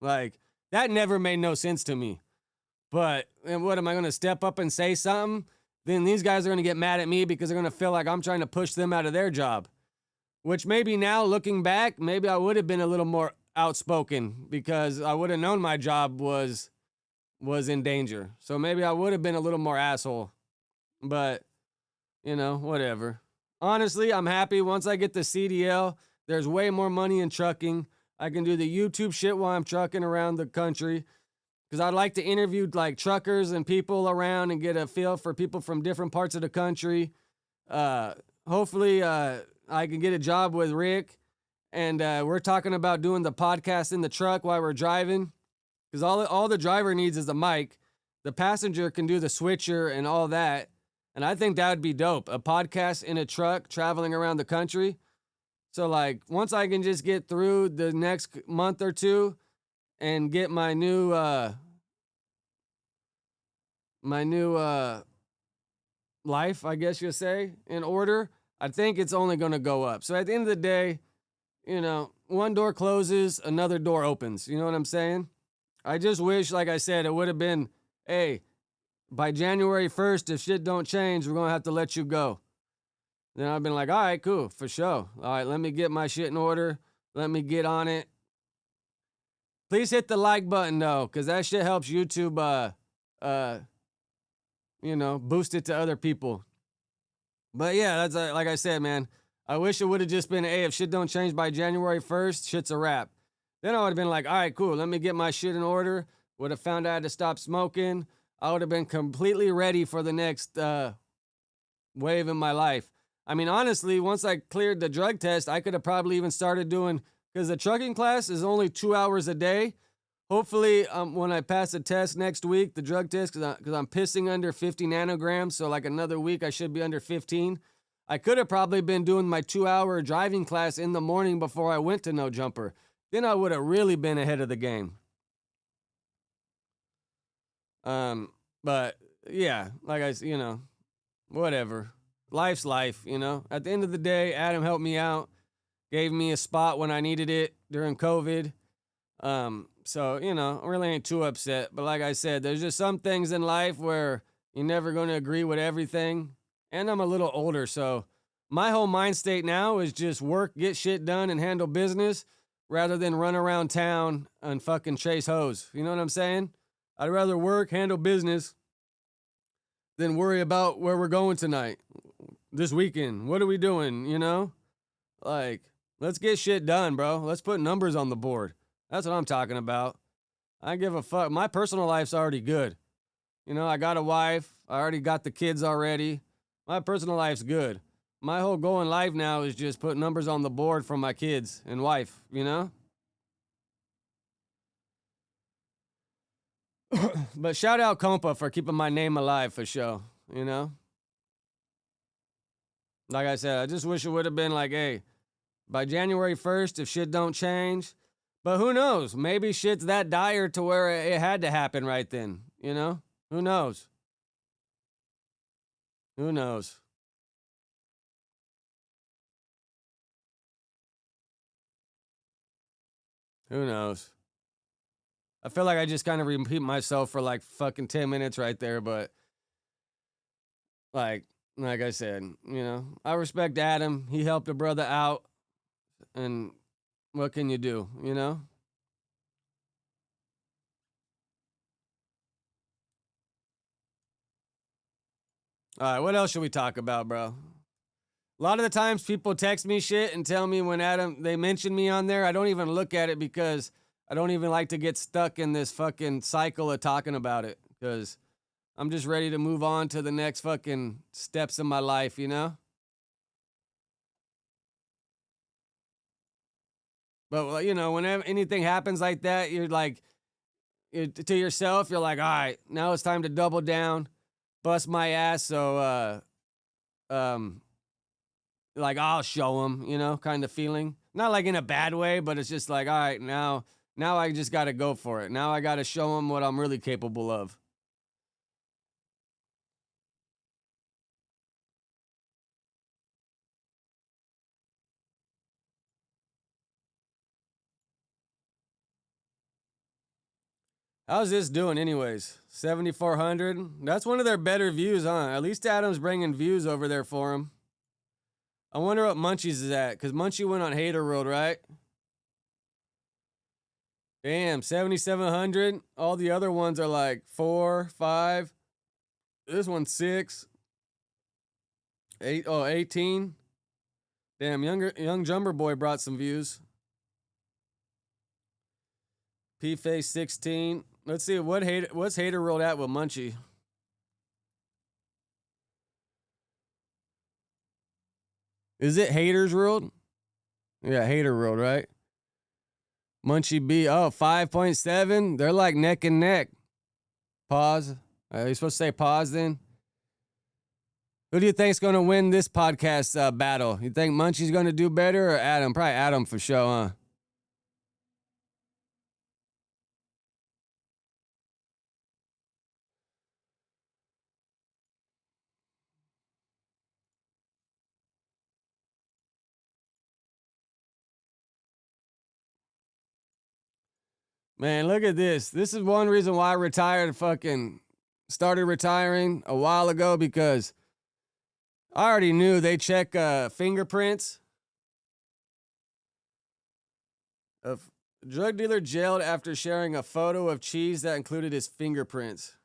Like, that never made no sense to me. But, and what, am I going to step up and say something? Then these guys are going to get mad at me because they're going to feel like I'm trying to push them out of their job. Which maybe now, looking back, maybe I would have been a little more outspoken because I would have known my job was in danger. So maybe I would have been a little more asshole. But, you know, whatever. Honestly, I'm happy. Once I get the CDL, there's way more money in trucking. I can do the YouTube shit while I'm trucking around the country. Because I'd like to interview like truckers and people around and get a feel for people from different parts of the country. Hopefully, I can get a job with Rick. And we're talking about doing the podcast in the truck while we're driving. Because all the driver needs is a mic. The passenger can do the switcher and all that. And I think that would be dope. A podcast in a truck traveling around the country. So like, once I can just get through the next month or two and get my new life, I guess you'll say, in order, I think it's only going to go up. So at the end of the day, you know, one door closes, another door opens. You know what I'm saying? I just wish, like I said, it would have been, hey, by January 1st, if shit don't change, we're going to have to let you go. Then I've been like, all right, cool, for sure. All right, let me get my shit in order. Let me get on it. Please hit the like button, though, because that shit helps YouTube, you know, boost it to other people. But yeah, that's like I said, man, I wish it would have just been, hey, if shit don't change by January 1st, shit's a wrap. Then I would have been like, all right, cool, let me get my shit in order. Would have found out I had to stop smoking. I would have been completely ready for the next wave in my life. I mean, honestly, once I cleared the drug test, I could have probably even started doing, because the trucking class is only 2 hours a day. Hopefully, when I pass the test next week, the drug test, because I'm pissing under 50 nanograms, so like another week I should be under 15. I could have probably been doing my 2-hour driving class in the morning before I went to No Jumper. Then I would have really been ahead of the game. But yeah, like you know, whatever. Life's life, you know. At the end of the day, Adam helped me out, gave me a spot when I needed it during COVID. So, you know, I really ain't too upset. But like I said, there's just some things in life where you're never going to agree with everything. And I'm a little older, so my whole mind state now is just work, get shit done, and handle business rather than run around town and fucking chase hoes. You know what I'm saying? I'd rather work, handle business, than worry about where we're going tonight, this weekend. What are we doing, you know? Like, let's get shit done, bro. Let's put numbers on the board. That's what I'm talking about. I give a fuck. My personal life's already good. You know, I got a wife. I already got the kids already. My personal life's good. My whole goal in life now is just put numbers on the board for my kids and wife, you know? But shout out Compa for keeping my name alive for sure, you know? Like I said, I just wish it would have been like, hey, by January 1st, if shit don't change. But who knows? Maybe shit's that dire to where it had to happen right then, you know? Who knows? Who knows? Who knows? I feel like I just kind of repeat myself for like fucking 10 minutes right there, but like I said, you know, I respect Adam. He helped a brother out, and what can you do, you know? All right, what else should we talk about, bro? A lot of the times people text me shit and tell me when they mention me on there, I don't even look at it because I don't even like to get stuck in this fucking cycle of talking about it, because I'm just ready to move on to the next fucking steps in my life, you know? But, you know, whenever anything happens like that, you're like, to yourself, you're like, all right, now it's time to double down, bust my ass, so, like, I'll show them, you know, kind of feeling. Not like in a bad way, but it's just like, all right, now I just got to go for it. Now I got to show them what I'm really capable of. How's this doing anyways? 7,400? That's one of their better views, huh? At least Adam's bringing views over there for him. I wonder what Munchie's is at, because Munchie went on Hater World, right? Damn, 7,700. All the other ones are like 4, 5. This one's 6. 18. Damn, young Jumper Boy brought some views. P-Face 16. Let's see, what's Hater World at with Munchie? Is it Haters World? Yeah, Hater World, right? Munchie B, 5.7. They're like neck and neck. Pause. Are you supposed to say pause then? Who do you think's going to win this podcast battle? You think Munchie's going to do better or Adam? Probably Adam for sure, huh? Man, look at this. This is one reason why I started retiring a while ago, because I already knew they check fingerprints. A drug dealer jailed after sharing a photo of cheese that included his fingerprints.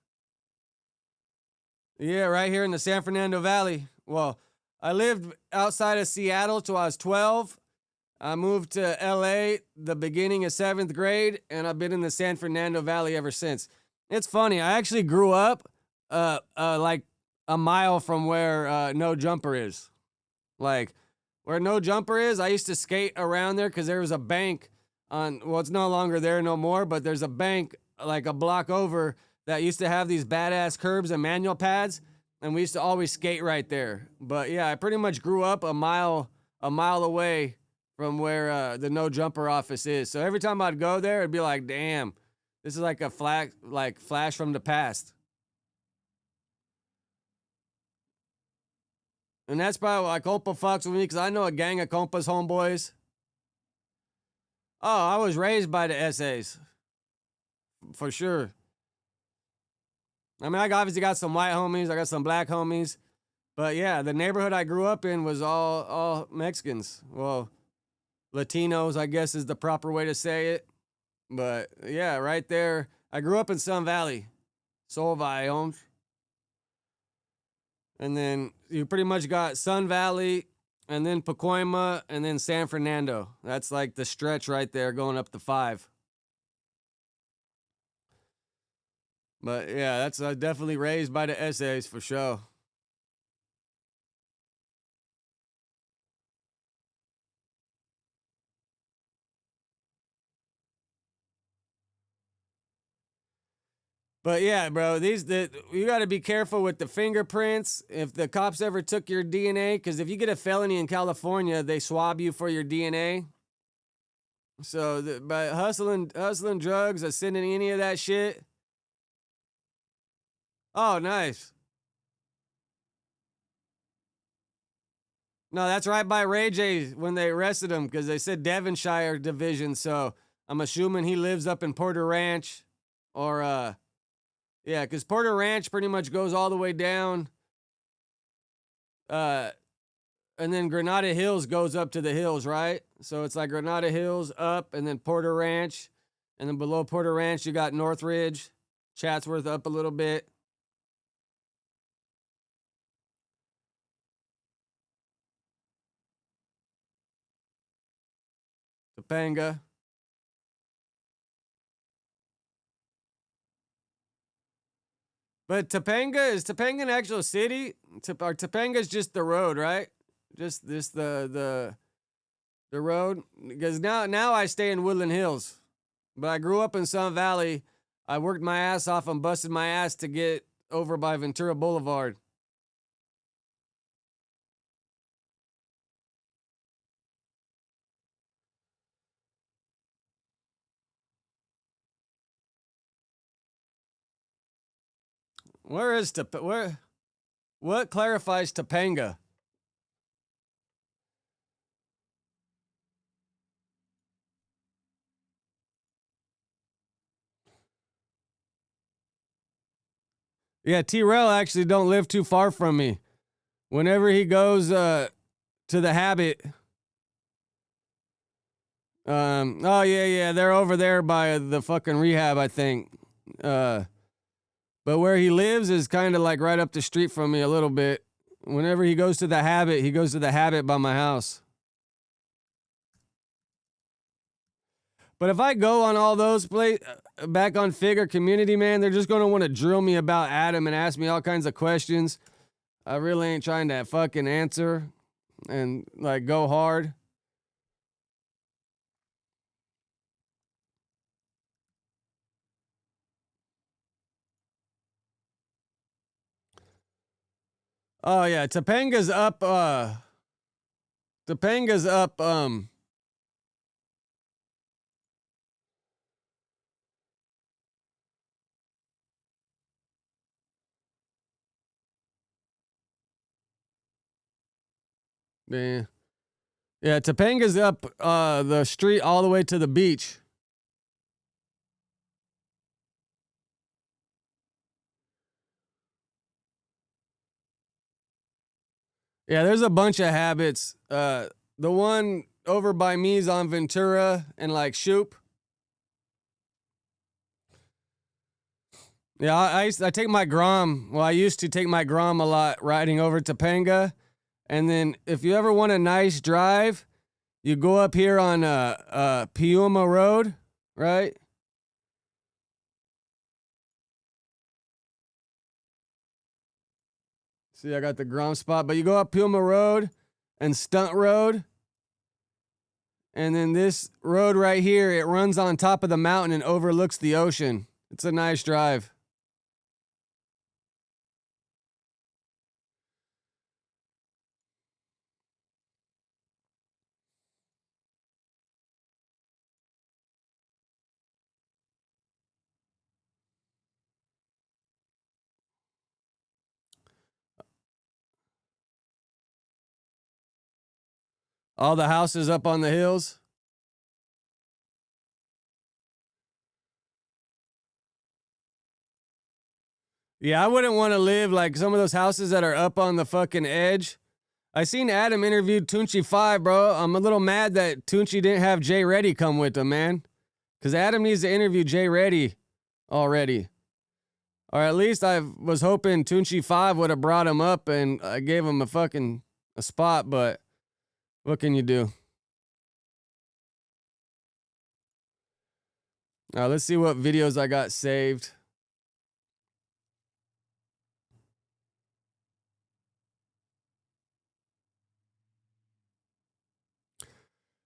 Yeah, right here in the San Fernando Valley. Well, I lived outside of Seattle till I was 12. I moved to LA the beginning of 7th grade, and I've been in the San Fernando Valley ever since. It's funny. I actually grew up like a mile from where No Jumper is. Like, where No Jumper is, I used to skate around there because there was a bank it's no longer there no more, but there's a bank like a block over that used to have these badass curbs and manual pads, and we used to always skate right there. But yeah, I pretty much grew up a mile away from where the No Jumper office is. So every time I'd go there, it'd be like, damn, this is like a flash from the past. And that's probably why Compa fucks with me, because I know a gang of Compa's homeboys. Oh, I was raised by the essays. For sure. I mean, I obviously got some white homies, I got some black homies. But yeah, the neighborhood I grew up in was all Mexicans. Well, Latinos, I guess is the proper way to say it. But yeah, right there. I grew up in Sun Valley. Solvay, homes. And then you pretty much got Sun Valley, and then Pacoima, and then San Fernando. That's like the stretch right there going up to 5. But yeah, that's definitely raised by the essays for sure. But yeah, bro, you got to be careful with the fingerprints. If the cops ever took your DNA, because if you get a felony in California, they swab you for your DNA. So by hustling drugs or sending any of that shit. Oh, nice. No, that's right by RayJ when they arrested him, because they said Devonshire division. So I'm assuming he lives up in Porter Ranch or, yeah, because Porter Ranch pretty much goes all the way down. And then Granada Hills goes up to the hills, right? So it's like Granada Hills up and then Porter Ranch. And then below Porter Ranch, you got Northridge, Chatsworth up a little bit. Topanga. But Topanga, is Topanga an actual city? Or Topanga's just the road, right? Just this the road? Because now I stay in Woodland Hills. But I grew up in Sun Valley. I worked my ass off and busted my ass to get over by Ventura Boulevard. Where is what clarifies Topanga? Yeah, T-Rail actually don't live too far from me. Whenever he goes to the Habit. Oh yeah, they're over there by the fucking rehab, I think. But where he lives is kind of like right up the street from me a little bit. Whenever he goes to the Habit, he goes to the Habit by my house. But if I go on all those back on Figure Community, man, they're just going to want to drill me about Adam and ask me all kinds of questions. I really ain't trying to fucking answer and like go hard. Oh yeah, Topanga's up Yeah, Topanga's up the street all the way to the beach. Yeah, there's a bunch of Habits. The one over by me is on Ventura and like Shoop. Yeah, I take my Grom. Well, I used to take my Grom a lot riding over Topanga. And then if you ever want a nice drive, you go up here on Piuma Road, right? See, I got the Grom spot, but you go up Piuma Road and Stunt Road. And then this road right here, it runs on top of the mountain and overlooks the ocean. It's a nice drive. All the houses up on the hills. Yeah, I wouldn't want to live like some of those houses that are up on the fucking edge. I seen Adam interviewed Tunchi 5, bro. I'm a little mad that Tunchi didn't have Jay Reddy come with him, man. Because Adam needs to interview Jay Reddy already. Or at least I was hoping Tunchi 5 would have brought him up and I gave him a spot, but what can you do? All right, let's see what videos I got saved.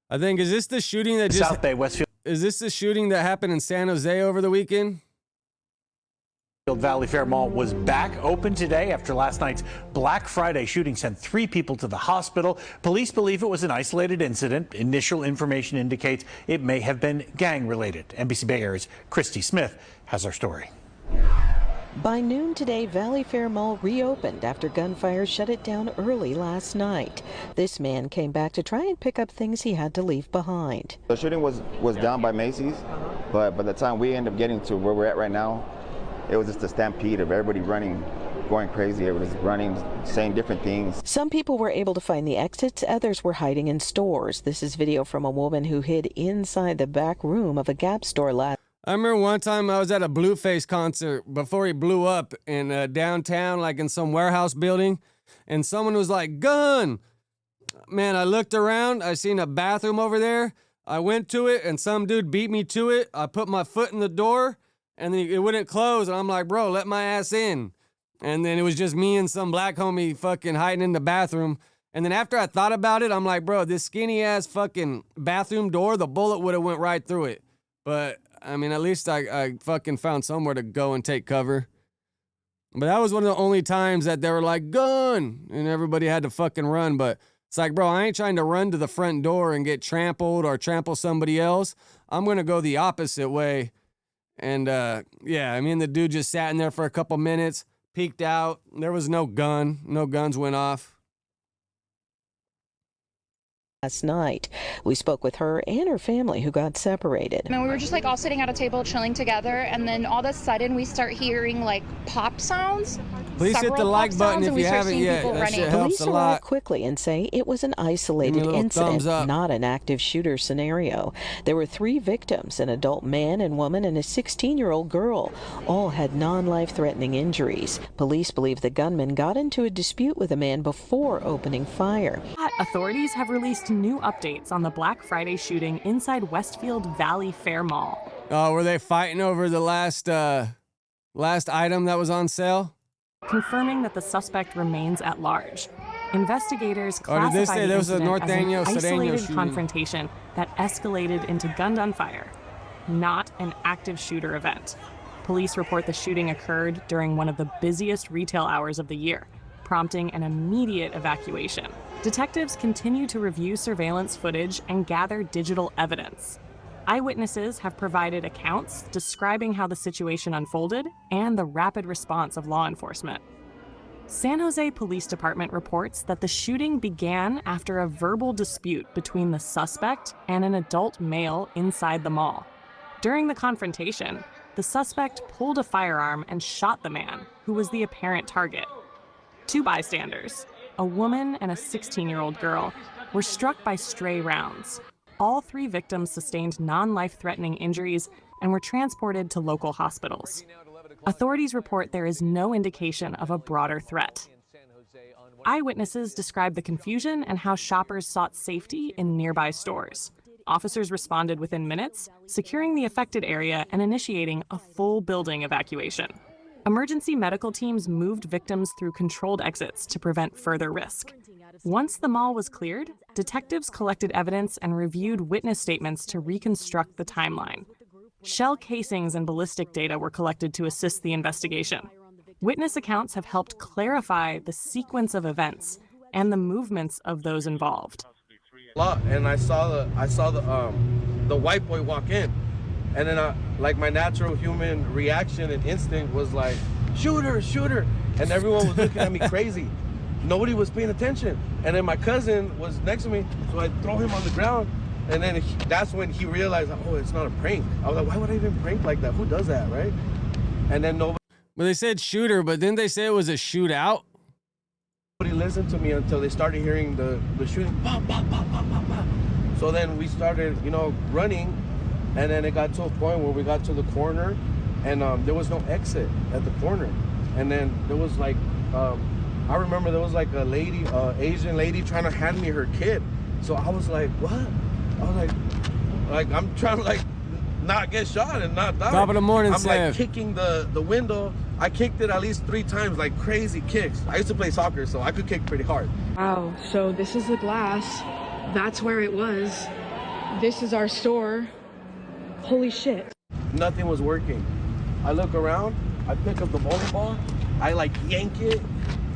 I think, is this the shooting that just... South Bay, Westfield. Is this the shooting that happened in San Jose over the weekend? Valley Fair Mall was back open today after last night's Black Friday shooting sent 3 people to the hospital. Police believe it was an isolated incident. Initial information indicates it may have been gang related. NBC Bay Area's Christy Smith has our story. By noon today, Valley Fair Mall reopened after gunfire shut it down early last night. This man came back to try and pick up things he had to leave behind. The shooting was down by Macy's, but by the time we ended up getting to where we're at right now, it was just a stampede of everybody running, going crazy. Everybody's running, saying different things. Some people were able to find the exits, others were hiding in stores. This is video from a woman who hid inside the back room of a Gap store last. I remember one time I was at a Blueface concert before he blew up in downtown, like in some warehouse building, and someone was like, "Gun!" Man, I looked around, I seen a bathroom over there. I went to it, and some dude beat me to it. I put my foot in the door, and then it wouldn't close, and I'm like, "Bro, let my ass in." And then it was just me and some black homie fucking hiding in the bathroom. And then after I thought about it, I'm like, bro, this skinny-ass fucking bathroom door, the bullet would have went right through it. But I mean, at least I fucking found somewhere to go and take cover. But that was one of the only times that they were like, "Gun!" and everybody had to fucking run. But it's like, bro, I ain't trying to run to the front door and get trampled or trample somebody else. I'm going to go the opposite way. And yeah, I mean, the dude just sat in there for a couple minutes, peeked out. There was no gun. No guns went off. Last night, we spoke with her and her family who got separated. And we were just like all sitting at a table chilling together, and then all of a sudden we start hearing like pop sounds. Please hit the like button if you haven't yet. That shit helps a lot. Police arrived quickly and say it was an isolated incident, not an active shooter scenario. There were 3 victims, an adult man and woman and a 16-year-old girl. All had non-life-threatening injuries. Police believe the gunman got into a dispute with a man before opening fire. Authorities have released new updates on the Black Friday shooting inside Westfield Valley Fair Mall. Oh, were they fighting over the last item that was on sale? Confirming that the suspect remains at large. Investigators classified the incident as an isolated confrontation that escalated into gunfire, not an active shooter event. Police report the shooting occurred during one of the busiest retail hours of the year, prompting an immediate evacuation. Detectives continue to review surveillance footage and gather digital evidence. Eyewitnesses have provided accounts describing how the situation unfolded and the rapid response of law enforcement. San Jose Police Department reports that the shooting began after a verbal dispute between the suspect and an adult male inside the mall. During the confrontation, the suspect pulled a firearm and shot the man, who was the apparent target. 2 bystanders, a woman and a 16-year-old girl, were struck by stray rounds. All 3 victims sustained non-life-threatening injuries and were transported to local hospitals. Authorities report there is no indication of a broader threat. Eyewitnesses describe the confusion and how shoppers sought safety in nearby stores. Officers responded within minutes, securing the affected area and initiating a full building evacuation. Emergency medical teams moved victims through controlled exits to prevent further risk. Once the mall was cleared, detectives collected evidence and reviewed witness statements to reconstruct the timeline. Shell casings and ballistic data were collected to assist the investigation. Witness accounts have helped clarify the sequence of events and the movements of those involved. And I saw the white boy walk in, and then like my natural human reaction and instinct was like, "Shooter, shooter!" And everyone was looking at me crazy. Nobody was paying attention. And then my cousin was next to me, so I throw him on the ground. And then that's when he realized, oh, it's not a prank. I was like, why would I even prank like that? Who does that, right? And then nobody. Well, they said shooter, but didn't they say it was a shootout? Nobody listened to me until they started hearing the shooting. Bah, bah, bah, bah, bah, bah. So then we started, running. And then it got to a point where we got to the corner, and there was no exit at the corner. And then there was like, I remember there was like a lady, Asian lady, trying to hand me her kid. So I was like, what? I was like I'm trying to not get shot and not die. Top of the morning, I'm Sam. like kicking the window. I kicked it at least 3 times, like crazy kicks. I used to play soccer, so I could kick pretty hard. Wow, so this is the glass. That's where it was. This is our store. Holy shit. Nothing was working. I look around, I pick up the bowling ball, I yank it,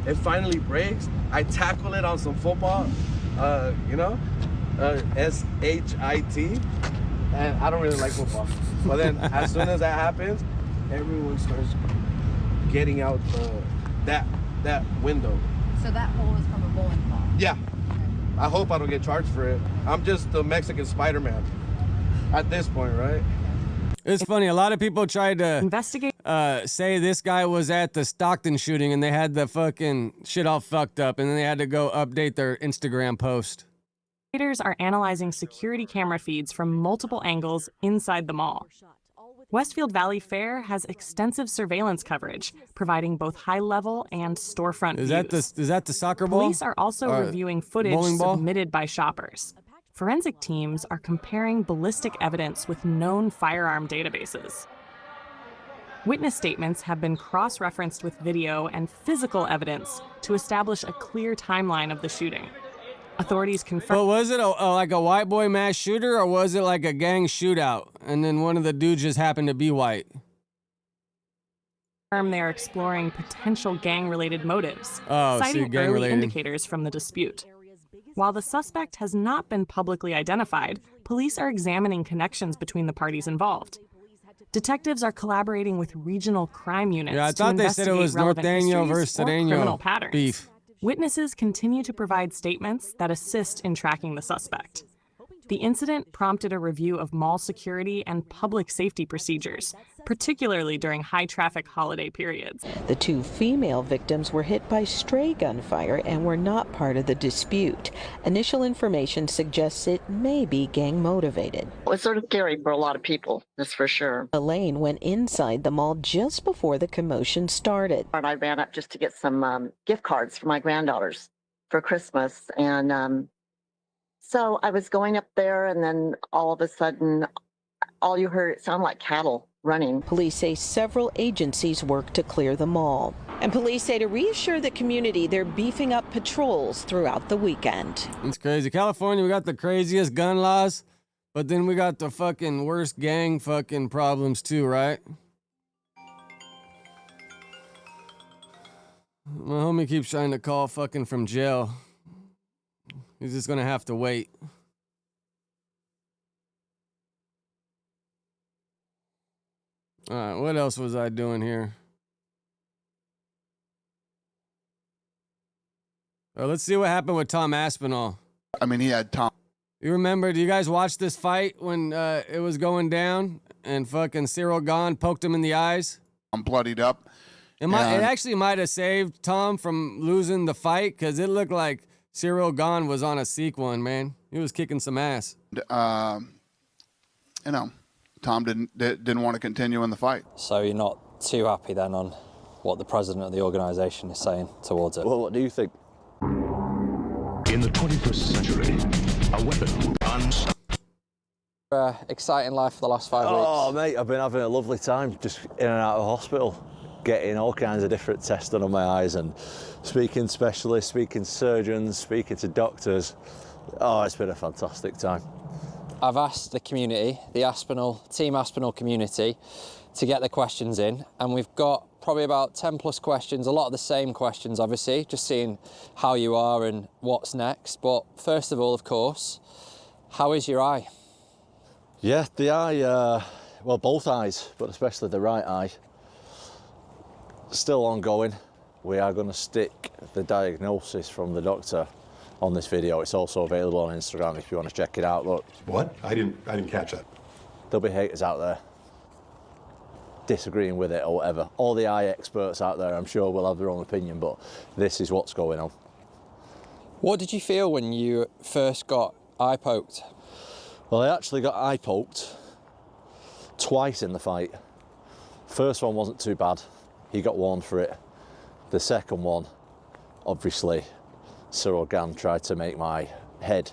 it finally breaks. I tackle it on some football, S-H-I-T, and I don't really like football. But then as soon as that happens, everyone starts getting out that window. So that hole is from a bowling ball? Yeah. I hope I don't get charged for it. I'm just the Mexican Spider-Man at this point, right? It's funny. A lot of people tried to investigate, say this guy was at the Stockton shooting, and they had the fucking shit all fucked up, and then they had to go update their Instagram post. Investigators are analyzing security camera feeds from multiple angles inside the mall. Westfield Valley Fair has extensive surveillance coverage, providing both high-level and storefront views. Is that the soccer ball? Police are also reviewing footage submitted by shoppers. Forensic teams are comparing ballistic evidence with known firearm databases. Witness statements have been cross-referenced with video and physical evidence to establish a clear timeline of the shooting. Authorities confirmed. But was it like a white boy mass shooter, or was it like a gang shootout, and then one of the dudes just happened to be white? They are exploring potential gang-related motives, Oh, citing see, gang-related. early indicators from the dispute. While the suspect has not been publicly identified, police are examining connections between the parties involved. Detectives are collaborating with regional crime units. Yeah, I thought they said it was Norteño versus criminal Cedeño patterns. beef. Witnesses continue to provide statements that assist in tracking the suspect. The incident prompted a review of mall security and public safety procedures, particularly during high-traffic holiday periods. The two female victims were hit by stray gunfire and were not part of the dispute. Initial information suggests it may be gang-motivated. It's sort of scary for a lot of people, that's for sure. Elaine went inside the mall just before the commotion started. And I ran up just to get some gift cards for my granddaughters for Christmas. And so I was going up there, and then all of a sudden, all you heard, it sounded like cattle running. Police say several agencies work to clear the mall. And police say to reassure the community, they're beefing up patrols throughout the weekend. It's crazy. California, we got the craziest gun laws, but then we got the fucking worst gang fucking problems too, right? My homie keeps trying to call fucking from jail. He's just gonna have to wait. All right, what else was I doing here? Let's see what happened with Tom Aspinall. I mean, he had Tom. You remember, do you guys watch this fight when it was going down and fucking Cyril Gahn poked him in the eyes? I'm bloodied up. It actually might have saved Tom from losing the fight, because it looked like Cyril Gahn was on a sequel, man. He was kicking some ass. You know, Tom didn't want to continue in the fight. So you're not too happy then on what the president of the organisation is saying towards it? Well, what do you think? In the 21st century, a weapon Exciting life for the last 5 weeks. Oh, mate, I've been having a lovely time just in and out of hospital, getting all kinds of different tests done on my eyes and speaking to specialists, speaking to surgeons, speaking to doctors. Oh, it's been a fantastic time. I've asked the community, the Team Aspinall community, to get the questions in, and we've got probably about 10 plus questions, a lot of the same questions, obviously, just seeing how you are and what's next. But first of all, of course, how is your eye? Yeah, the eye, well, both eyes, but especially the right eye, still ongoing. We are going to stick the diagnosis from the doctor on this video. It's also available on Instagram if you want to check it out. Look. What? I didn't catch that. There'll be haters out there disagreeing with it or whatever. All the eye experts out there, I'm sure, will have their own opinion, but this is what's going on. What did you feel when you first got eye poked? Well, I actually got eye poked twice in the fight. First one wasn't too bad. He got warned for it. The second one, obviously, Cyril Gahn tried to make my head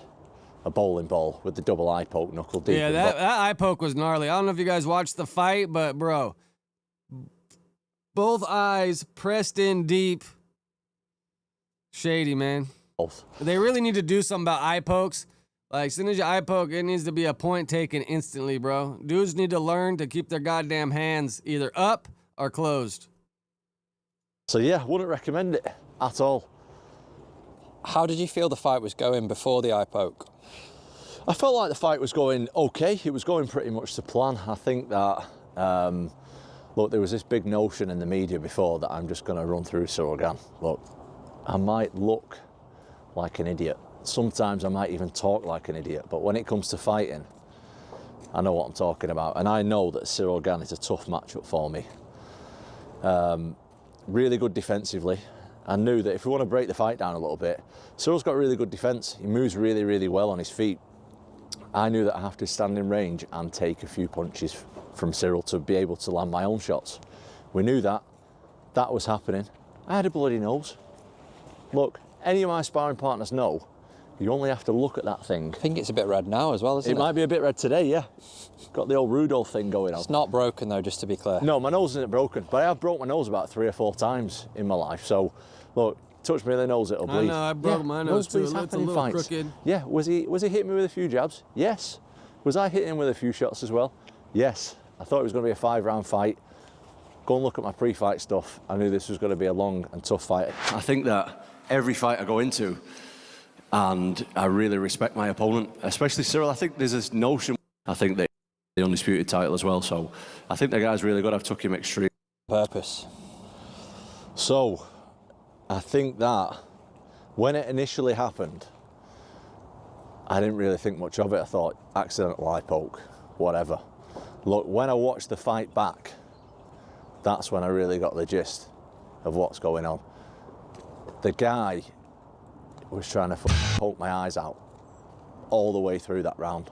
a bowling ball with the double eye poke knuckle deep. Yeah, that eye poke was gnarly. I don't know if you guys watched the fight, but bro, both eyes pressed in deep. Shady, man. Both. They really need to do something about eye pokes. Like, as soon as you eye poke, it needs to be a point taken instantly, bro. Dudes need to learn to keep their goddamn hands either up or closed. So yeah, wouldn't recommend it at all. How did you feel the fight was going before the eye poke? I felt like the fight was going okay. It was going pretty much to plan. I think that Look, there was this big notion in the media before that I'm just going to run through Cyril Gane. Look, I might look like an idiot. Sometimes I might even talk like an idiot. But when it comes to fighting, I know what I'm talking about. And I know that Cyril Gane is a tough matchup for me. Really good defensively. I knew that if we want to break the fight down a little bit, Cyril's got really good defense. He moves really, really well on his feet. I knew that I have to stand in range and take a few punches from Cyril to be able to land my own shots. We knew that. That was happening. I had a bloody nose. Look, any of my sparring partners know you only have to look at that thing. I think it's a bit red now as well, isn't it? It might be a bit red today, yeah. Got the old Rudolph thing going on. It's not broken though, just to be clear. No, my nose isn't broken, but I have broke my nose about 3 or 4 times in my life. So, look, touch me in the nose, it'll bleed. I know, I broke my nose too. It's a little crooked. Yeah, was he hitting me with a few jabs? Yes. Was I hitting him with a few shots as well? Yes. I thought it was going to be a 5-round fight. Go and look at my pre-fight stuff. I knew this was going to be a long and tough fight. I think that every fight I go into, and I really respect my opponent, especially Cyril. I think there's this notion, I think they the undisputed title as well, so I think the guy's really good. I've took him extreme purpose. So, I think that when it initially happened, I didn't really think much of it. I thought, accidental eye poke, whatever. Look, when I watched the fight back, that's when I really got the gist of what's going on. The guy was trying to poke my eyes out all the way through that round.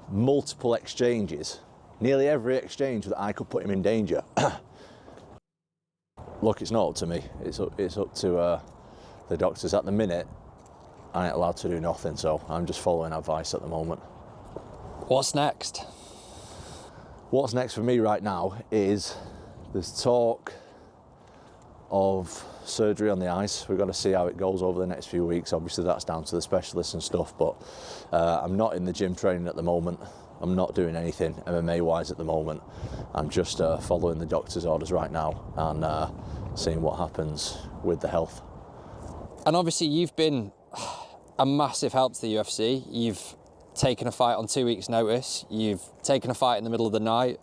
Multiple exchanges, nearly every exchange that I could put him in danger. Look, it's not up to me. It's up to the doctors at the minute. I ain't allowed to do nothing, so I'm just following advice at the moment. What's next? What's next for me right now is there's talk of surgery on the eyes. We've got to see how it goes over the next few weeks. Obviously that's down to the specialists and stuff, but I'm not in the gym training at the moment. I'm not doing anything MMA wise at the moment. I'm just following the doctor's orders right now and seeing what happens with the health. And obviously you've been a massive help to the UFC. You've taken a fight on 2 weeks' notice. You've taken a fight in the middle of the night,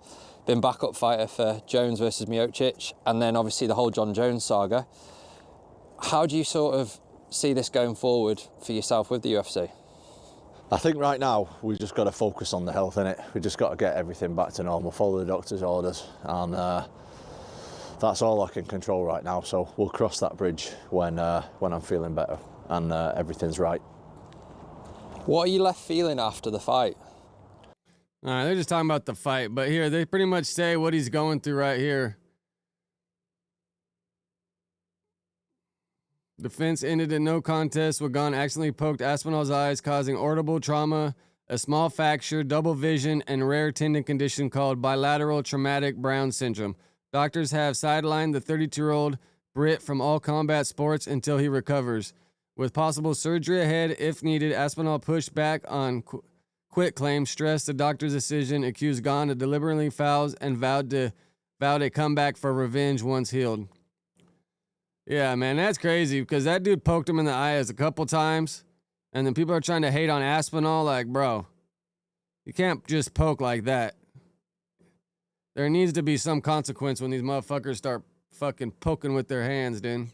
been backup fighter for Jones versus Miocic, and then obviously the whole John Jones saga. How do you sort of see this going forward for yourself with the UFC? I think right now we've just got to focus on the health, innit? We've just got to get everything back to normal, follow the doctor's orders, and that's all I can control right now. So we'll cross that bridge when I'm feeling better and everything's right. What are you left feeling after the fight? All right, they're just talking about the fight, but here they pretty much say what he's going through right here. Defense ended in no contest with Gane accidentally poked Aspinall's eyes, causing audible trauma, a small fracture, double vision, and rare tendon condition called bilateral traumatic Brown syndrome. Doctors have sidelined the 32-year-old Brit from all combat sports until he recovers. With possible surgery ahead if needed, Aspinall pushed back on quit claims, stressed the doctor's decision, accused Gane of deliberately fouls, and vowed a comeback for revenge once healed. Yeah, man, that's crazy because that dude poked him in the eyes a couple times, and then people are trying to hate on Aspinall. Like, bro, you can't just poke like that. There needs to be some consequence when these motherfuckers start fucking poking with their hands, dude.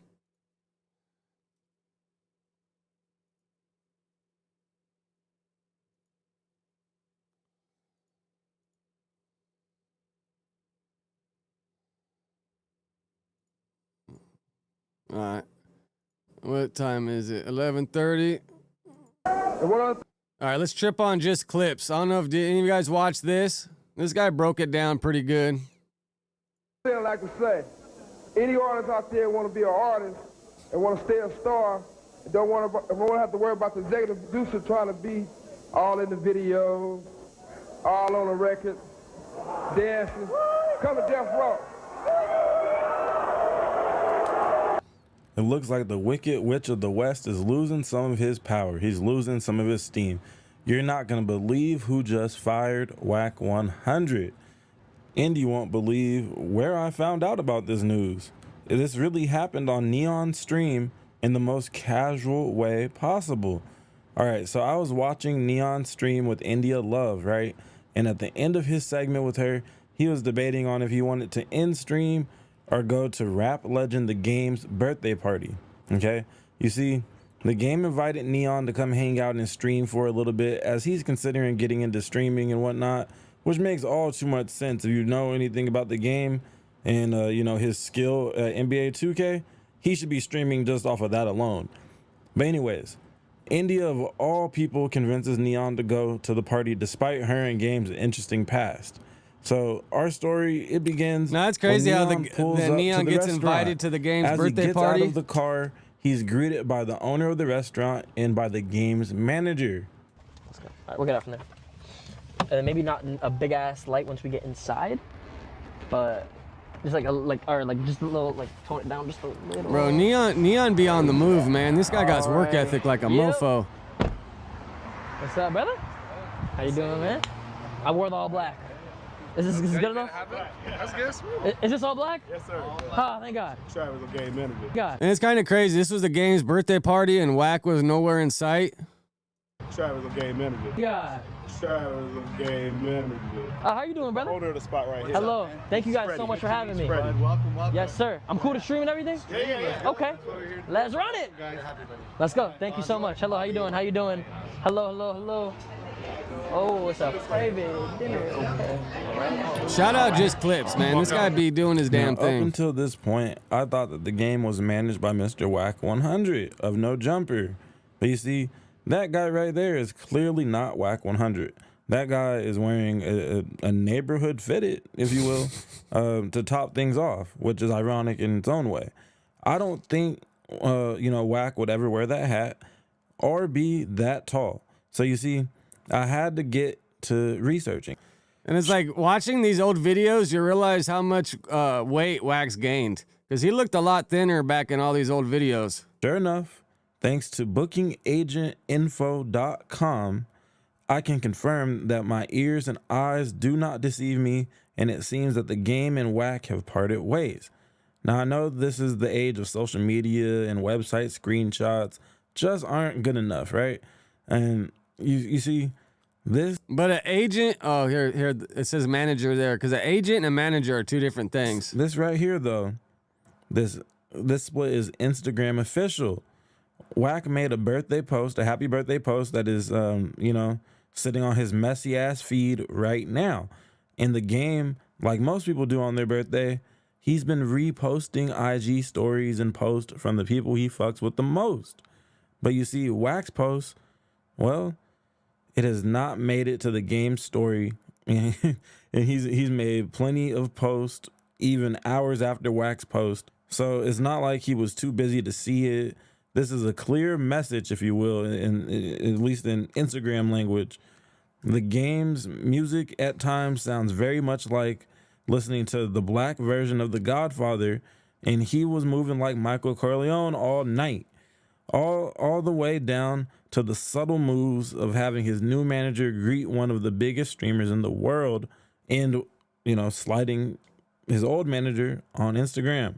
All right. What time is it? 11:30. All right, let's trip on just clips. I don't know if any of you guys watched this. This guy broke it down pretty good. I like to say, any artist out there want to be an artist and want to stay a star, and don't want to have to worry about the executive producer trying to be all in the video, all on the record, dancing. Come to Death Row. It looks like the Wicked Witch of the West is losing some of his power. He's losing some of his steam. You're not going to believe who just fired Whack 100. And you won't believe where I found out about this news. This really happened on Neon Stream in the most casual way possible. All right, so I was watching Neon Stream with India Love, right? And at the end of his segment with her, he was debating on if he wanted to end stream or go to rap legend The Game's birthday party. Okay, you see, The Game invited Neon to come hang out and stream for a little bit as he's considering getting into streaming and whatnot, which makes all too much sense. If you know anything about The Game and you know his skill at NBA 2K, he should be streaming just off of that alone. But anyways, India of all people convinces Neon to go to the party despite her and Game's interesting past. So our story, it begins. Now it's crazy how the Neon gets invited to The Game's birthday party. Out of the car, he's greeted by the owner of the restaurant and by The Game's manager. Let's go. All right, we'll get out from there. And then maybe not a big ass light once we get inside, but just just a little, tone it down just a little. Bro, Neon be on the move, man. This guy got work ethic like a mofo. What's up, brother? How you doing, man? I wore the all black. Is this good enough? That's good. Is this all black? Yes, sir. Ha, thank God. Cherrise was a game manager. God. And it's kind of crazy. This was The Game's birthday party, and Wack was nowhere in sight. Cherrise was a game manager. God. Cherrise was a game manager. How you doing, brother? Owner of the spot right here. Hello. Thank you guys so much for having me. Welcome. Yes, sir. I'm cool to stream and everything? Yeah. Okay. Let's run it. Let's go. Thank you so much. Hello, how you doing? How you doing? Hello. Oh, it's a private dinner. Okay. Shout out Just Clips, man. This guy be doing his damn thing. Up until this point, I thought that The Game was managed by Mr. Wack 100 of No Jumper. But you see, that guy right there is clearly not Wack 100. That guy is wearing a neighborhood fitted, if you will, to top things off, which is ironic in its own way. I don't think, Wack would ever wear that hat or be that tall. So you see, I had to get to researching. And it's like watching these old videos, you realize how much weight Wack's gained. Because he looked a lot thinner back in all these old videos. Sure enough, thanks to bookingagentinfo.com, I can confirm that my ears and eyes do not deceive me, and it seems that The Game and Wack have parted ways. Now, I know this is the age of social media and website screenshots just aren't good enough, right? And you see this. But an agent, here it says manager there, because an agent and a manager are two different things. This right here, though, this split is Instagram official. Wack made a birthday post, a happy birthday post that is, sitting on his messy ass feed right now. In The Game, like most people do on their birthday, he's been reposting IG stories and posts from the people he fucks with the most. But you see, Wack's post, well, it has not made it to The Game story. And he's made plenty of posts even hours after Wack's post. So it's not like he was too busy to see it. This is a clear message, if you will, at least in Instagram language. The Game's music at times sounds very much like listening to the black version of The Godfather, and he was moving like Michael Corleone all night. All the way down to the subtle moves of having his new manager greet one of the biggest streamers in the world and, sliding his old manager on Instagram.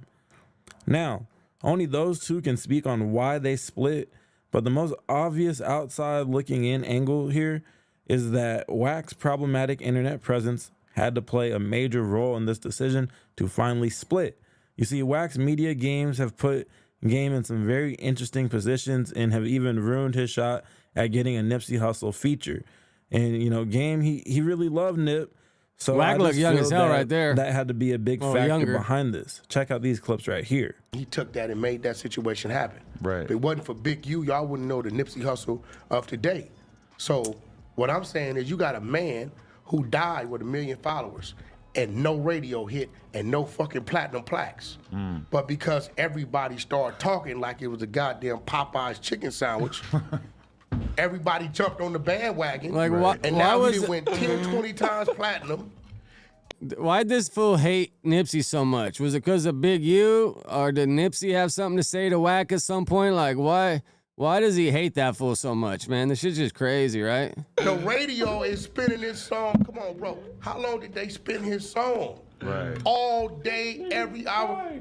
Now, only those two can speak on why they split, but the most obvious outside looking in angle here is that Wack's problematic internet presence had to play a major role in this decision to finally split. You see, Wack's media games have put Game in some very interesting positions and have even ruined his shot at getting a Nipsey Hussle feature. And, Game, he really loved Nip. So Wack looked young as hell right there. That had to be a big factor behind this. Check out these clips right here. He took that and made that situation happen. Right. If it wasn't for Big U, y'all wouldn't know the Nipsey Hussle of today. So what I'm saying is you got a man who died with 1 million followers and no radio hit and no fucking platinum plaques. But because everybody started talking like it was a goddamn Popeye's chicken sandwich, everybody jumped on the bandwagon. Like, and now he went 10, 20 times platinum. Why'd this fool hate Nipsey so much? Was it because of Big U? Or did Nipsey have something to say to Wack at some point? Like, why does he hate that fool so much, man? This shit's just crazy, right? The radio is spinning this song. Come on, bro. How long did they spin his song? Right. All day, every hour.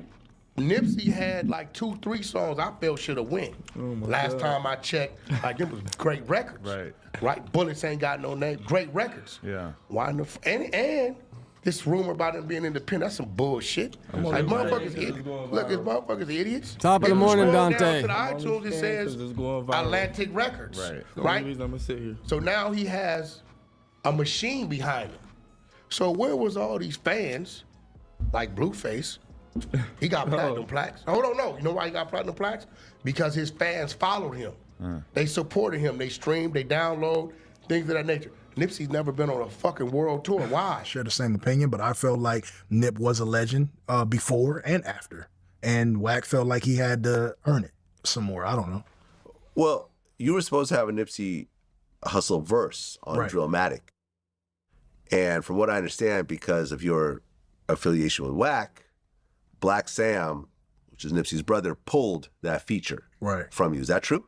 Nipsey had like 2-3 songs I felt should have win. Last time I checked, like it was great records. Right. Right. Bullets ain't got no name. Great records. Yeah. Why in the and This rumor about him being independent, that's some bullshit. Like, motherfuckers, look, it's motherfuckers idiots. Top of the morning, Scroll Dante. down to the iTunes, it says Atlantic Records, right? I'm gonna sit here. So now he has a machine behind him. So where was all these fans, like Blueface? He got platinum plaques. Hold on, no. You know why he got platinum plaques? Because his fans followed him. They supported him. They streamed, they download, things of that nature. Nipsey's never been on a fucking world tour. Why? I share the same opinion, but I felt like Nip was a legend before and after. And Wack felt like he had to earn it some more. I don't know. Well, you were supposed to have a Nipsey Hussle verse on Drillmatic. And from what I understand, because of your affiliation with Wack, Black Sam, which is Nipsey's brother, pulled that feature from you. Is that true?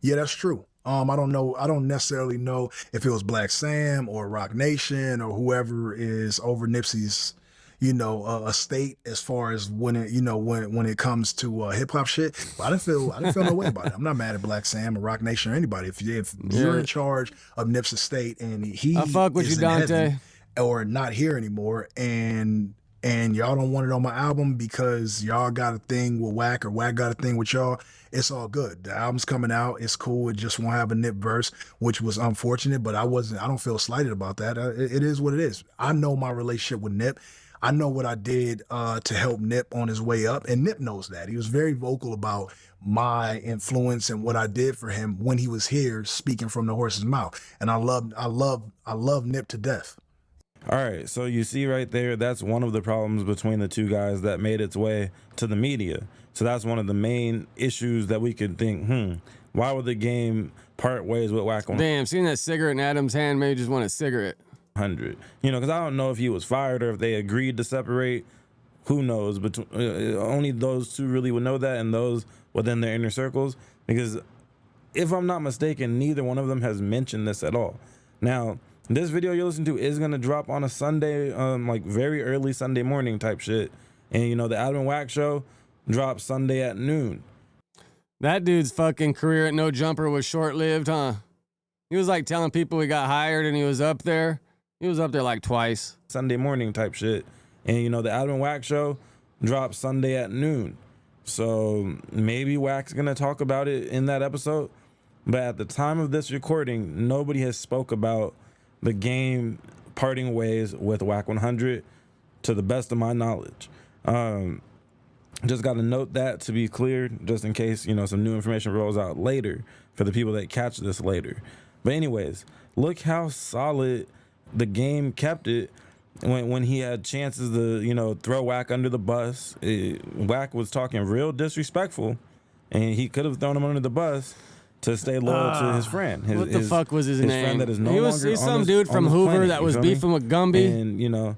Yeah, that's true. I don't know. I don't necessarily know if it was Black Sam or Rock Nation or whoever is over Nipsey's, estate as far as when it, when it comes to hip hop shit. But I didn't feel no way about it. I'm not mad at Black Sam or Rock Nation or anybody. If you're in charge of Nip's estate and I fuck with you, Dante, or not here anymore, and y'all don't want it on my album because y'all got a thing with Wack or Wack got a thing with y'all, it's all good. The album's coming out. It's cool. It just won't have a Nip verse, which was unfortunate, but I don't feel slighted about that. It is what it is. I know my relationship with Nip. I know what I did to help Nip on his way up, and Nip knows that. He was very vocal about my influence and what I did for him when he was here speaking from the horse's mouth. And I love Nip to death. All right, so you see right there, that's one of the problems between the two guys that made its way to the media. So that's one of the main issues that we could think, why would the game part ways with Wack 100? Damn, seeing that cigarette in Adam's hand made me just want a cigarette. Because I don't know if he was fired or if they agreed to separate. Who knows? But only those two really would know that, and those within their inner circles. Because if I'm not mistaken, neither one of them has mentioned this at all. Now, this video you're listening to is going to drop on a Sunday, like very early Sunday morning type shit. And, the Adam and Wack show drops Sunday at noon. That dude's fucking career at No Jumper was short-lived, huh? He was like telling people he got hired and he was up there. He was up there like twice. Sunday morning type shit. And, the Adam and Wack show drops Sunday at noon. So maybe Wack's going to talk about it in that episode. But at the time of this recording, nobody has spoke about the game parting ways with Wack 100 to the best of my knowledge. Just got to note that to be clear, just in case, some new information rolls out later for the people that catch this later. But anyways, look how solid the game kept it when he had chances to, throw Wack under the bus. Wack was talking real disrespectful, and he could have thrown him under the bus to stay loyal to his friend. What the fuck was his name? Friend that is no He's some dude from Hoover that was beefing with Gumby. And,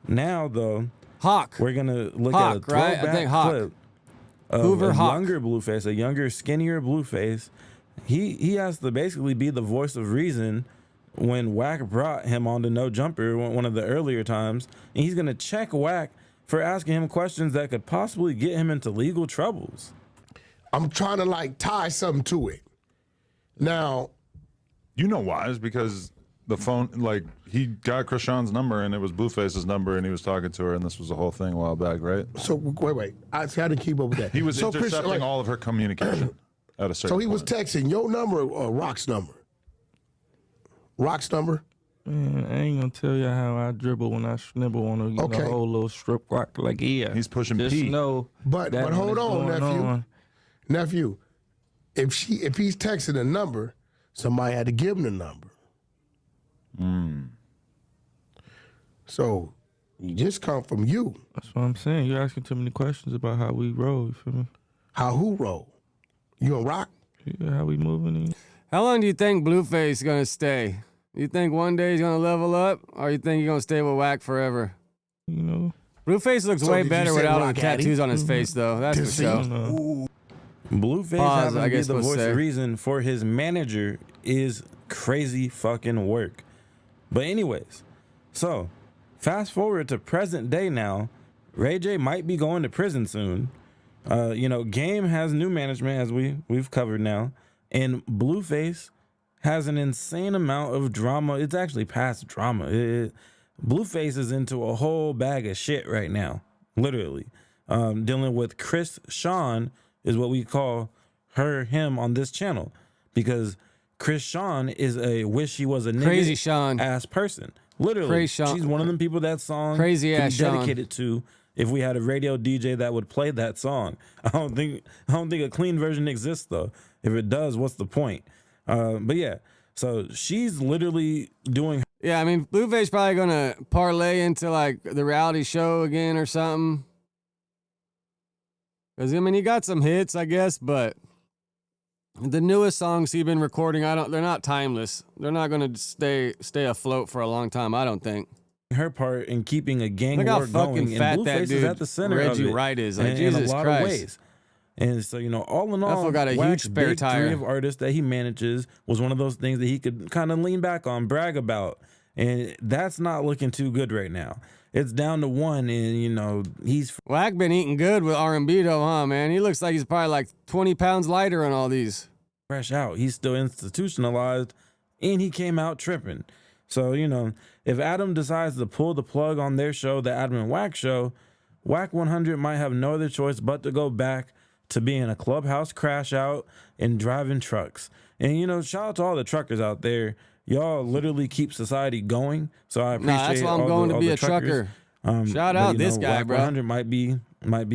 now, though, Hawk. We're going to look Hawk, at a throwback right? I think Hawk. clip of Hoover a Hawk. younger Blueface, a younger, skinnier Blueface. He has to basically be the voice of reason when Wack brought him on to No Jumper one of the earlier times. And he's going to check Wack for asking him questions that could possibly get him into legal troubles. I'm trying to tie something to it. Now, you know why? It's because the phone, he got Krishan's number and it was Blueface's number and he was talking to her and this was a whole thing a while back, right? So wait. I didn't keep up with that. He was intercepting all of her communication at a certain So he was texting your number or Rock's number? Rock's number? Man, I ain't gonna tell you how I dribble when I snibble on a whole little strip rock. He's pushing just P. know. But hold on, nephew. If he's texting a number, somebody had to give him the number. So you just come from you. That's what I'm saying. You're asking too many questions about how we roll. You feel me? How who roll? You and Rock? Yeah, how we moving in. How long do you think Blueface is gonna stay? You think one day he's gonna level up, or you think he's gonna stay with Wack forever? Blueface looks way better without all the tattoos on his face, though. That's for sure. Blueface having to be the voice of reason for his manager is crazy fucking work. But anyways, so fast forward to present day now. RayJ might be going to prison soon. Game has new management, as we've covered now, and Blueface has an insane amount of drama. It's actually past drama. Blueface is into a whole bag of shit right now, literally. Dealing with Chris Sean is what we call him on this channel, because Chris Sean is a wish he was a nigga Crazy Sean ass person. Literally, Crazy Sean. she's one of them people that song Crazy could ass be Sean. dedicated to. If we had a radio DJ that would play that song, I don't think a clean version exists though. If it does, what's the point? But yeah, so she's literally doing. Yeah, I mean, Blueface probably gonna parlay into like the reality show again or something. Cause I mean, he got some hits, I guess, but the newest songs he's been recording, they're not timeless. They're not gonna stay afloat for a long time, I don't think. Her part in keeping a gang Look war how fucking going, fat and that Blueface is dude at the center RayJ of it, Wright is. Like, in Jesus a lot Christ. of ways. And so, you know, all in That all, fool got a huge Wack's spare big tire. three of artists that he manages was one of those things that he could kind of lean back on, brag about, and that's not looking too good right now. It's down to one, and you know he's Wack been eating good with R&B though, huh, man? He looks like he's probably like 20 pounds lighter on all these. fresh out. He's still institutionalized, and he came out tripping. So, you know, if Adam decides to pull the plug on their show, the Adam and Wack show, Wack 100 might have no other choice but to go back to being a clubhouse crash out and driving trucks. And, you know, shout out to all the truckers out there. Y'all literally keep society going. So I appreciate that's why I'm all going the, to all be the a truckers. trucker. Shout out you this know, guy, Wack bro. 100 might be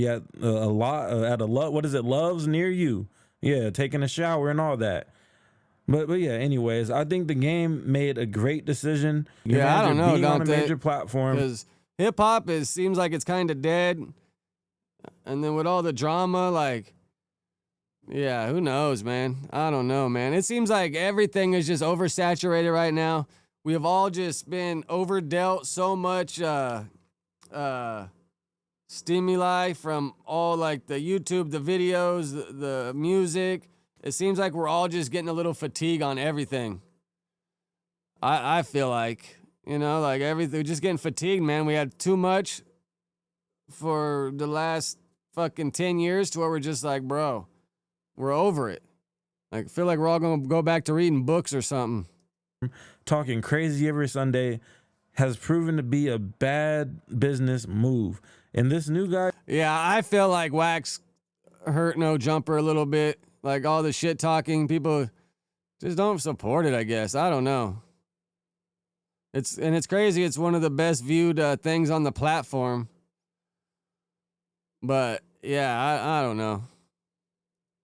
at a lot. What is it? Loves near you. Yeah, taking a shower and all that. But yeah, anyways, I think the game made a great decision. Yeah, I don't know, being on a Dante, major platform. because hip hop seems like it's kind of dead, and then with all the drama, like, yeah, who knows, man? I don't know, man. It seems like everything is just oversaturated right now. We have all just been overdealt so much stimuli from all like the YouTube, the videos, the music. It seems like we're all just getting a little fatigue on everything. I feel like, you know, like everything, we're just getting fatigued, man. We had too much for the last fucking 10 years to where we're just like, bro, we're over it. Like, I feel like we're all going to go back to reading books or something. Talking crazy every Sunday has proven to be a bad business move. And this new guy. Yeah, I feel like Wack's hurt no jumper a little bit. Like all the shit talking, people just don't support it, I guess. I don't know. It's crazy. It's one of the best viewed things on the platform. But yeah, I don't know.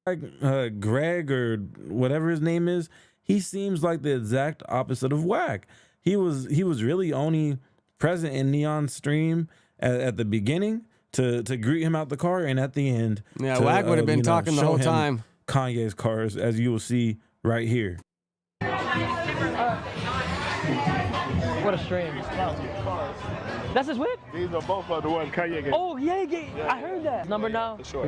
Like Greg or whatever his name is, he seems like the exact opposite of Wack. He was really only present in Neon's stream at the beginning to greet him out the car, and at the end, yeah, Wack would have been talking the whole time. Kanye's cars, as you will see right here. What a stream. That's his whip? These are both of the ones Kanye gave. Oh, yeah, I heard that. Number now. Sure.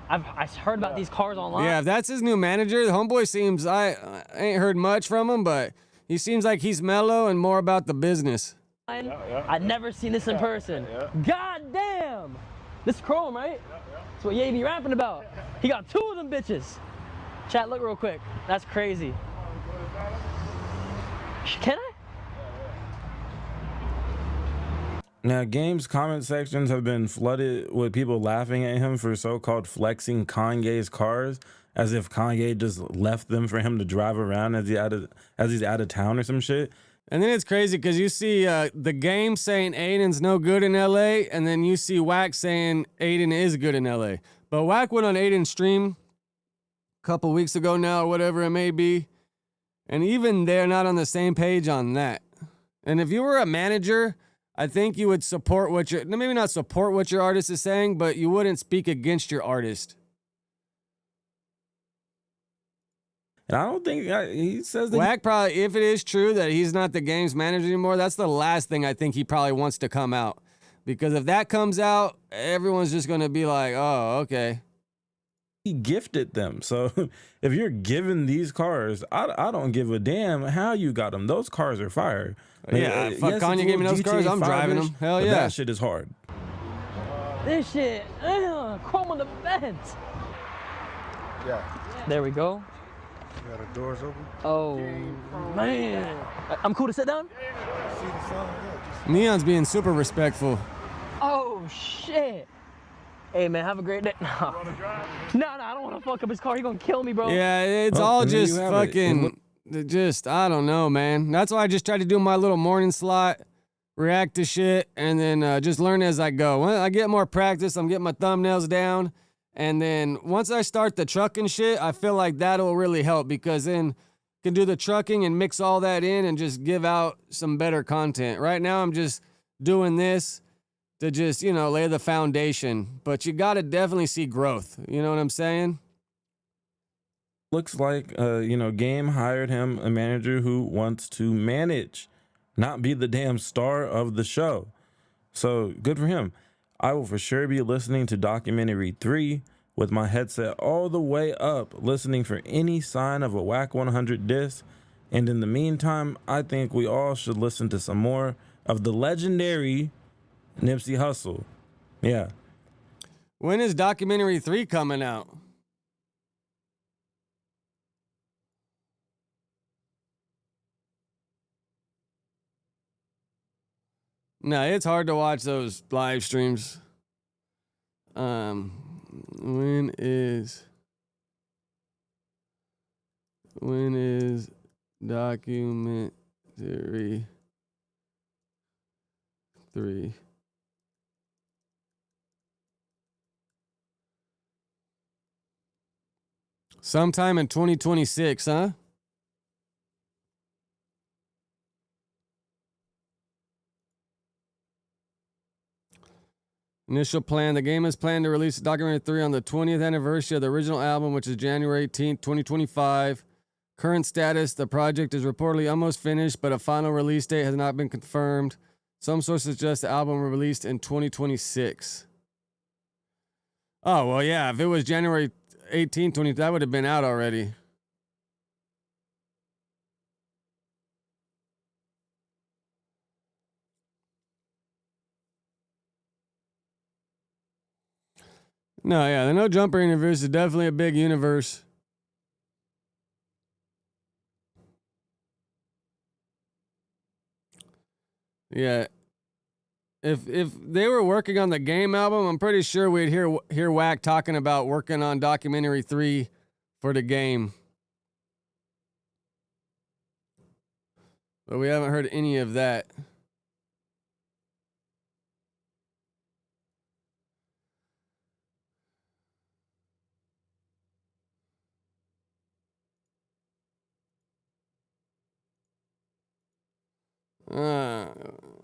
I heard about these cars online. Yeah, if that's his new manager, the homeboy seems, I ain't heard much from him, but he seems like he's mellow and more about the business. I'd never seen this in person. God damn! This is Chrome, right? That's what Ye be rapping about. He got 2 of them bitches. Chat, look real quick. That's crazy. Can I? Now, Game's comment sections have been flooded with people laughing at him for so-called flexing Kanye's cars, as if Kanye just left them for him to drive around as he's out of town or some shit. And then it's crazy because you see the Game saying Aiden's no good in LA, and then you see Wack saying Aiden is good in LA. But Wack went on Aiden's stream a couple weeks ago now, or whatever it may be, and even they're not on the same page on that. And if you were a manager, I think you would support maybe not support what your artist is saying, but you wouldn't speak against your artist. And I don't think he says that. Wack probably, if it is true that he's not the Game's manager anymore, that's the last thing I think he probably wants to come out. Because if that comes out, everyone's just going to be like, oh, okay. He gifted them. So if you're giving these cars, I don't give a damn how you got them. Those cars are fire. Yeah, fuck, Kanye gave me those cars, I'm driving them. Hell yeah. That shit is hard. This shit, chrome on the vent. Yeah. There we go. You got the doors open? Oh, man. I'm cool to sit down? See the sun? Yeah, just Neon's being super respectful. Oh shit. Hey man, have a great day. No, I don't want to fuck up his car. He gonna kill me, bro. Yeah, it's all just fucking, just, I don't know, man. That's why I just try to do my little morning slot, react to shit, and then just learn as I go. When I get more practice, I'm getting my thumbnails down, and then once I start the trucking shit, I feel like that'll really help, because then I can do the trucking and mix all that in and just give out some better content. Right now, I'm just doing this to just, you know, lay the foundation. But you got to definitely see growth. You know what I'm saying? Looks like, you know, Game hired him a manager who wants to manage, not be the damn star of the show. So good for him. I will for sure be listening to documentary 3 with my headset all the way up, listening for any sign of a Whack 100 diss. And in the meantime, I think we all should listen to some more of the legendary Nipsey Hussle. Yeah. When is documentary 3 coming out? No, it's hard to watch those live streams. When is documentary 3? Sometime in 2026, huh? Initial plan. The game is planned to release documentary 3 on the 20th anniversary of the original album, which is January 18th, 2025. Current status. The project is reportedly almost finished, but a final release date has not been confirmed. Some sources suggest the album will be released in 2026. Oh, well, yeah. If it was January 18th, that would have been out already. No, yeah, the No Jumper universe is definitely a big universe. Yeah. If they were working on the Game album, I'm pretty sure we'd hear Wack talking about working on documentary 3 for the Game. But we haven't heard any of that.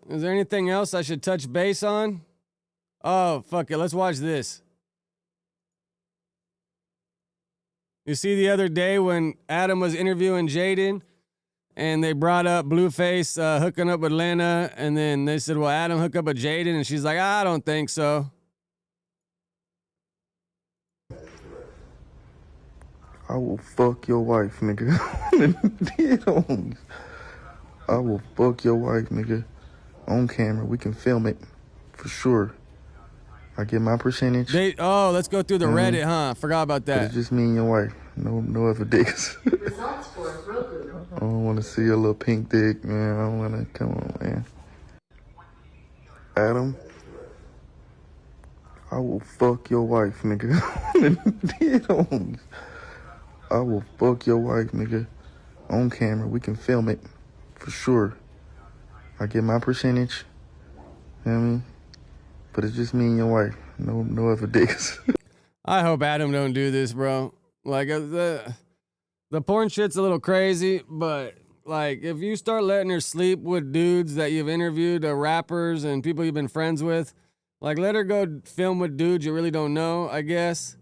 Is there anything else I should touch base on? Oh, fuck it. Let's watch this. You see the other day when Adam was interviewing Jaden and they brought up Blueface hooking up with Lena, and then they said, well, Adam hook up with Jaden, and she's like, I don't think so. I will fuck your wife, nigga. I will fuck your wife, nigga. On camera. We can film it. For sure. I get my percentage. Let's go through the Reddit, huh? Forgot about that. But it's just me and your wife. No other dicks. I don't want to see a little pink dick, man. I don't want to. Come on, man. Adam, I will fuck your wife, nigga. I will fuck your wife, nigga. On camera. We can film it. For sure. I get my percentage. You know what I mean? But it's just me and your wife. No other dicks. I hope Adam don't do this, bro. Like, the porn shit's a little crazy, but, like, if you start letting her sleep with dudes that you've interviewed, rappers and people you've been friends with, like, let her go film with dudes you really don't know, I guess.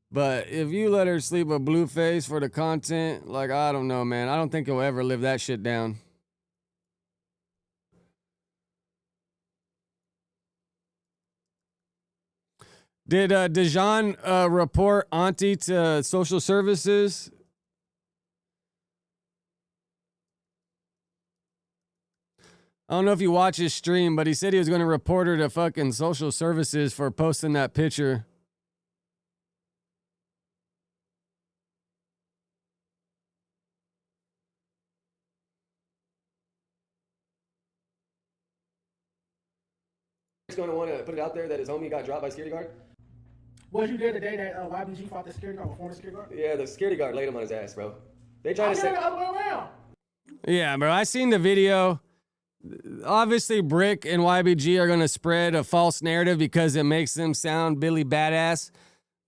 But if you let her sleep with Blueface for the content, like, I don't know, man. I don't think he'll ever live that shit down. Did Dejan report Auntie to social services? I don't know if you watch his stream, but he said he was going to report her to fucking social services for posting that picture. going to want to put it out there that his homie got dropped by a security guard? Was you there the day that YBG fought the security guard, or former security guard? Yeah, the security guard laid him on his ass, bro. They tried to say... the other way around. Yeah, bro, I seen the video. Obviously, Brick and YBG are going to spread a false narrative because it makes them sound Billy Badass.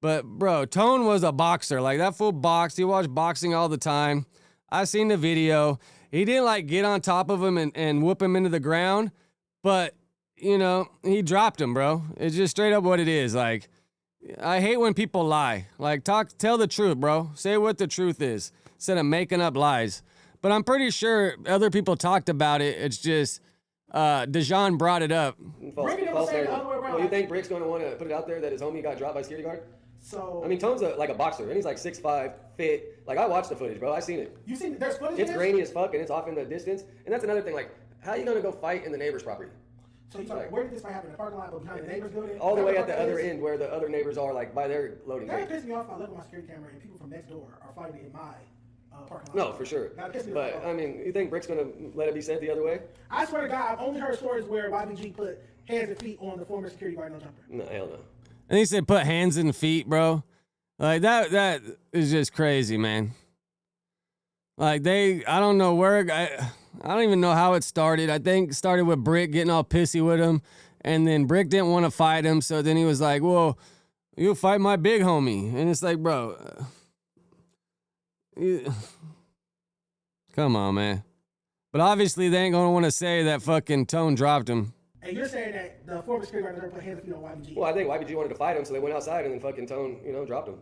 But, bro, Tone was a boxer. Like, that fool boxed. He watched boxing all the time. I seen the video. He didn't, like, get on top of him and whoop him into the ground. But, you know, he dropped him, bro. It's just straight up what it is. Like, I hate when people lie. Like, tell the truth, bro. Say what the truth is instead of making up lies. But I'm pretty sure other people talked about it. It's just Dejan brought it up. False narrative. Well, you think Brick's going to want to put it out there that his homie got dropped by a security guard? So I mean, Tone's like a boxer, and he's like 6'5", fit. Like, I watched the footage, bro. I seen it. You seen there's footage? It's grainy as fuck, and it's off in the distance. And that's another thing. Like, how are you going to go fight in the neighbor's property? So you like, where did this fight happen? In the parking lot, behind the neighbor's building? All the way at the other end where the other neighbors are, like, by their loading That gate. pissed me off. I look at my security camera, and people from next door are fighting in my parking lot. No, for sure. But, I mean, you think Brick's going to let it be said the other way? I swear to God, I've only heard stories where YBG put hands and feet on the former security guard, no jumper. No, hell no. And he said put hands and feet, bro. Like, that is just crazy, man. Like, I don't know where, I don't even know how it started. I think it started with Brick getting all pissy with him. And then Brick didn't want to fight him. So then he was like, well, you'll fight my big homie. And it's like, bro, come on, man. But obviously they ain't going to want to say that fucking Tone dropped him. And you're saying that the former security guard never put hands and feet on YBG? Well, I think YBG wanted to fight him, so they went outside and then fucking Tone, dropped him.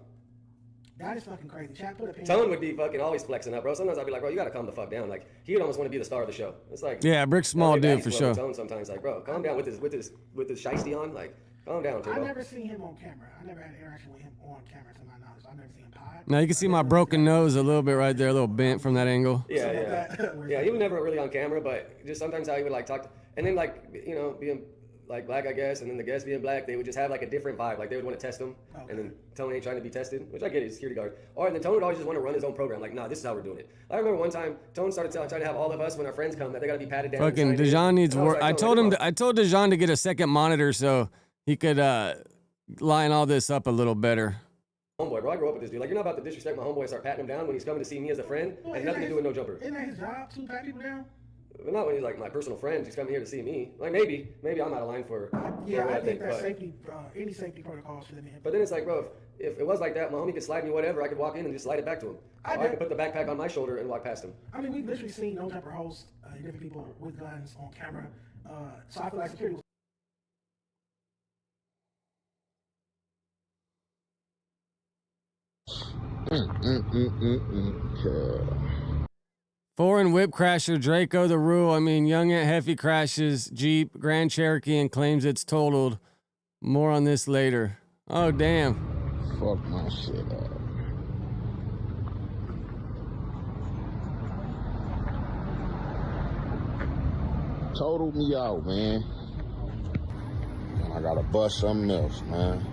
That is fucking crazy. Chat, put a pin. Tone would be fucking always flexing up, bro. Sometimes I'd be like, bro, you gotta calm the fuck down. Like, he would almost want to be the star of the show. It's like, yeah, Brick's small dude for sure. Tone sometimes, like, bro, calm down with his shiesty on. Like, calm down, too, I bro. never seen him on camera. I never had an interaction with him on camera, to my knowledge. I've never seen him pod. Now you can see my broken nose a little bit right there, a little bent from that angle. Yeah. Yeah, he was never really on camera, but just sometimes how he would like talk, and then like, being like black, I guess, and then the guests being black, they would just have like a different vibe. Like, they would want to test him, and then Tone ain't trying to be tested, which I get, he's a security guard. Or then Tone would always just want to run his own program. Like, nah, this is how we're doing it. I remember one time Tone started trying to have all of us, when our friends come, that they gotta be patted down. Fucking Dejan needs work. I told Dejan to get a second monitor so he could line all this up a little better. Homeboy, bro, I grew up with this dude. Like, you're not about to disrespect my homeboy and start patting him down when he's coming to see me as a friend, and nothing to do with no jumper. Isn't that his job to pat people down? But not when he's like my personal friend. He's coming here to see me. Like, maybe I'm out of line for. Yeah, for I think that safety, any safety protocol should have been. But then it's like, bro, if it was like that, my homie could slide me whatever. I could walk in and just slide it back to him. I could put the backpack on my shoulder and walk past him. I mean, we've literally seen no jumper hosts different people with guns on camera. So I feel like security. Foreign whip crasher Draco the rule. I mean, Young Aunt Heffy crashes Jeep Grand Cherokee and claims it's totaled. More on this later. Oh, damn. Fuck my shit up. Totaled me out, man. I gotta bust something else, man.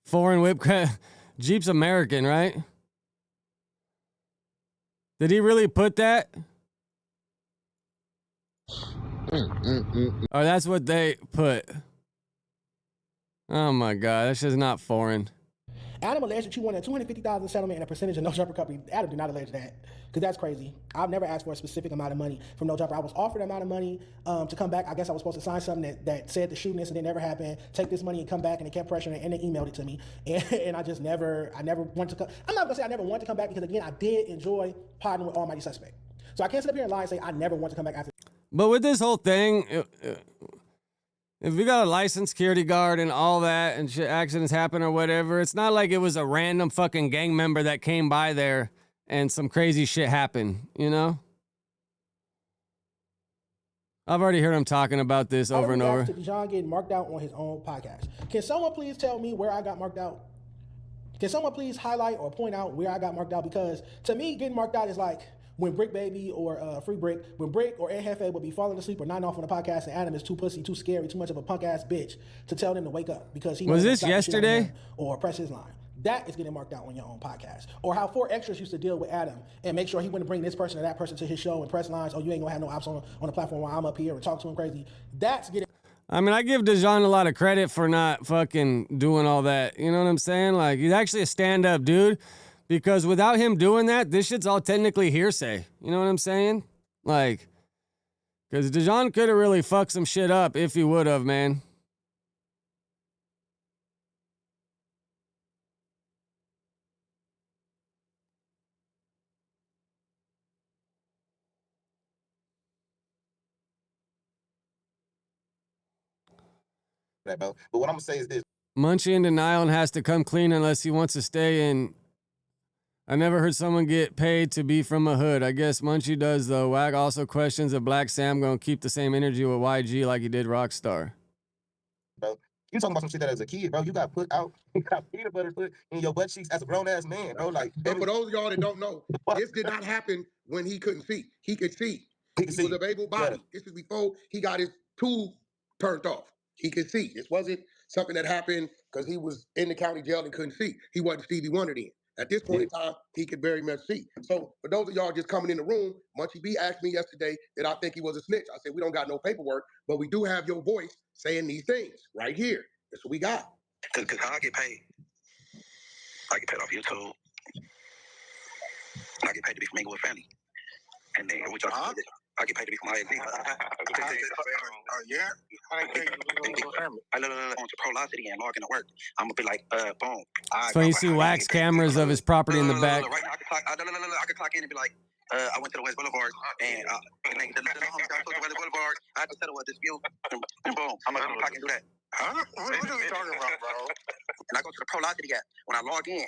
Foreign whip Jeep's American, right? Did he really put that? Or that's what they put. Oh my God, that's just not foreign. Adam alleged that you wanted $250,000 settlement and a percentage of No Jumper Company. Adam did not allege that, because that's crazy. I've never asked for a specific amount of money from No Jumper. I was offered an amount of money to come back. I guess I was supposed to sign something that said the shooting incident never happened. Take this money and come back, and they kept pressuring it, and they emailed it to me. And I never wanted to come. I'm not gonna say I never want to come back, because again, I did enjoy partnering with Almighty Suspect. So I can't sit up here and lie and say I never want to come back after. But with this whole thing, if you got a licensed security guard and all that and accidents happen or whatever, it's not like it was a random fucking gang member that came by there and some crazy shit happened, you know? I've already heard him talking about this over and over. Dejan getting marked out on his own podcast. Can someone please tell me where I got marked out? Can someone please highlight or point out where I got marked out? Because to me, getting marked out is like when Brick Baby or Free Brick, when Brick or Ed Hefe would be falling asleep or nodding off on the podcast, and Adam is too pussy, too scary, too much of a punk ass bitch to tell them to wake up because he was this yesterday or press his line. That is getting marked out on your own podcast. Or how 4 Extras used to deal with Adam and make sure he wouldn't bring this person or that person to his show and press lines. Oh, you ain't gonna have no ops on the platform while I'm up here and talk to him crazy. That's getting. I mean, I give Dejan a lot of credit for not fucking doing all that. You know what I'm saying? Like, he's actually a stand-up dude, because without him doing that, this shit's all technically hearsay. You know what I'm saying? Like, because Dejan could have really fucked some shit up if he would have, man. But what I'm gonna say is this. Munchie in denial and has to come clean unless he wants to stay in. I never heard someone get paid to be from a hood. I guess Munchie does, though. Wag also questions if Black Sam gonna keep the same energy with YG like he did Rockstar. Bro, you talking about some shit that as a kid, bro. You got put out, you got peanut butter put in your butt cheeks as a grown ass man, bro. Like, and for those of y'all that don't know, this did not happen when he couldn't see. He could see. He was of able body. Yeah. This is before he got his tube turned off. He could see. This wasn't something that happened because he was in the county jail and couldn't see. He wasn't Stevie Wonder then. At this point in time, he could very much see. So for those of y'all just coming in the room, Munchie B asked me yesterday that I think he was a snitch. I said, we don't got no paperwork, but we do have your voice saying these things right here. That's what we got. Because how I get paid? I get paid off YouTube. I get paid to be from Inglewood Family. And then we talk I get paid to be from ISD. Yeah? I look on to Prolocity and log into work. I'm going to be like, boom. So you see wax cameras of his property in the back. Right now, I can clock in and be like, I went to the West Boulevard and the homies got to the West Boulevard. I had to settle a dispute. And boom, I'm going to clock and do that. Huh? What are you talking about, bro? And I go to the Prolocity app when I log in.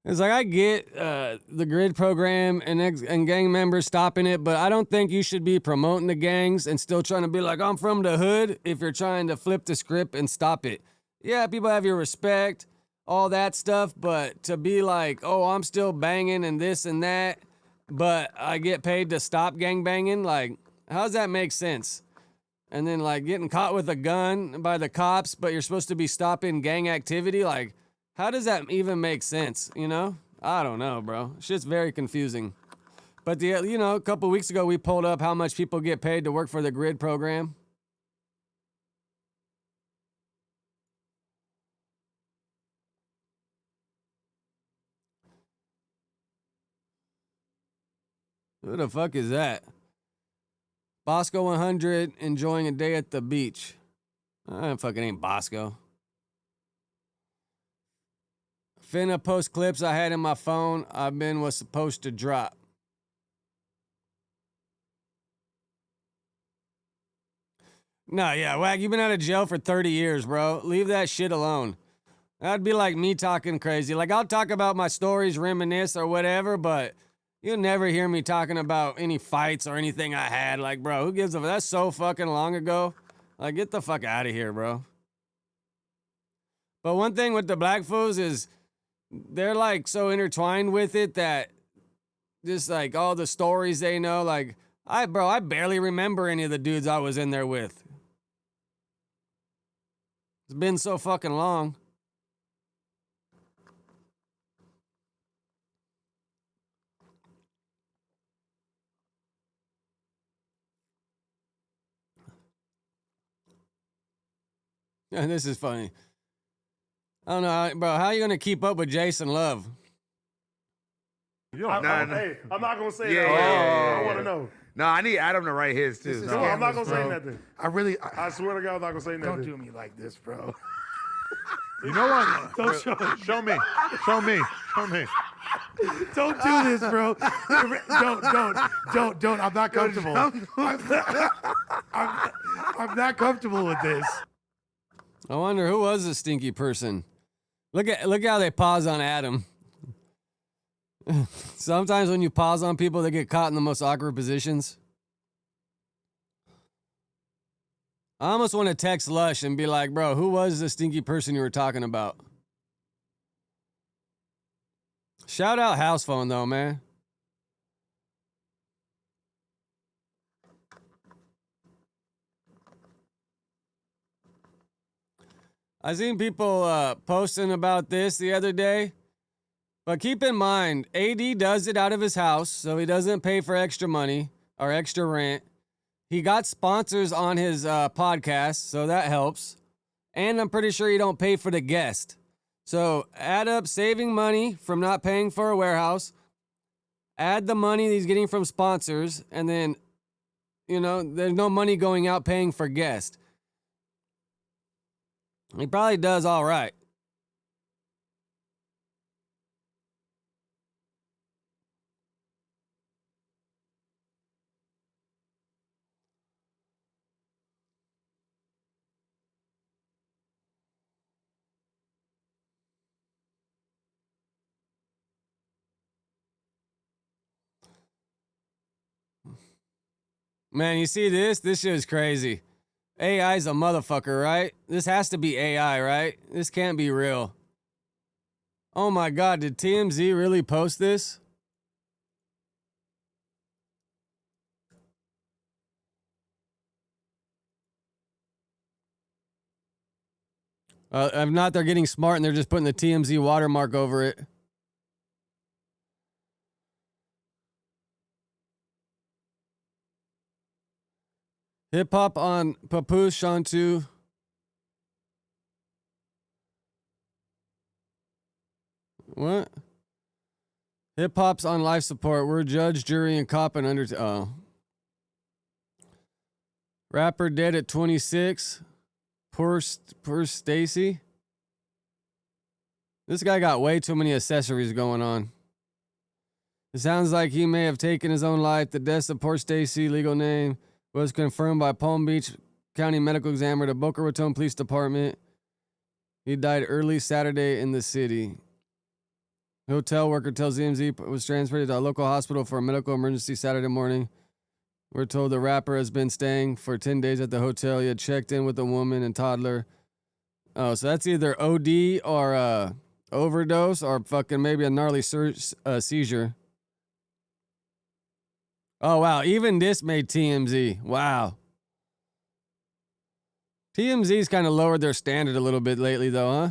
It's like, I get the grid program and gang members stopping it, but I don't think you should be promoting the gangs and still trying to be like, I'm from the hood, if you're trying to flip the script and stop it. Yeah, people have your respect, all that stuff, but to be like, oh, I'm still banging and this and that, but I get paid to stop gang banging, like, how does that make sense? And then, like, getting caught with a gun by the cops, but you're supposed to be stopping gang activity, like, how does that even make sense, you know? I don't know, bro. Shit's very confusing. But, you know, a couple weeks ago, we pulled up how much people get paid to work for the grid program. Who the fuck is that? Bosco 100 enjoying a day at the beach. Fucking ain't Bosco. Finna post clips I had in my phone was supposed to drop. No, yeah, Wag, you've been out of jail for 30 years, bro. Leave that shit alone. That'd be like me talking crazy. Like, I'll talk about my stories, reminisce or whatever, but you'll never hear me talking about any fights or anything I had. Like, bro, who gives a... That's so fucking long ago. Like, get the fuck out of here, bro. But one thing with the black fools is... they're like so intertwined with it that just like all the stories they know, like I barely remember any of the dudes I was in there with. It's been so fucking long. And this is funny. I don't know, bro. How are you gonna keep up with Jason Love? Hey, I'm not gonna say that. I want to know. No, I need Adam to write his too. No, I'm not gonna say nothing. I swear to God, I'm not gonna say nothing. Don't do me like this, bro. You know what? Don't show me. Show me. Don't do this, bro. Don't. I'm not comfortable. I'm not comfortable with this. I wonder who was the stinky person. Look how they pause on Adam. Sometimes when you pause on people, they get caught in the most awkward positions. I almost want to text Lush and be like, bro, who was the stinky person you were talking about? Shout out House Phone, though, man. I seen people posting about this the other day. But keep in mind, AD does it out of his house, so he doesn't pay for extra money or extra rent. He got sponsors on his podcast, so that helps. And I'm pretty sure he don't pay for the guest. So add up saving money from not paying for a warehouse, add the money he's getting from sponsors, and then, there's no money going out paying for guests. He probably does all right. Man, you see this? This shit is crazy. AI's a motherfucker, right? This has to be AI, right? This can't be real. Oh my God, did TMZ really post this? If not, they're getting smart and they're just putting the TMZ watermark over it. Hip hop on Papoose Shantu. What? Hip hop's on life support. We're judge, jury, and cop and under. Oh. Rapper dead at 26. Poor Stacy. This guy got way too many accessories going on. It sounds like he may have taken his own life. The death of poor Stacy, legal name, was confirmed by Palm Beach County Medical Examiner, the Boca Raton Police Department. He died early Saturday in the city. Hotel worker tells ZMZ was transferred to a local hospital for a medical emergency Saturday morning. We're told the rapper has been staying for 10 days at the hotel. He had checked in with a woman and toddler. Oh, so that's either OD or overdose or fucking maybe a gnarly seizure. Oh, wow. Even this made TMZ. Wow. TMZ's kind of lowered their standard a little bit lately, though, huh?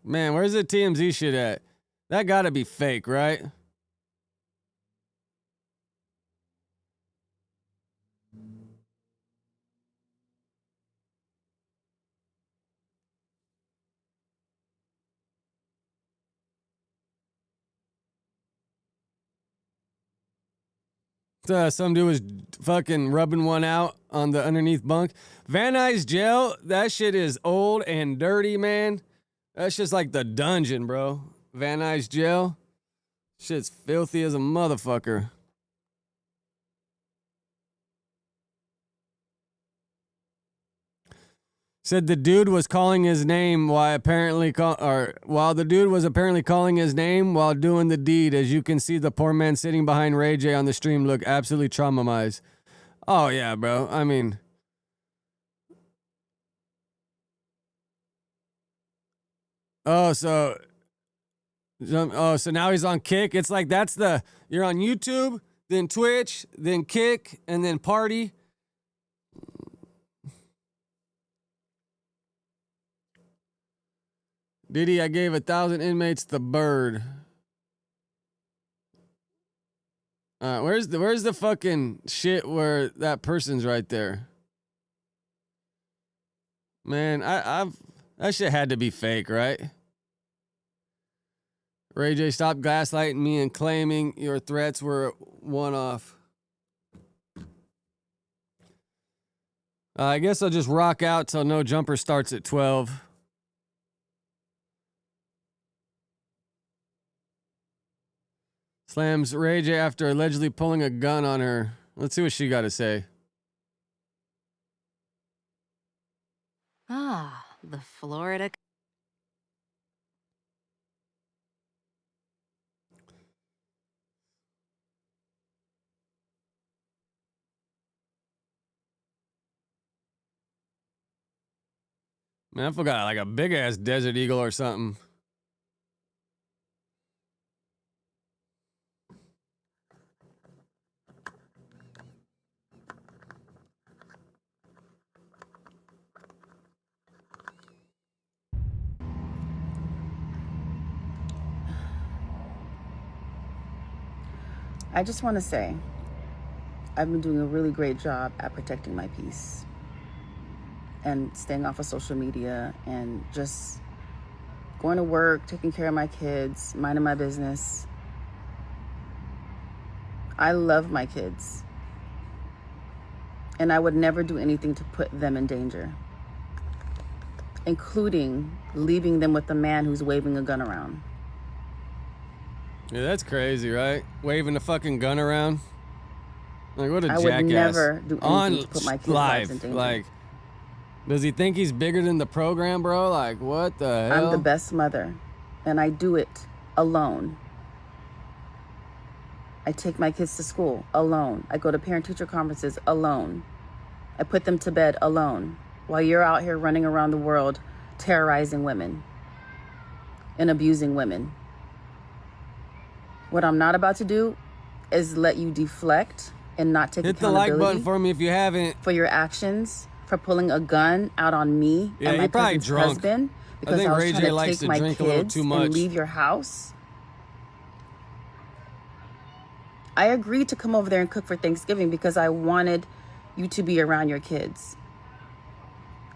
Man, where's the TMZ shit at? That gotta be fake, right? Some dude was fucking rubbing one out on the underneath bunk. Van Nuys jail, that shit is old and dirty, man. That's just like the dungeon, bro. Van Nuys jail. Shit's filthy as a motherfucker. Said the dude was calling his name while the dude was apparently calling his name while doing the deed. As you can see, the poor man sitting behind RayJ on the stream look absolutely traumatized. Oh yeah, bro. I mean, so now he's on Kick. It's like you're on YouTube, then Twitch, then Kick, and then Party. Diddy, I gave 1,000 inmates the bird. Where's the fucking shit where that person's right there? Man, that shit had to be fake, right? RayJ, stop gaslighting me and claiming your threats were one-off. I guess I'll just rock out till No Jumper starts at 12. Slams RayJ after allegedly pulling a gun on her. Let's see what she got to say. Ah, the Florida. Man, I forgot like a big ass desert eagle or something. I just want to say, I've been doing a really great job at protecting my peace and staying off of social media and just going to work, taking care of my kids, minding my business. I love my kids, and I would never do anything to put them in danger, including leaving them with a man who's waving a gun around. Yeah, that's crazy, right? Waving a fucking gun around. Like, what a jackass. I would never do anything On to put my kids' live. lives in danger. Like, does he think he's bigger than the program, bro? Like, what the hell? I'm the best mother, and I do it alone. I take my kids to school alone. I go to parent-teacher conferences alone. I put them to bed alone, while you're out here running around the world terrorizing women and abusing women. What I'm not about to do is let you deflect and not take Hit the accountability. like button for me if you haven't. For your actions, for pulling a gun out on me Yeah, and my you're probably cousin's drunk. husband I because think I was RayJ trying to likes take to my drink a little kids too much. and leave your house. I agreed to come over there and cook for Thanksgiving because I wanted you to be around your kids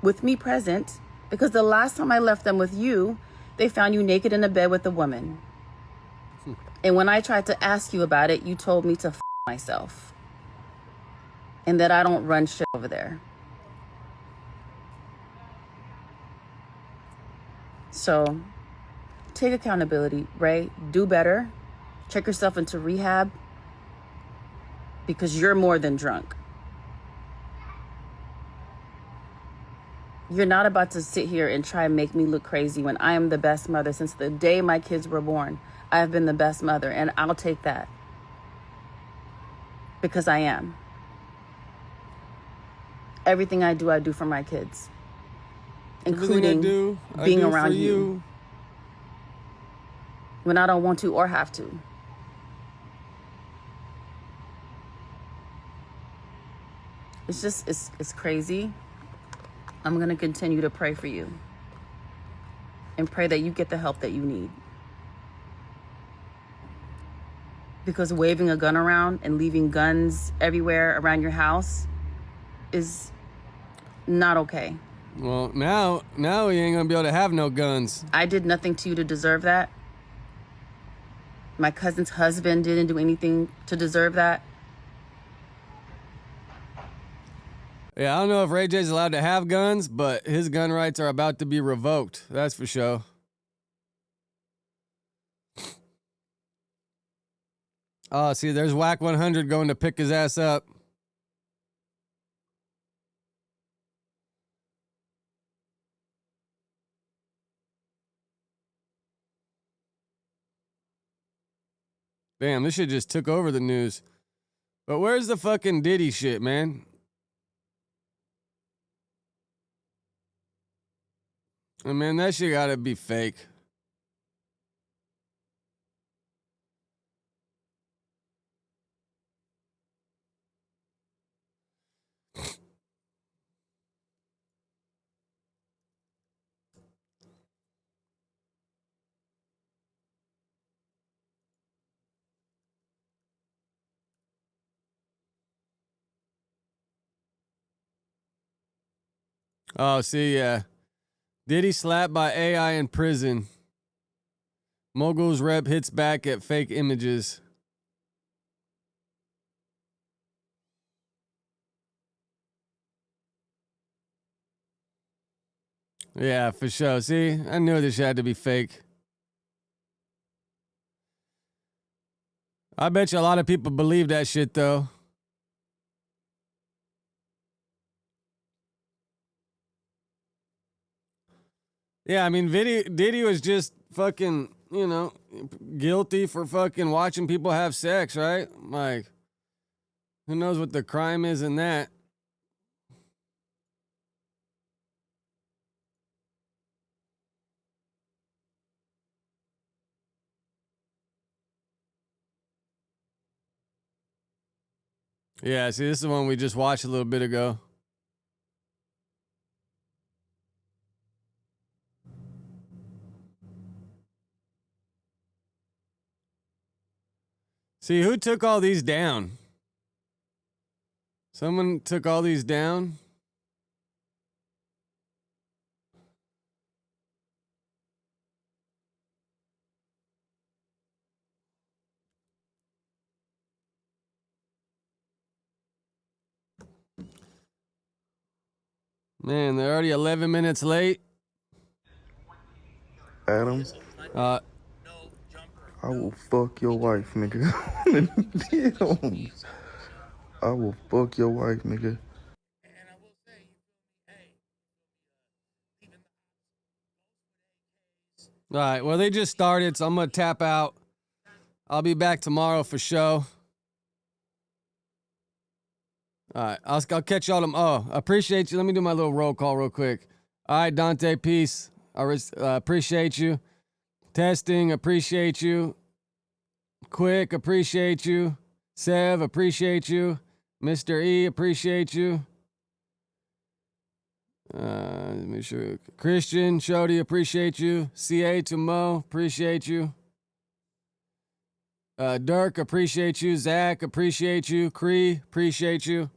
with me present, because the last time I left them with you, they found you naked in a bed with a woman. And when I tried to ask you about it, you told me to f myself and that I don't run shit over there. So take accountability, Ray. Do better. Check yourself into rehab, because you're more than drunk. You're not about to sit here and try and make me look crazy when I am the best mother. Since the day my kids were born, I have been the best mother, and I'll take that because I am. Everything I do for my kids, including being around you when I don't want to or have to. It's just, it's crazy. I'm going to continue to pray for you and pray that you get the help that you need. Because waving a gun around and leaving guns everywhere around your house is not okay. Well, now he ain't gonna be able to have no guns. I did nothing to you to deserve that. My cousin's husband didn't do anything to deserve that. Yeah, I don't know if RayJ's allowed to have guns, but his gun rights are about to be revoked. That's for sure. Oh, see, there's Whack 100 going to pick his ass up. Damn, this shit just took over the news. But where's the fucking Diddy shit, man? I mean, that shit gotta be fake. Oh, see, yeah. Diddy slapped by AI in prison. Mogul's rep hits back at fake images. Yeah, for sure. See, I knew this shit had to be fake. I bet you a lot of people believe that shit, though. Yeah, I mean, Diddy was just fucking, you know, guilty for fucking watching people have sex, right? Like, who knows what the crime is in that? Yeah, see, this is the one we just watched a little bit ago. See, who took all these down? Someone took all these down? Man, they're already 11 minutes late. Adam, I will fuck your wife, nigga. I will fuck your wife, nigga. All right, well, they just started, so I'm going to tap out. I'll be back tomorrow for show. All right, I'll catch y'all tomorrow. Oh, appreciate you. Let me do my little roll call real quick. All right, Dante, peace. I appreciate you. Testing, appreciate you. Quick, appreciate you. Sev, appreciate you. Mr. E, appreciate you. Let me sure. Christian, Shody, appreciate you. CA to Mo, appreciate you. Dirk, appreciate you. Zach, appreciate you. Cree, appreciate you.